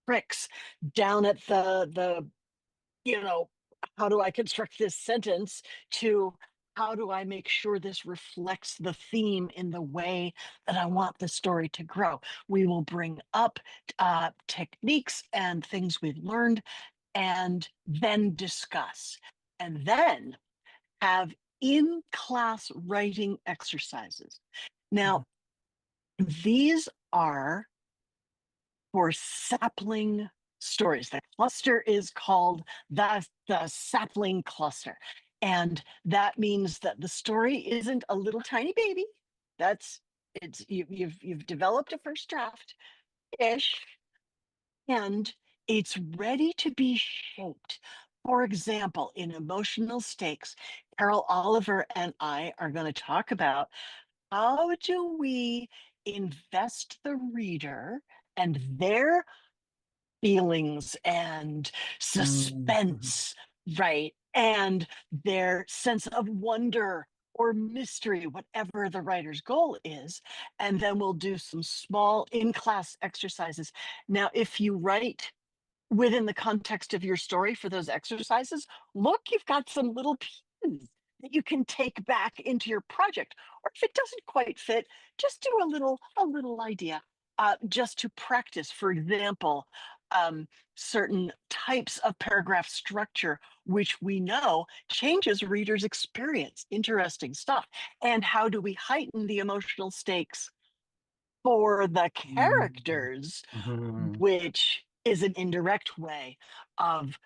tricks down at the how do I construct this sentence, to how do I make sure this reflects the theme in the way that I want the story to grow. We will bring up techniques and things we've learned, and then discuss, and then have in-class writing exercises. Now, these are for sapling stories. The cluster is called the sapling cluster. And that means that the story isn't a little tiny baby. You've developed a first draft ish, and it's ready to be shaped. For example, in emotional stakes, Carol Oliver and I are going to talk about how do we invest the reader and their feelings and Mhm. suspense, right? And their sense of wonder or mystery, whatever the writer's goal is. And then we'll do some small in-class exercises. Now, if you write within the context of your story for those exercises, look, you've got some little pieces that you can take back into your project. Or if it doesn't quite fit, just do a little idea, just to practice. For example, certain types of paragraph structure, which we know changes readers' experience. Interesting stuff. And how do we heighten the emotional stakes for the characters, Mhm. which is an indirect way of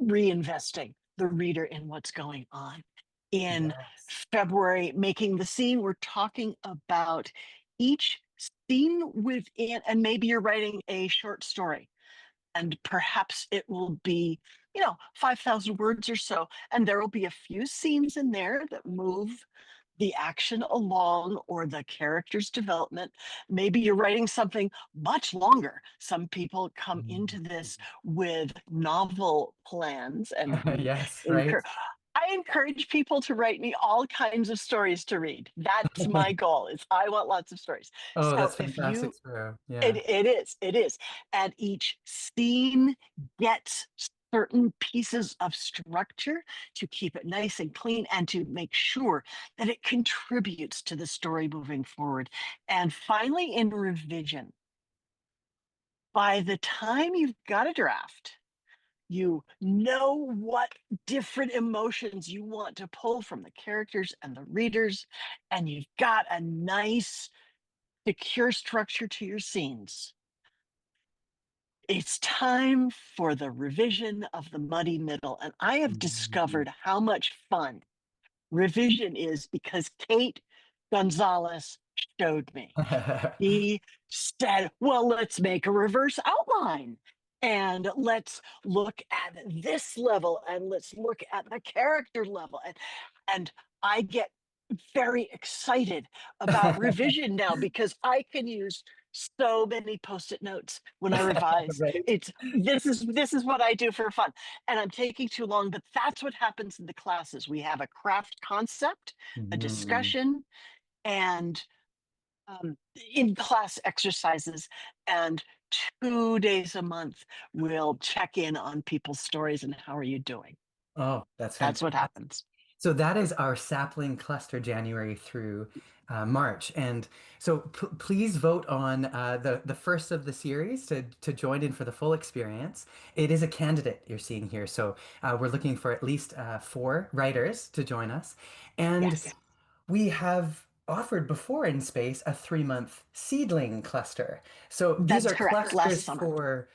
reinvesting the reader in what's going on. In Yes. February, Making the Scene, we're talking about each scene within, and maybe you're writing a short story, and perhaps it will be 5,000 words or so, and there will be a few scenes in there that move the action along or the character's development. Maybe you're writing something much longer. Some people come into this with novel plans, and Yes, right. I encourage people to write me all kinds of stories to read. That's my goal. Is I want lots of stories. Oh, So that's if fantastic, you Sparrow. it, Yeah. it is. And each scene gets certain pieces of structure to keep it nice and clean and to make sure that it contributes to the story moving forward. And finally, in revision, by the time you've got a draft, you know what different emotions you want to pull from the characters and the readers, and you've got a nice, secure structure to your scenes. It's time for the revision of the muddy middle. And I have Mhm. discovered how much fun revision is because Kate Gonzalez showed me. He said, well, let's make a reverse outline and let's look at this level and let's look at the character level. And I get very excited about revision now because I can use so many post-it notes when I revise. Right. It's this is what I do for fun. And I'm taking too long, but that's what happens in the classes. We have a craft concept, a Mhm. discussion, and in-class exercises, and 2 days a month we'll check in on people's stories and how are you doing. Oh, that's That's what fantastic. happens. So that is our sapling cluster January through March. And so please vote on the first of the series to join in for the full experience. It is a candidate you're seeing here. So we're looking for at least 4 writers to join us. And Yes, we have offered before in Space a 3-month seedling cluster. So these that's are correct. Last clusters summer.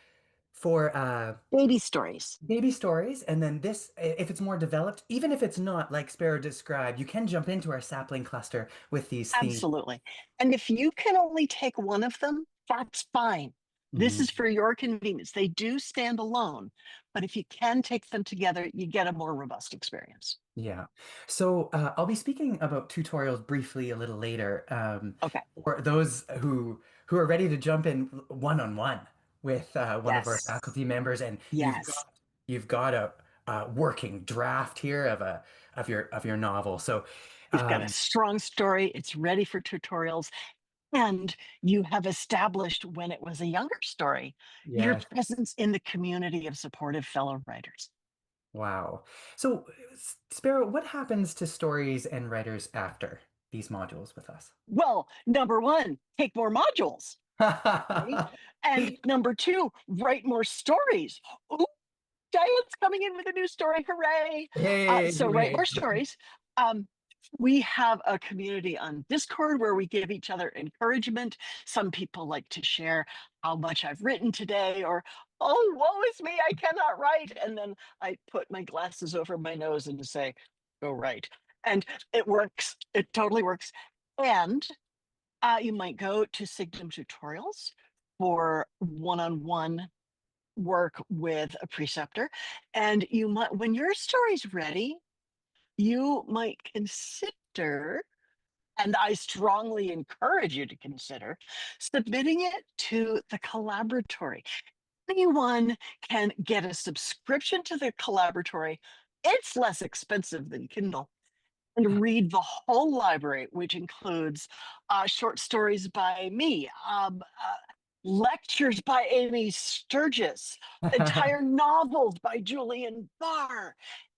for Baby stories. baby stories, and then this, if it's more developed, even if it's not like Sparrow described, you can jump into our sapling cluster with these themes. Absolutely. And if you can only take one of them, that's fine. This Mhm. is for your convenience. They do stand alone, but if you can take them together, you get a more robust experience. Yeah. So I'll be speaking about tutorials briefly a little later. Okay. For those who are ready to jump in one-on-one with one of our Yes. faculty members, and Yes. you've got a working draft here of a of your novel. So You've got a um, strong story. It's ready for tutorials. And you have established when it was a younger story, your yeah, presence in the community of supportive fellow writers. wow. So Sparrow, what happens to stories and writers after these modules with us? Well, number one, take more modules. Right? And number two, write more stories. Ooh, Diane's coming in with a new story. Hooray. Hey, So write hooray. more stories. Um, we have a community on Discord where we give each other encouragement. Some people like to share how much I've written today, or, oh, woe is me, I cannot write. And then I put my glasses over my nose and say, go write. And it works. It totally works. And you might go to Signum tutorials for one-on-one work with a preceptor. And you might, when your story's ready, you might consider, and I strongly encourage you to consider, submitting it to the collaboratory. Anyone can get a subscription to the collaboratory. It's less expensive than Kindle, and read the whole library, which includes short stories by me, lectures by Amy Sturgis, entire novels by Julian Barr.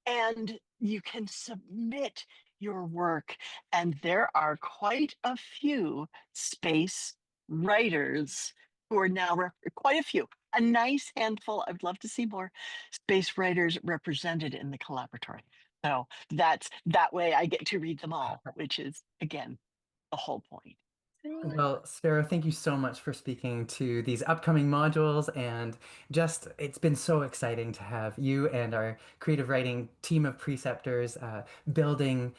And you can submit your work. And there are quite a few space writers who are now, quite a few, a nice handful. I'd love to see more space writers represented in the collaboratory. So that's that way I get to read them all, which is again the whole point. Well, Sparrow, thank you so much for speaking to these upcoming modules, and just it's been so exciting to have you and our creative writing team of preceptors building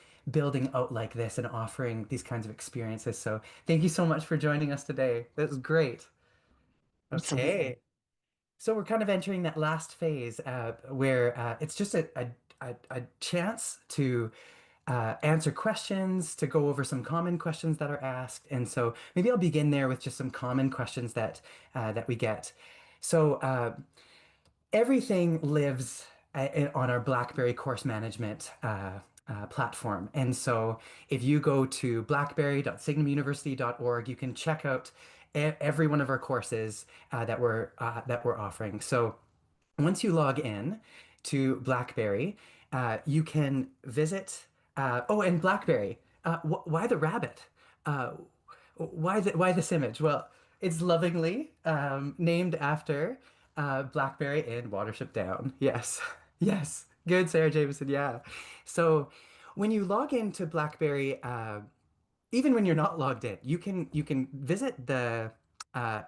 out like this and offering these kinds of experiences. So thank you so much for joining us today. That was great. Absolutely. Okay. So we're kind of entering that last phase where it's just a chance to answer questions, to go over some common questions that are asked. And so maybe I'll begin there with just some common questions that we get. So everything lives on our BlackBerry course management platform. And so if you go to blackberry.signumuniversity.org, you can check out every one of our courses that we're offering. So once you log in to BlackBerry, you can visit. Oh, and BlackBerry. Why the rabbit? Uh, why this image? Well, it's lovingly named after BlackBerry and Watership Down. Yes, yes. Good, Sarah Jameson. Yeah. So when you log into BlackBerry, even when you're not logged in, you can visit the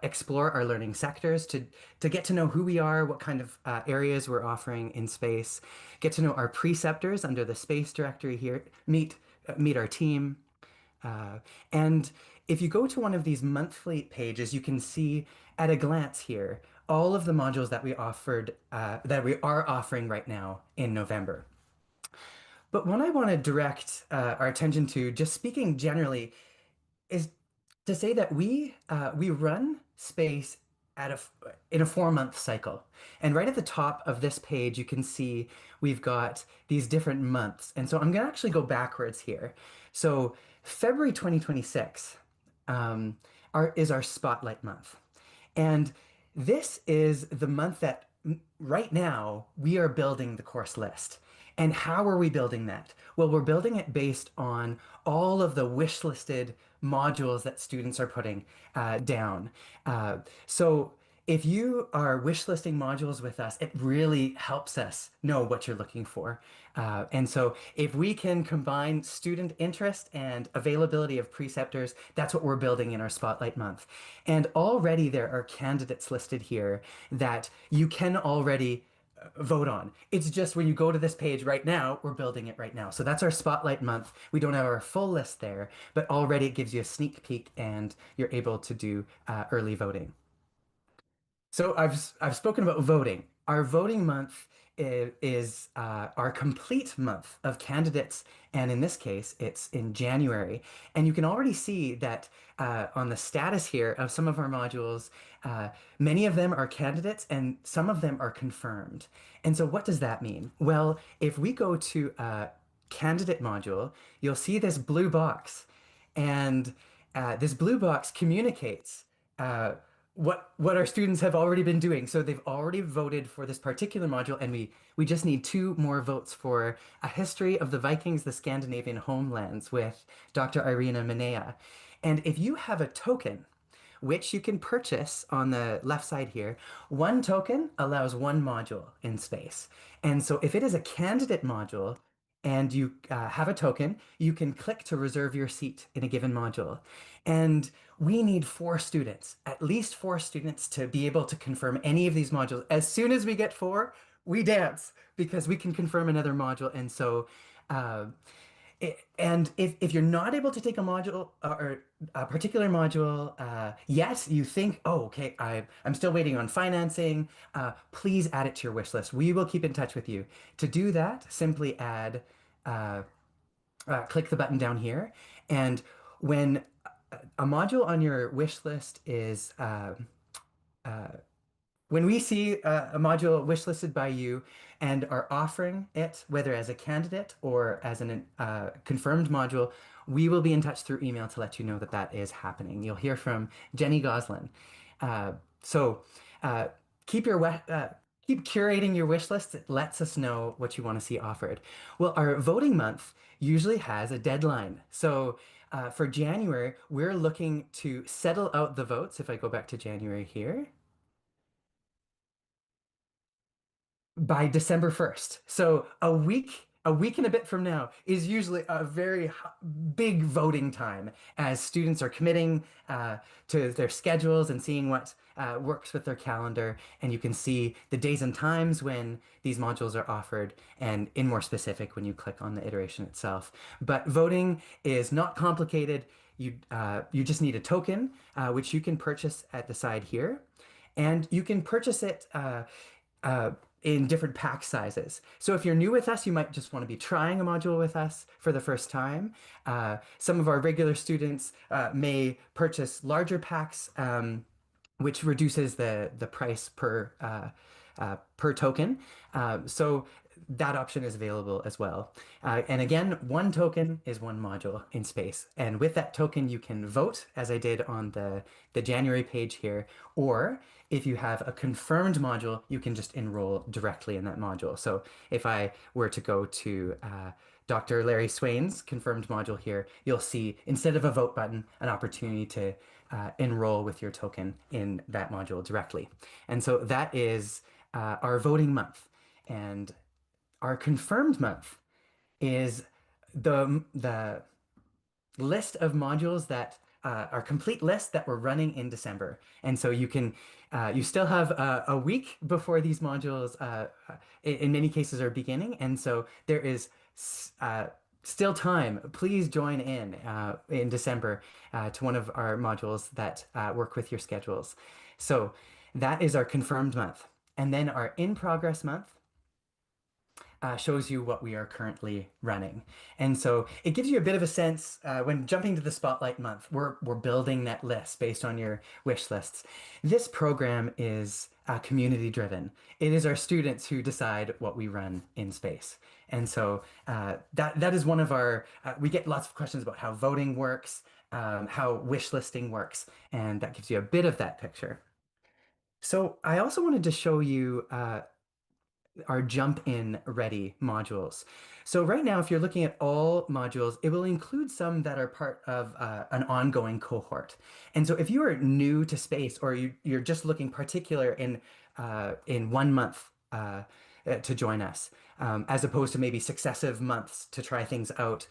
explore our learning sectors to get to know who we are, what kind of areas we're offering in space, get to know our preceptors under the space directory here, meet our team, and if you go to one of these monthly pages, you can see at a glance here all of the modules that we are offering right now in November. But what I want to direct our attention to, just speaking generally, is to say that we run space in a 4-month cycle. And right at the top of this page, you can see we've got these different months. And so I'm going to actually go backwards here. So February 2026 is our spotlight month. And this is the month that right now we are building the course list. And how are we building that? Well, we're building it based on all of the wish listed modules that students are putting down. So if you are wish listing modules with us, it really helps us know what you're looking for. And so if we can combine student interest and availability of preceptors, that's what we're building in our Spotlight Month. And already there are candidates listed here that you can already vote on. It's just when you go to this page right now, we're building it right now. So that's our Spotlight Month. We don't have our full list there, but already it gives you a sneak peek and you're able to do early voting. So I've spoken about voting. Our voting month is our complete month of candidates, and in this case, it's in January. And you can already see that on the status here of some of our modules, many of them are candidates, and some of them are confirmed. And so, what does that mean? Well, if we go to candidate module, you'll see this blue box, and this blue box communicates. What our students have already been doing. So they've already voted for this particular module, and we just need two more votes for a history of the Vikings, the Scandinavian homelands with Dr. Irina Minea. And if you have a token, which you can purchase on the left side here, one token allows one module in space. And so if it is a candidate module, and you have a token, you can click to reserve your seat in a given module. And we need four students, at least four students, to be able to confirm any of these modules. As soon as we get four, we dance because we can confirm another module. And so, and if you're not able to take a module or a particular module yet, you think, oh, okay, I'm still waiting on financing, please add it to your wish list. We will keep in touch with you. To do that, simply add, click the button down here. And when a module on your wish list is when we see a module wishlisted by you and are offering it, whether as a candidate or as an confirmed module, we will be in touch through email to let you know that that is happening. You'll hear from Jenny Goslin. So keep your keep curating your wish list. It lets us know what you want to see offered. Well, our voting month usually has a deadline. So for January, we're looking to settle out the votes. If I go back to January here, by December 1st. So a week and a bit from now is usually a very big voting time as students are committing to their schedules and seeing what works with their calendar. And you can see the days and times when these modules are offered, and in more specific when you click on the iteration itself. But voting is not complicated. You just need a token, which you can purchase at the side here. And you can purchase it uh, in different pack sizes. So if you're new with us, you might just want to be trying a module with us for the first time. Some of our regular students may purchase larger packs, which reduces the price per token. So that option is available as well. And again, one token is one module in space. And with that token, you can vote, as I did on the January page here, or if you have a confirmed module, you can just enroll directly in that module. So if I were to go to Dr. Larry Swain's confirmed module here, you'll see, instead of a vote button, an opportunity to enroll with your token in that module directly. And so that is our voting month. And our confirmed month is the list of modules that our complete list that we're running in December. And so you still have a week before these modules, in many cases, are beginning. And so there is still time. Please join in December to one of our modules that work with your schedules. So that is our confirmed month. And then our in progress month shows you what we are currently running. And so it gives you a bit of a sense when jumping to the Spotlight month, we're building that list based on your wish lists. This program is community driven. It is our students who decide what we run in space. And so that is one of our, we get lots of questions about how voting works, how wish listing works, and that gives you a bit of that picture. So I also wanted to show you our jump in ready modules. So right now, if you're looking at all modules, it will include some that are part of an ongoing cohort. And so if you are new to space or you're just looking particular in 1 month to join us, as opposed to maybe successive months to try things out,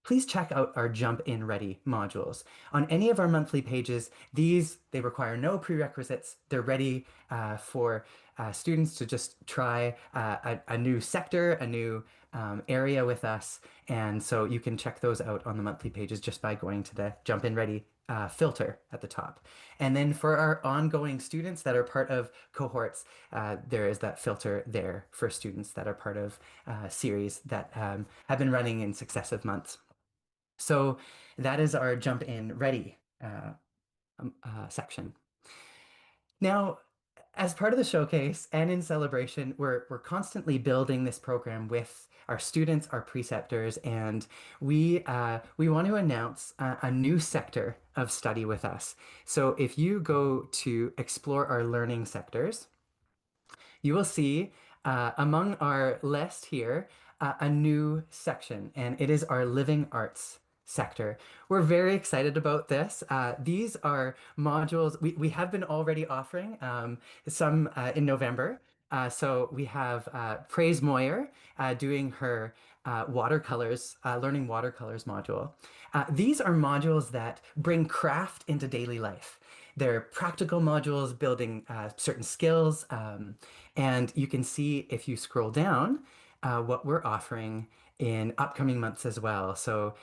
please check out our Jump In Ready modules. On any of our monthly pages, they require no prerequisites. They're ready for students to just try a new sector, a new area with us. And so you can check those out on the monthly pages just by going to the Jump In Ready filter at the top. And then for our ongoing students that are part of cohorts, there is that filter there for students that are part of series that have been running in successive months. So that is our Jump In Ready section. Now, as part of the showcase and in celebration, we're constantly building this program with our students, our preceptors, and we want to announce a new sector of study with us. So if you go to explore our learning sectors, you will see among our list here a new section, and it is our living arts sector. We're very excited about this. These are modules we have been already offering some in November. So we have Praise Moyer doing her watercolors, learning watercolors module. These are modules that bring craft into daily life. They're practical modules building certain skills. And you can see if you scroll down what we're offering in upcoming months as well. So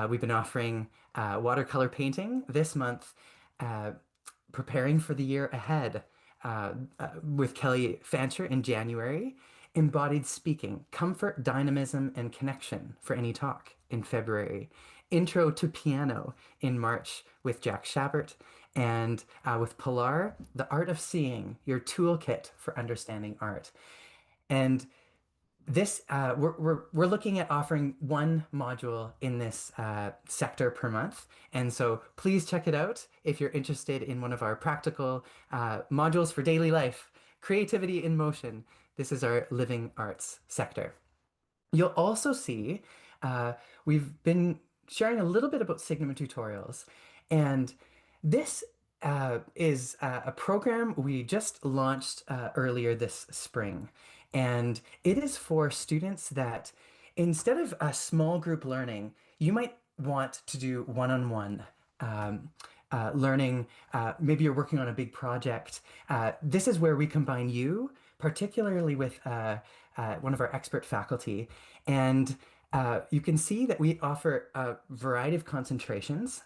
we've been offering watercolor painting this month, uh, preparing for the year ahead with Kelly Fancher in January, embodied speaking, comfort, dynamism, and connection for any talk in February, intro to piano in March with Jack Shabert, and with Pilar, the art of seeing, your toolkit for understanding art. And this we're looking at offering one module in this sector per month, and so please check it out if you're interested in one of our practical modules for daily life, creativity in motion. This is our living arts sector. You'll also see uh, we've been sharing a little bit about Signum tutorials, and this is a program we just launched earlier this spring. And it is for students that instead of a small group learning, you might want to do one-on-one learning. Maybe you're working on a big project. This is where we combine you, particularly with one of our expert faculty. And you can see that we offer a variety of concentrations.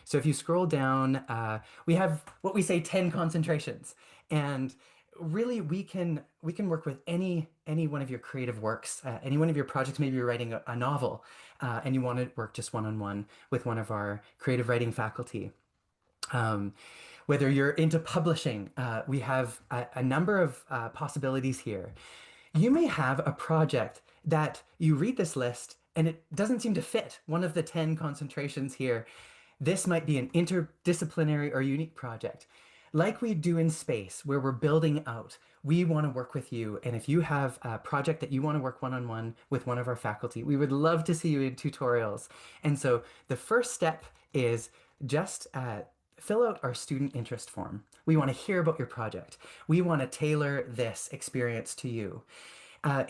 So if you scroll down, we have what we say 10 concentrations. And really we can work with any one of your creative works, any one of your projects. Maybe you're writing a novel and you want to work just one-on-one with one of our creative writing faculty. Um, whether you're into publishing, we have a number of possibilities here. You may have a project that you read this list and it doesn't seem to fit one of the 10 concentrations here. This might be an interdisciplinary or unique project. Like we do in space, where we're building out, we want to work with you. And if you have a project that you want to work one-on-one with one of our faculty, we would love to see you in tutorials. And so the first step is just fill out our student interest form. We want to hear about your project. We want to tailor this experience to you.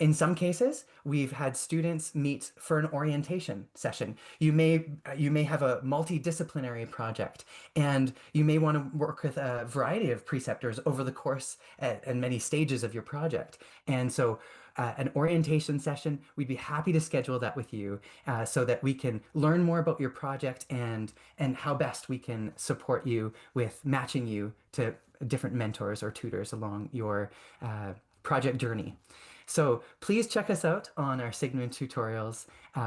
In some cases, we've had students meet for an orientation session. You may have a multidisciplinary project, and you may want to work with a variety of preceptors over the course and many stages of your project. And so an orientation session, we'd be happy to schedule that with you so that we can learn more about your project and how best we can support you with matching you to different mentors or tutors along your project journey. So please check us out on our Signum tutorials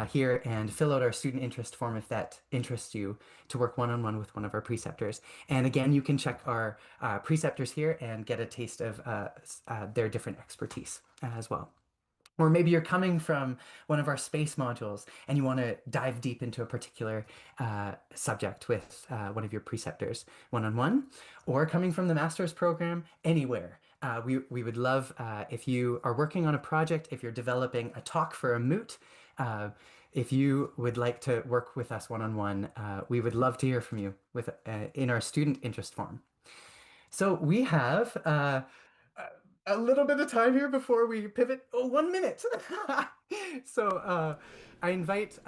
here and fill out our student interest form if that interests you to work one-on-one with one of our preceptors. And again, you can check our preceptors here and get a taste of their different expertise as well. Or maybe you're coming from one of our space modules and you want to dive deep into a particular subject with one of your preceptors one-on-one, or coming from the master's program, anywhere. we would love if you are working on a project, if you're developing a talk for a moot, if you would like to work with us one-on-one, we would love to hear from you in our student interest form. So we have a little bit of time here before we pivot. Oh, 1 minute. So I invite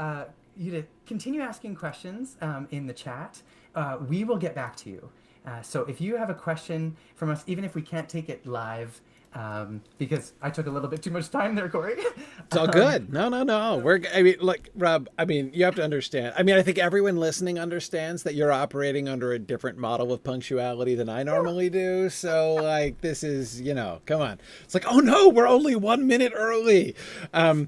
you to continue asking questions in the chat. We will get back to you. So if you have a question from us, even if we can't take it live, because I took a little bit too much time there, Corey. It's all good. No. I mean, like, Rob, I mean, you have to understand. I mean, I think everyone listening understands that you're operating under a different model of punctuality than I normally do. So, like, this is, come on. It's like, oh no, we're only 1 minute early. Oh,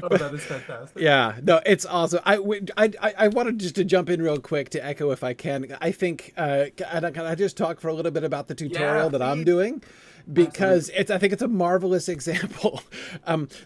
that is fantastic. Yeah, no, it's awesome. I wanted just to jump in real quick to echo if I can. I think, can I just talk for a little bit about the tutorial that I'm doing? Because I think it's a marvelous example.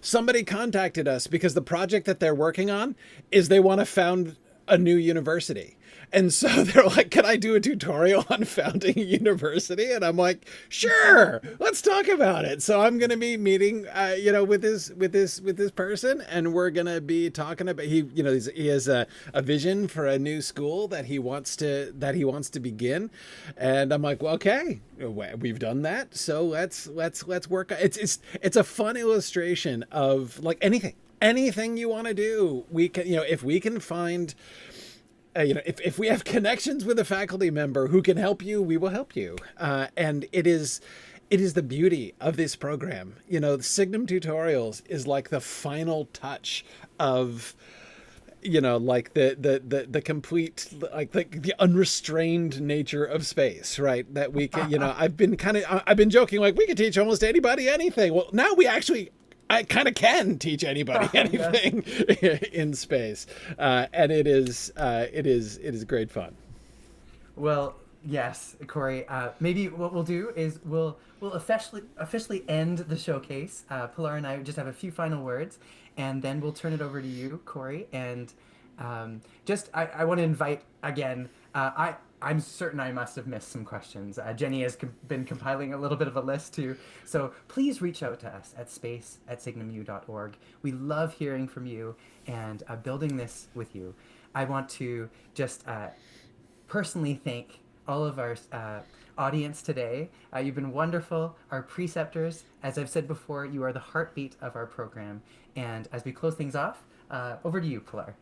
Somebody contacted us because the project that they're working on is they want to found a new university. And so they're like, can I do a tutorial on founding a university? And I'm like, sure, let's talk about it. So I'm going to be meeting, with this person, and we're going to be talking about, he has a vision for a new school that he wants to begin. And I'm like, well, okay, we've done that. So let's work. It's a fun illustration of like anything you want to do. We can, if we can find, if we have connections with a faculty member who can help you, we will help you. And it is the beauty of this program. The Signum Tutorials is like the final touch of, like the complete, like the unrestrained nature of space, right? That we can, I've been joking, like we can teach almost anybody anything. Well, now I kind of can teach anybody anything in space, and it is great fun. Well, yes, Corey. Maybe what we'll do is we'll officially end the showcase. Pilar and I just have a few final words, and then we'll turn it over to you, Corey. And I want to invite again. I'm certain I must have missed some questions. Jenny has been compiling a little bit of a list too. So please reach out to us at space@signumu.org. We love hearing from you and building this with you. I want to just personally thank all of our audience today. You've been wonderful. Our preceptors, as I've said before, you are the heartbeat of our program. And as we close things off, over to you, Pilar.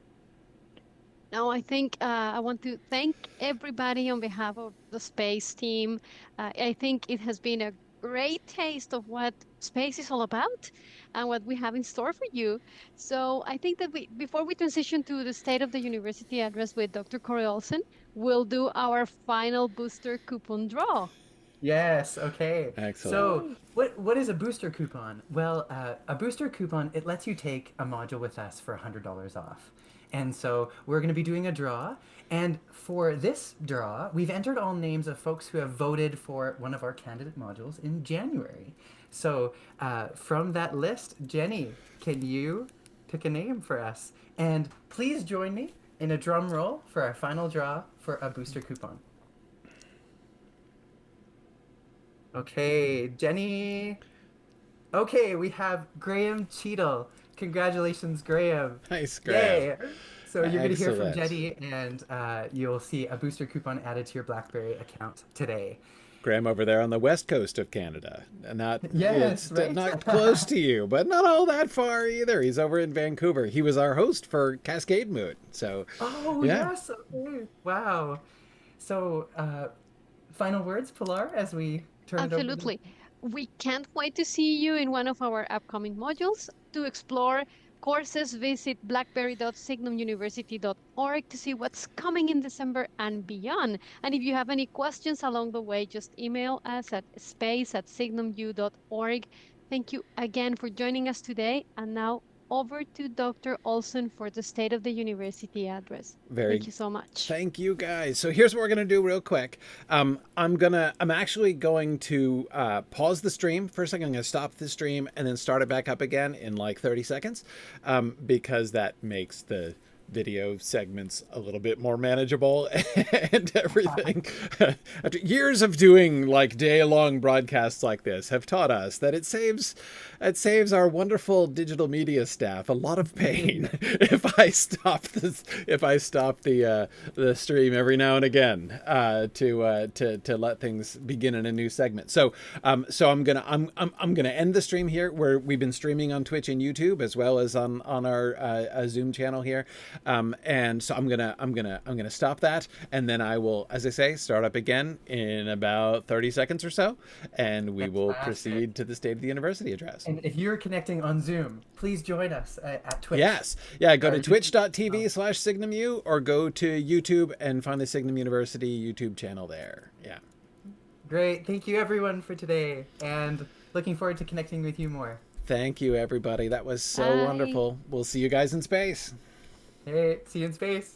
Now, I think I want to thank everybody on behalf of the space team. I think it has been a great taste of what space is all about and what we have in store for you. So I think that before we transition to the State of the University address with Dr. Corey Olsen, we'll do our final booster coupon draw. Yes, okay. Excellent. So what is a booster coupon? Well, a booster coupon, it lets you take a module with us for $100 off. And so we're going to be doing a draw. And for this draw, we've entered all names of folks who have voted for one of our candidate modules in January. So from that list, Jenny, can you pick a name for us? And please join me in a drum roll for our final draw for a booster coupon. Okay, Jenny. Okay, we have Graham Cheadle. Congratulations, Graham. Nice, Graham. Yay. So you're going to hear from Excellent. Jenny, and you'll see a booster coupon added to your BlackBerry account today. Graham over there on the west coast of Canada. Not Yes, right? not close to you, but not all that far either. He's over in Vancouver. He was our host for Cascade Moot. So Oh, yeah. yes. Okay. Wow. So final words, Pilar, as we turn it over. Absolutely. We can't wait to see you in one of our upcoming modules. To explore courses, visit blackberry.signumuniversity.org to see what's coming in December and beyond. And if you have any questions along the way, just email us at space@signumu.org. Thank you again for joining us today. And now over to Dr. Olsen for the State of the University address. Thank you so much. Thank you, guys. So here's what we're gonna do real quick. I'm actually going to pause the stream for a second. I'm gonna stop the stream and then start it back up again in like 30 seconds, because that makes the video segments a little bit more manageable and everything. After years of doing like day-long broadcasts like this have taught us that it saves our wonderful digital media staff a lot of pain if I stop the stream every now and again to let things begin in a new segment. So I'm gonna end the stream here, where we've been streaming on Twitch and YouTube as well as on our Zoom channel here. And so I'm gonna stop that, and then I will, as I say, start up again in about 30 seconds or so, and we will proceed to the State of the University address. And if you're connecting on Zoom, please join us at Twitch. Yes. Yeah, go to twitch.tv/SignumU, or go to YouTube and find the Signum University YouTube channel there. Yeah. Great. Thank you, everyone, for today, and looking forward to connecting with you more. Thank you, everybody. That was so Bye. wonderful. We'll see you guys in space. Hey, see you in space.